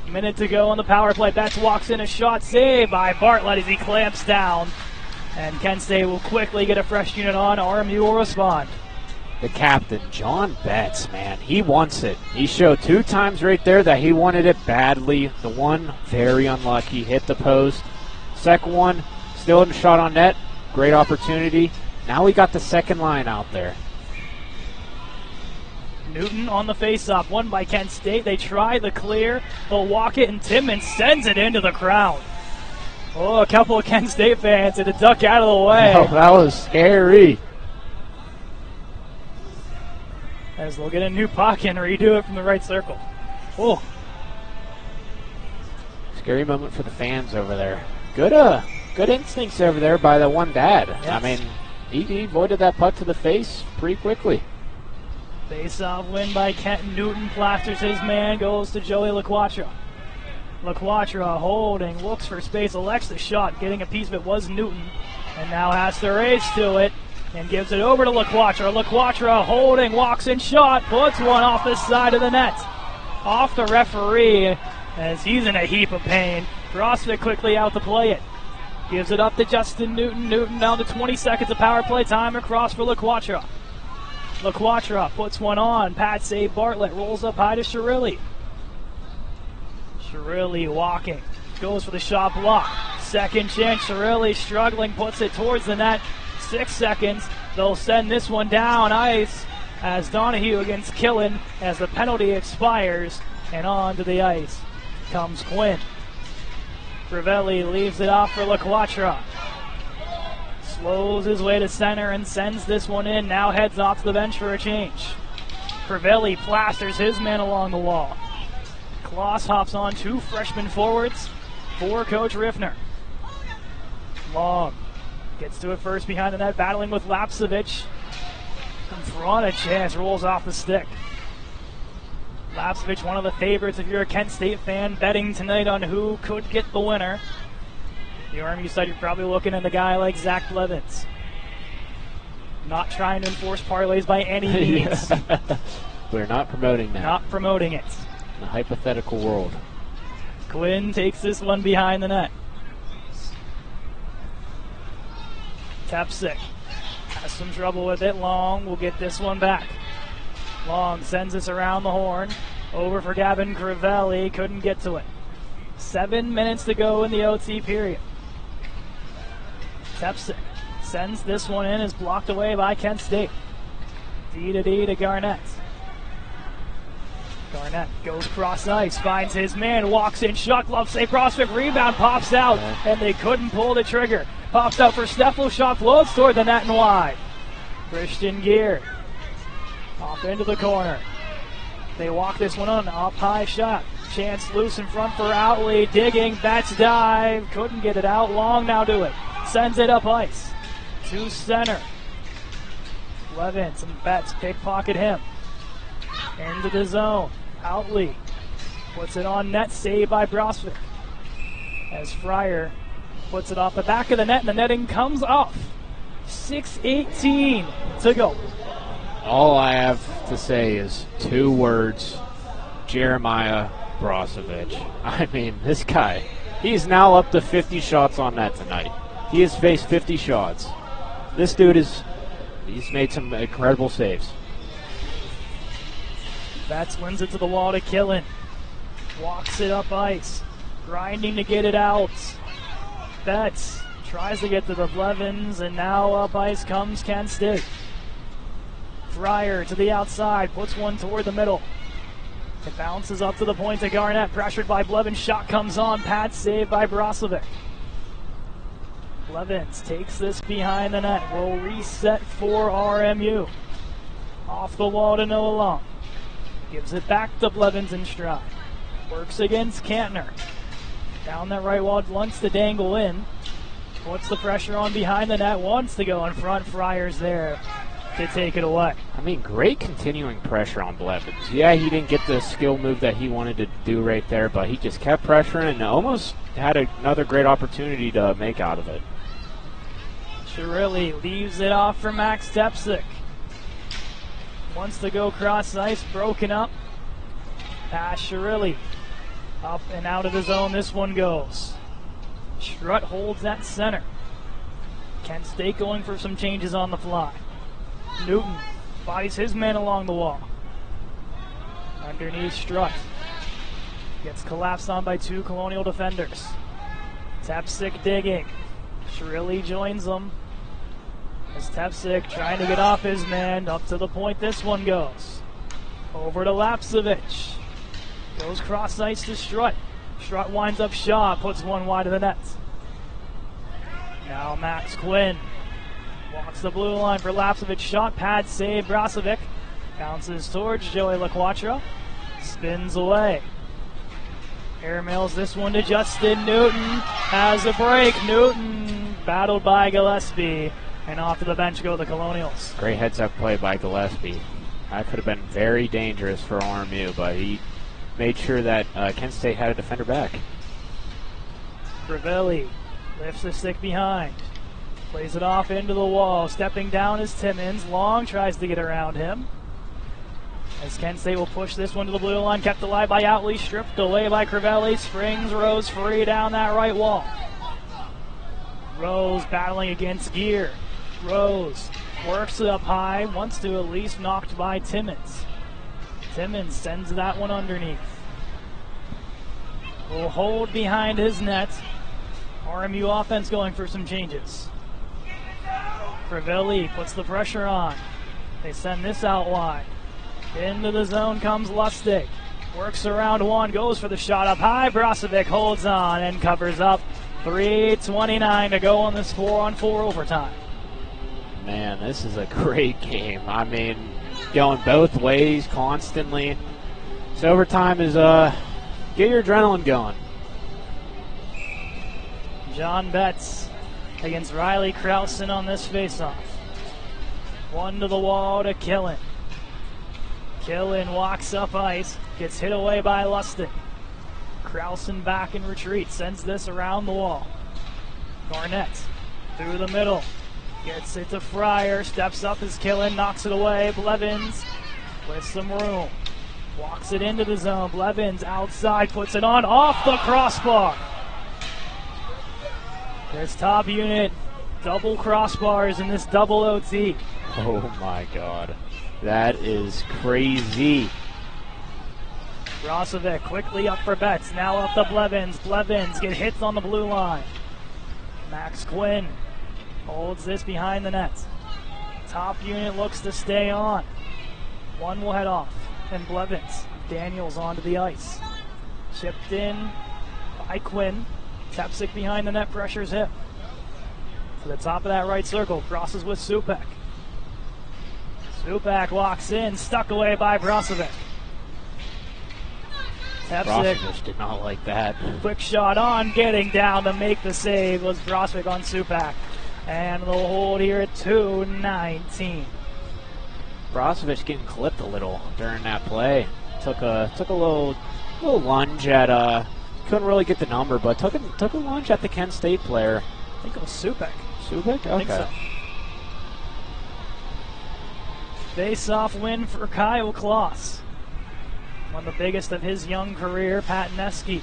Minute to go on the power play. Betts walks in. A shot saved by Bartlett as he clamps down. And Kent State will quickly get a fresh unit on. RMU will respond. The captain, John Betts, man, he wants it. He showed 2 times right there that he wanted it badly. The one, very unlucky, hit the post. Second one, still in the shot on net. Great opportunity. Now we got the second line out there. Newton on the faceoff, won by Kent State. They try the clear. They'll walk it, and Timmons sends it into the crowd. Oh, a couple of Kent State fans had to duck out of the way. Oh, that was scary. As they'll get a new puck and redo it from the right circle. Oh. Scary moment for the fans over there. Good instincts over there by the one dad. Yes. I mean, he avoided that puck to the face pretty quickly. Face-off win by Kent. Newton plasters his man, goes to Joey LaQuatra. LaQuatra holding, looks for space, elects the shot. Getting a piece of it was Newton, and now has to race to it and gives it over to LaQuatra. LaQuatra holding, walks in shot, puts one off the side of the net. Off the referee as he's in a heap of pain. Draws it quickly out to play it. Gives it up to Justin Newton. Newton down to 20 seconds of power play time across for LaQuatra. LaQuatra puts one on. Pat save Bartlett. Rolls up high to Shirilli. Shirley walking. Goes for the shot block. Second chance. Shirley struggling. Puts it towards the net. 6 seconds. They'll send this one down ice as Donahue against Killen as the penalty expires. And on to the ice comes Quinn. Crivelli leaves it off for LaQuatra. Slows his way to center and sends this one in. Now heads off to the bench for a change. Crivelli plasters his man along the wall. Kloss hops on 2 freshman forwards for Coach Riffner. Long gets to it first behind the net, battling with Lapsevich. In front, a chance, rolls off the stick. Lapsevich, one of the favorites if you're a Kent State fan, betting tonight on who could get the winner. The RMU side, you're probably looking at a guy like Zach Blevins. Not trying to enforce parlays by any means. We're not promoting that. Not promoting it. In a hypothetical world. Quinn takes this one behind the net. Tepsic has some trouble with it. Long will get this one back. Long sends this around the horn. Over for Gavin Crivelli. Couldn't get to it. 7 minutes to go in the OT period. Tepsic sends this one in. Is blocked away by Kent State. D to Garnett. Garnett goes cross ice. Finds his man. Walks in. Shot glove save. Crossfit rebound. Pops out. And they couldn't pull the trigger. Pops out for Steffel. Shot floats toward the net and wide. Christian Gear. Off into the corner. They walk this one on. Up high shot. Chance loose in front for Outley. Digging. Bats dive. Couldn't get it out. Long now do it. Sends it up ice. To center. Levins and Betts pickpocket him. Into the zone. Outley puts it on net. Saved by Brosvik. As Fryer puts it off the back of the net, and the netting comes off. 6:18 to go. All I have to say is 2 words. Jeremiah Brozovic. I mean, this guy, he's now up to 50 shots on net tonight. He has faced 50 shots. This dude he's made some incredible saves. Betts wins it to the wall to Killen. Walks it up ice. Grinding to get it out. Betts tries to get to the Blevins, and now up ice comes Kent State. Fryer to the outside, puts one toward the middle. It bounces up to the point to Garnett, pressured by Blevins. Shot comes on, pad saved by Brozovic. Blevins takes this behind the net. Will reset for RMU. Off the wall to Noah Long. Gives it back to Blevins in stride. Works against Kantner. Down that right wall, wants to dangle in. Puts the pressure on behind the net, wants to go in front. Fryer's there to take it away. I mean, great continuing pressure on Blevins. Yeah, he didn't get the skill move that he wanted to do right there, but he just kept pressuring and almost had another great opportunity to make out of it. Chirilli leaves it off for Max Tepsic. Wants to go cross ice, broken up. Pass Chirilli. Up and out of the zone, this one goes. Strutt holds that center. Kent State going for some changes on the fly. Newton bodies his man along the wall. Underneath Strutt. Gets collapsed on by 2 Colonial defenders. Tepsic digging. Chirilli joins them. As Tepsic trying to get off his man. Up to the point this one goes. Over to Lapsevich. Goes cross ice to Strutt. Strutt winds up Shaw, puts one wide of the net. Now Max Quinn walks the blue line for Lapsevich. Shot, pad, save, Brozovic. Bounces towards Joey LaQuatra. Spins away. Airmails this one to Justin Newton. Has a break. Newton battled by Gillespie. And off to the bench go the Colonials. Great heads-up play by Gillespie. That could have been very dangerous for RMU, but he made sure that Kent State had a defender back. Crivelli lifts the stick behind. Plays it off into the wall. Stepping down is Timmons. Long tries to get around him. As Kent State will push this one to the blue line. Kept alive by Outley. Stripped away by Crivelli. Springs Rose free down that right wall. Rose battling against Gear. Rose works it up high. Wants to at least knocked by Timmons. Timmons sends that one underneath. will hold behind his net. RMU offense going for some changes. Crivelli puts the pressure on. They send this out wide. Into the zone comes Lustig. Works around one, goes for the shot up high. Brozovic holds on and covers up. 3:29 to go on this 4-on-4 overtime. Man, this is a great game. I mean, going both ways constantly. So overtime is, get your adrenaline going. John Betts against Riley Krausen on this faceoff. One to the wall to Killen. Killen walks up ice, gets hit away by Lustig. Krausen back in retreat, sends this around the wall. Garnett through the middle, gets it to Fryer, steps up as Killen knocks it away. Blevins with some room, walks it into the zone. Blevins outside, puts it on, off the crossbar. This top unit, double crossbars in this double OT. Oh my God, that is crazy. Brozovic quickly up for Betts, now up to Blevins. Blevins get hits on the blue line. Max Quinn holds this behind the net. Top unit looks to stay on. One will head off, and Blevins. Daniels onto the ice. Chipped in by Quinn. Tepsic behind the net, pressures him. To the top of that right circle, crosses with Supek. Supek walks in, stuck away by Brozovic. Brozovic did not like that. Quick shot on, getting down to make the save was Brozovic on Supek. And they'll hold here at 2:19. Brozovic getting clipped a little during that play. Took a little lunge at couldn't really get the number, but took a lunge at the Kent State player. I think it was Supek. Supek? Okay. I think so. Face-off win for Kyle Kloss. One of the biggest of his young career. Pataneski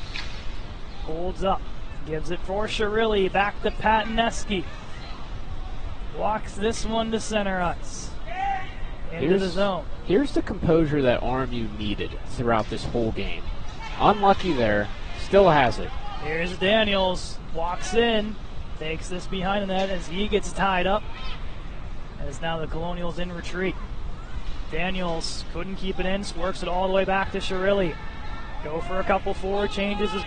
holds up, gives it for Shirilli, back to Pataneski. Walks this one to center ice. Into the zone. Here's the composure that RMU needed throughout this whole game. Unlucky there, still has it. Here's Daniels, walks in, takes this behind the net as he gets tied up. As now the Colonials in retreat. Daniels couldn't keep it in, works it all the way back to Shirilli. Go for a couple forward changes as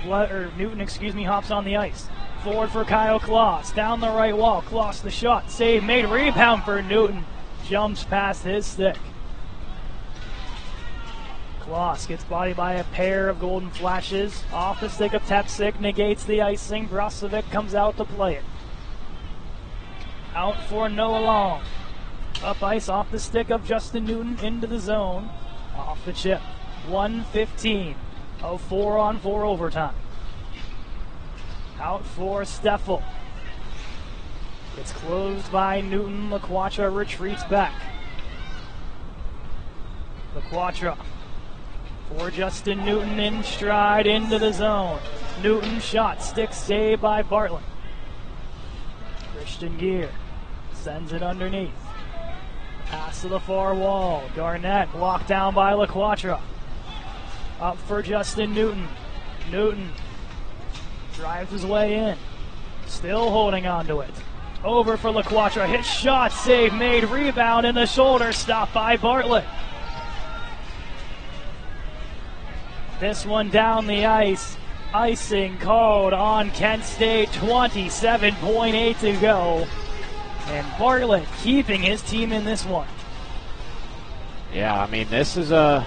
Newton hops on the ice. Forward for Kyle Kloss, down the right wall. Kloss the shot, save made, rebound for Newton. Jumps past his stick. Kloss gets bodied by a pair of golden flashes. Off the stick of Tepsic, negates the icing. Brozovic comes out to play it. Out for Noah Long. Up ice off the stick of Justin Newton into the zone. Off the chip. 1:15 of 4-on-4 overtime. Out for Steffel. It's closed by Newton. LaQuatra retreats back. LaQuatra for Justin Newton in stride into the zone. Newton shot, stick save by Bartlett. Christian Gear sends it underneath. Pass to the far wall. Garnett blocked down by LaQuatra. Up for Justin Newton. Newton drives his way in. Still holding on to it. Over for LaQuatra. Hit shot, save made, rebound in the shoulder, stopped by Bartlett. This one down the ice. Icing called on Kent State. 27.8 to go. And Bartlett keeping his team in this one. Yeah, I mean, this is a...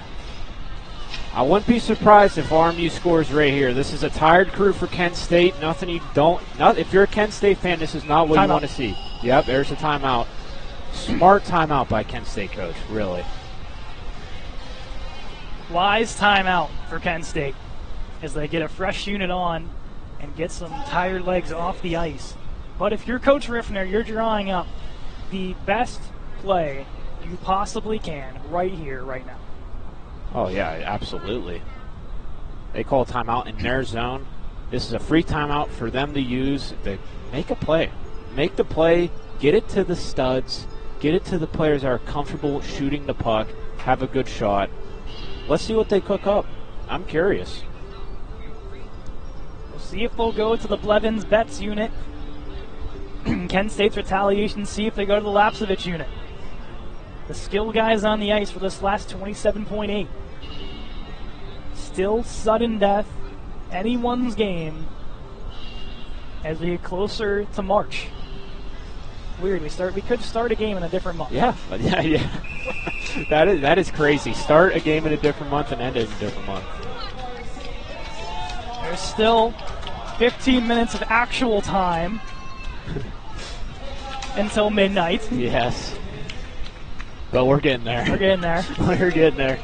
I wouldn't be surprised if RMU scores right here. This is a tired crew for Kent State. Nothing you don't... if you're a Kent State fan, this is not what you want to see. Yep, there's a timeout. Smart timeout by Kent State coach, really. Wise timeout for Kent State as they get a fresh unit on and get some tired legs off the ice. But if you're Coach Riffner, you're drawing up the best play you possibly can right here, right now. Oh, yeah, absolutely. They call timeout in their zone. This is a free timeout for them to use. They make a play. Make the play, get it to the studs, get it to the players that are comfortable shooting the puck, have a good shot. Let's see what they cook up. I'm curious. See if they'll go to the Blevins Betts unit. Kent State's retaliation, see if they go to the Lapsevich unit. The skill guys on the ice for this last 27.8. Still sudden death, anyone's game as we get closer to March. Weird, we could start a game in a different month. Yeah. that is crazy. Start a game in a different month and end it in a different month. There's still 15 minutes of actual time until midnight. Yes. But we're getting there. We're getting there. We're getting there.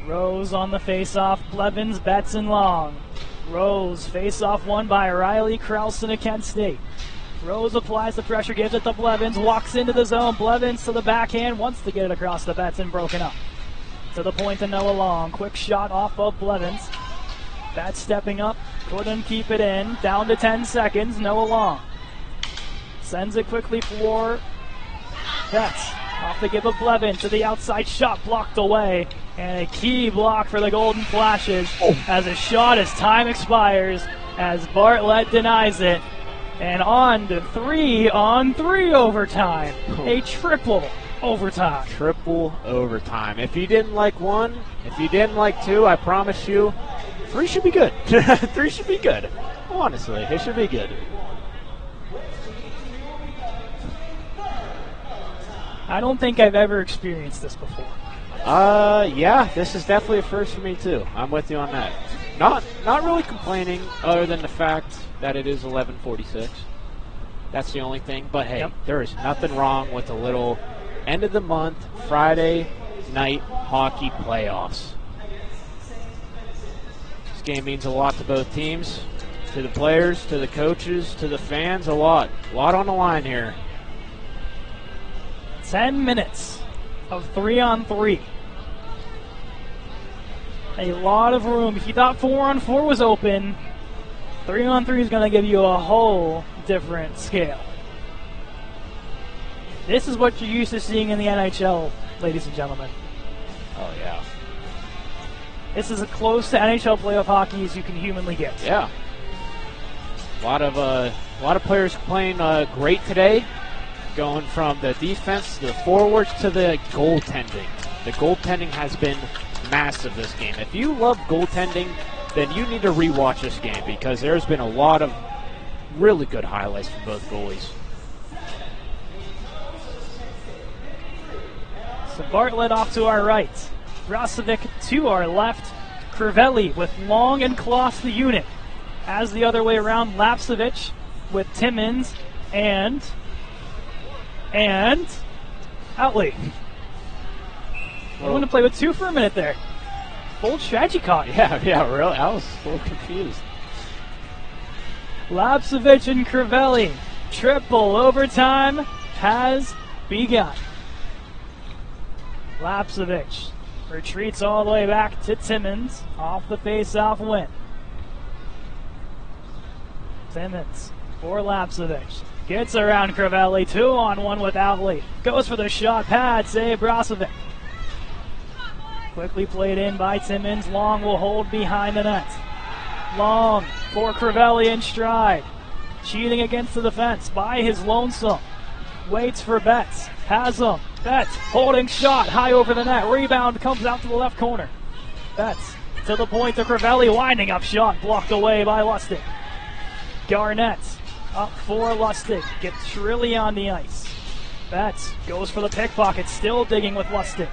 Rose on the face-off. Blevins, Betts, and Long. Rose, face-off won by Riley Krausen of Kent State. Rose applies the pressure, gives it to Blevins, walks into the zone. Blevins to the backhand, wants to get it across the Betts and broken up. To the point to Noah Long. Quick shot off of Blevins. Betts stepping up, couldn't keep it in. Down to 10 seconds, Noah Long. Sends it quickly for Betts. Off the give of Blevins to the outside shot, blocked away. And a key block for the Golden Flashes as a shot as time expires, as Bartlett denies it. And on to 3-on-3 overtime. A triple overtime. Triple overtime. If you didn't like one, if you didn't like two, I promise you, 3 should be good. 3 should be good. Honestly, it should be good. I don't think I've ever experienced this before. Yeah, this is definitely a first for me too. I'm with you on that. Not really complaining, other than the fact that it is 11:46. That's the only thing. But hey, There is nothing wrong with a little end of the month Friday night hockey playoffs. This game means a lot to both teams, to the players, to the coaches, to the fans. A lot on the line here. 10 minutes of 3-on-3. A lot of room. If you thought 4-on-4 was open, 3-on-3 is going to give you a whole different scale. This is what you're used to seeing in the NHL, ladies and gentlemen. Oh, yeah. This is as close to NHL playoff hockey as you can humanly get. Yeah. A lot of players playing great today. Going from the defense to the forwards to the goaltending. The goaltending has been massive this game. If you love goaltending, then you need to rewatch this game because there's been a lot of really good highlights from both goalies. So Bartlett off to our right. Brozovic to our left. Crivelli with Long and Kloss the unit. As the other way around, Lapsevich with Timmins and Outley. I want to play with 2 for a minute there. Bold strategy caught. Yeah, really. I was a little confused. Lapsevich and Crivelli. Triple overtime has begun. Lapsevich retreats all the way back to Timmins. Off the face-off win. Timmins for Lapsevich. Gets around Crivelli, 2-on-1 with Outley. Goes for the shot, pad, save Brozovic. Quickly played in by Timmins. Long will hold behind the net. Long for Crivelli in stride. Cheating against the defense by his lonesome. Waits for Betts. Has him. Betts holding shot high over the net. Rebound comes out to the left corner. Betts to the point to Crivelli. Winding up shot blocked away by Lustig. Garnett up for Lustig. Gets Shrilly on the ice. Betts goes for the pickpocket. Still digging with Lustig.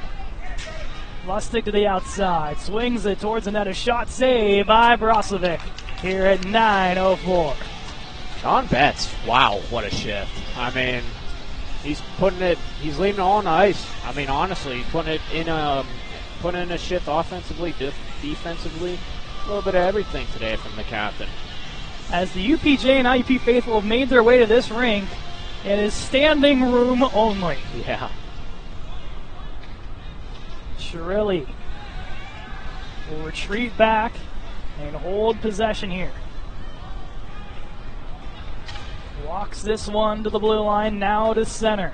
Lustig to the outside. Swings it towards the net. A shot saved by Brozovic here at 9:04. Sean Betts, wow, what a shift. I mean, he's leaving it all on the ice. I mean, honestly, he's putting in a shift offensively, defensively, a little bit of everything today from the captain. As the UPJ and IUP faithful have made their way to this rink, it is standing room only. Yeah. Shrilly will retreat back and hold possession here. Walks this one to the blue line, now to center.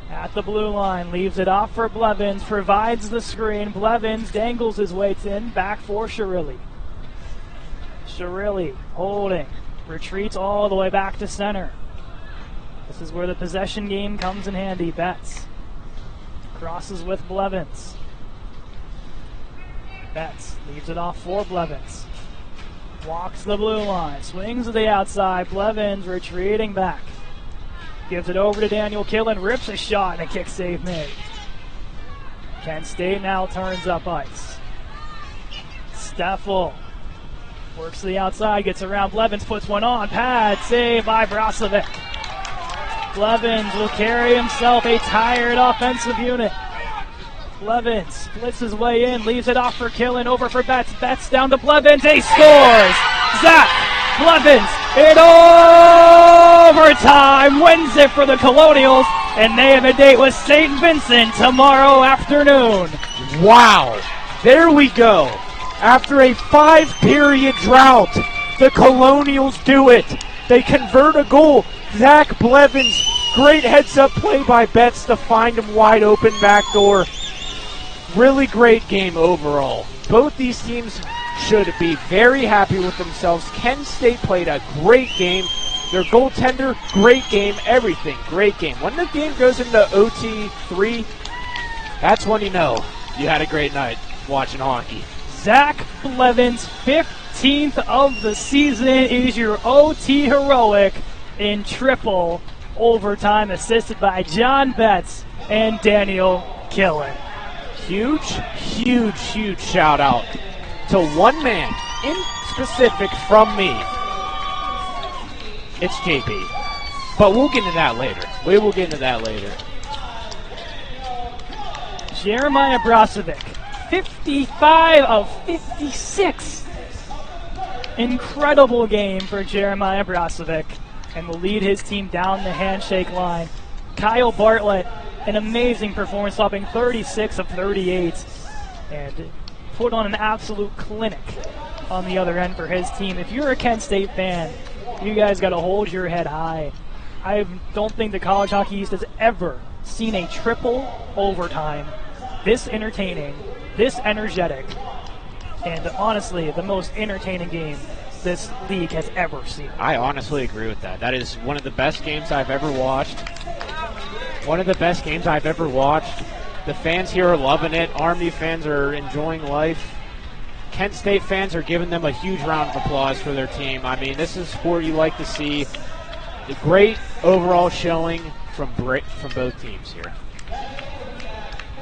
At the blue line, leaves it off for Blevins, provides the screen. Blevins dangles his way in, back for Shirilli. Shirilli holding, retreats all the way back to center. This is where the possession game comes in handy. Betts crosses with Blevins. Betts leaves it off for Blevins. Walks the blue line, swings to the outside. Blevins retreating back. Gives it over to Daniel Killen, rips a shot, and a kick save made. Kent State now turns up ice. Steffel works to the outside, gets around Blevins, puts one on. Pad save by Brasovic. Blevins will carry himself, a tired offensive unit. Blevins splits his way in, leaves it off for Killen, over for Betts. Betts down to Blevins, he scores! Zach Blevins in overtime wins it for the Colonials, and they have a date with St. Vincent tomorrow afternoon. Wow, there we go. After a 5-period drought, the Colonials do it. They convert a goal. Zach Blevins, great heads-up play by Betts to find him wide open backdoor. Really great game overall. Both these teams should be very happy with themselves. Kent State played a great game. Their goaltender, great game. Everything, great game. When the game goes into OT3, that's when you know you had a great night watching hockey. Zach Blevins, 15th of the season, is your OT heroic in triple overtime, assisted by John Betts and Daniel Killen. Huge shout out to one man in specific from me. It's JB. But we'll get into that later. We will get into that later. Jeremiah Brasovic, 55 of 56. Incredible game for Jeremiah Brasovic, and will lead his team down the handshake line. Kyle Bartlett, an amazing performance, stopping 36 of 38, and put on an absolute clinic on the other end for his team. If you're a Kent State fan, you guys got to hold your head high. I don't think the College Hockey East has ever seen a triple overtime this entertaining, this energetic, and honestly, the most entertaining game this league has ever seen. I honestly agree with that. That is one of the best games I've ever watched. One of the best games I've ever watched. The fans here are loving it. RMU fans are enjoying life. Kent State fans are giving them a huge round of applause for their team. I mean, this is sport you like to see. A great overall showing from both teams here.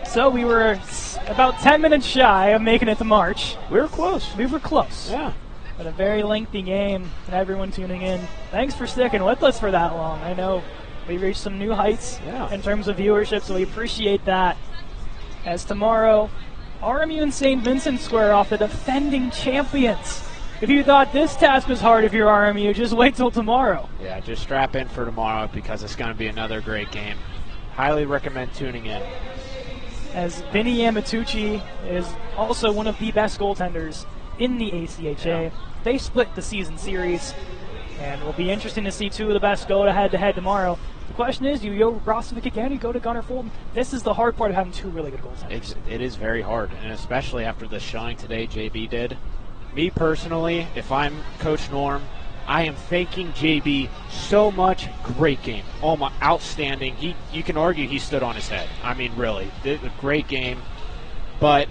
So we were about 10 minutes shy of making it to March. We were close. We were close. Yeah. But a very lengthy game, and everyone tuning in. Thanks for sticking with us for that long. I know we reached some new heights in terms of viewership, so we appreciate that. As tomorrow, RMU and St. Vincent square off, the defending champions. If you thought this task was hard if you're RMU, just wait till tomorrow. Yeah, just strap in for tomorrow because it's going to be another great game. Highly recommend tuning in. As Vinny Amatucci is also one of the best goaltenders in the ACHA. Yeah. They split the season series, and it will be interesting to see two of the best go head-to-head tomorrow. The question is, you go Brasovic again, you go to Gunnar Fulton. This is the hard part of having two really good goaltenders. It is very hard, and especially after the showing today JB did. Me personally, if I'm Coach Norm, I am thanking JB so much. Great game. Outstanding. You can argue he stood on his head. I mean, really. Did a great game. But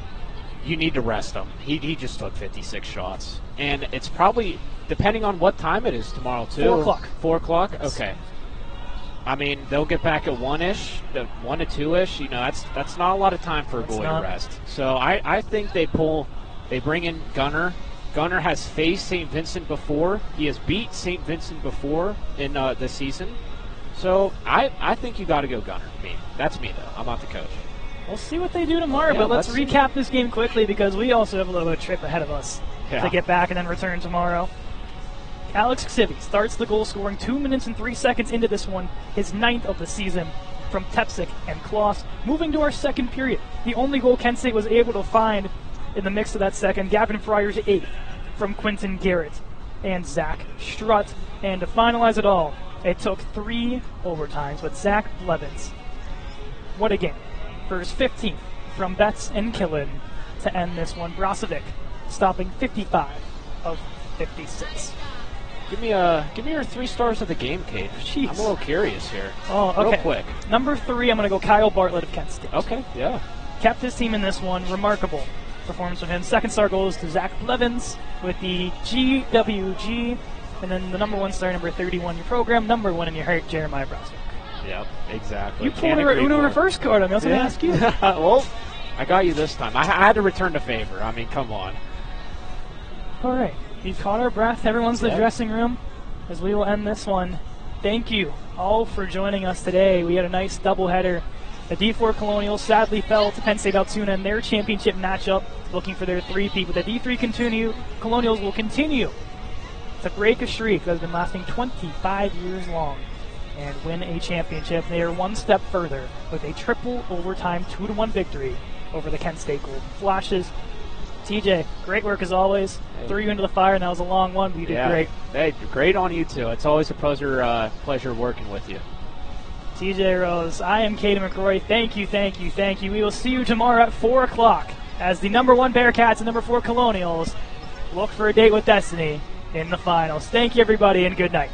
you need to rest him. He just took 56 shots. And it's probably, depending on what time it is tomorrow, too. 4 o'clock. 4 o'clock? Okay. I mean, they'll get back at 1-ish, 1 to 2-ish. You know, that's not a lot of time for a goalie to rest. So I think they bring in Gunnar. Gunnar has faced St. Vincent before. He has beat St. Vincent before in the season. So I think you got to go Gunnar. That's me, though. I'm not the coach. We'll see what they do tomorrow, but let's recap this game quickly because we also have a little bit of a trip ahead of us to get back and then return tomorrow. Alex Ksivy starts the goal scoring 2 minutes and 3 seconds into this one, his 9th of the season from Tepsik and Kloss. Moving to our second period, the only goal Kent State was able to find in the mix of that second, Gavin Fryer's 8th from Quentin Garrett and Zach Strutt. And to finalize it all, it took 3 overtimes with Zach Blevins What a game. For his 15th from Betts and Killen to end this one. Brozovic stopping 55 of 56. Give me your 3 stars of the game, Kate. Jeez. I'm a little curious here. Oh, okay. Real quick. Number 3, I'm going to go Kyle Bartlett of Kent State. Okay, yeah. Kept his team in this one. Remarkable performance from him. Second star goes to Zach Blevins with the GWG. And then the number 1 star, number 31 in your program. Number 1 in your heart, Jeremiah Brozovic. Yep, exactly. You pulled a Uno reverse card on me. I was going to ask you. Well, I got you this time. I had to return the favor. I mean, come on. All right. We've caught our breath. Everyone's in the dressing room as we will end this one. Thank you all for joining us today. We had a nice doubleheader. The D4 Colonials sadly fell to Penn State Altoona in their championship matchup, looking for their three-peat. But the D3 Colonials will continue to break a streak that has been lasting 25 years long and win a championship. They are one step further with a triple overtime 2-1 victory over the Kent State Golden Flashes. TJ, great work as always. Hey. Threw you into the fire, and that was a long one, but you did great. Hey, great on you too. It's always a pleasure working with you. TJ Rose, I am Katie McCrory. Thank you, thank you, thank you. We will see you tomorrow at 4 o'clock as the number 1 Bearcats and number 4 Colonials look for a date with destiny in the finals. Thank you, everybody, and good night.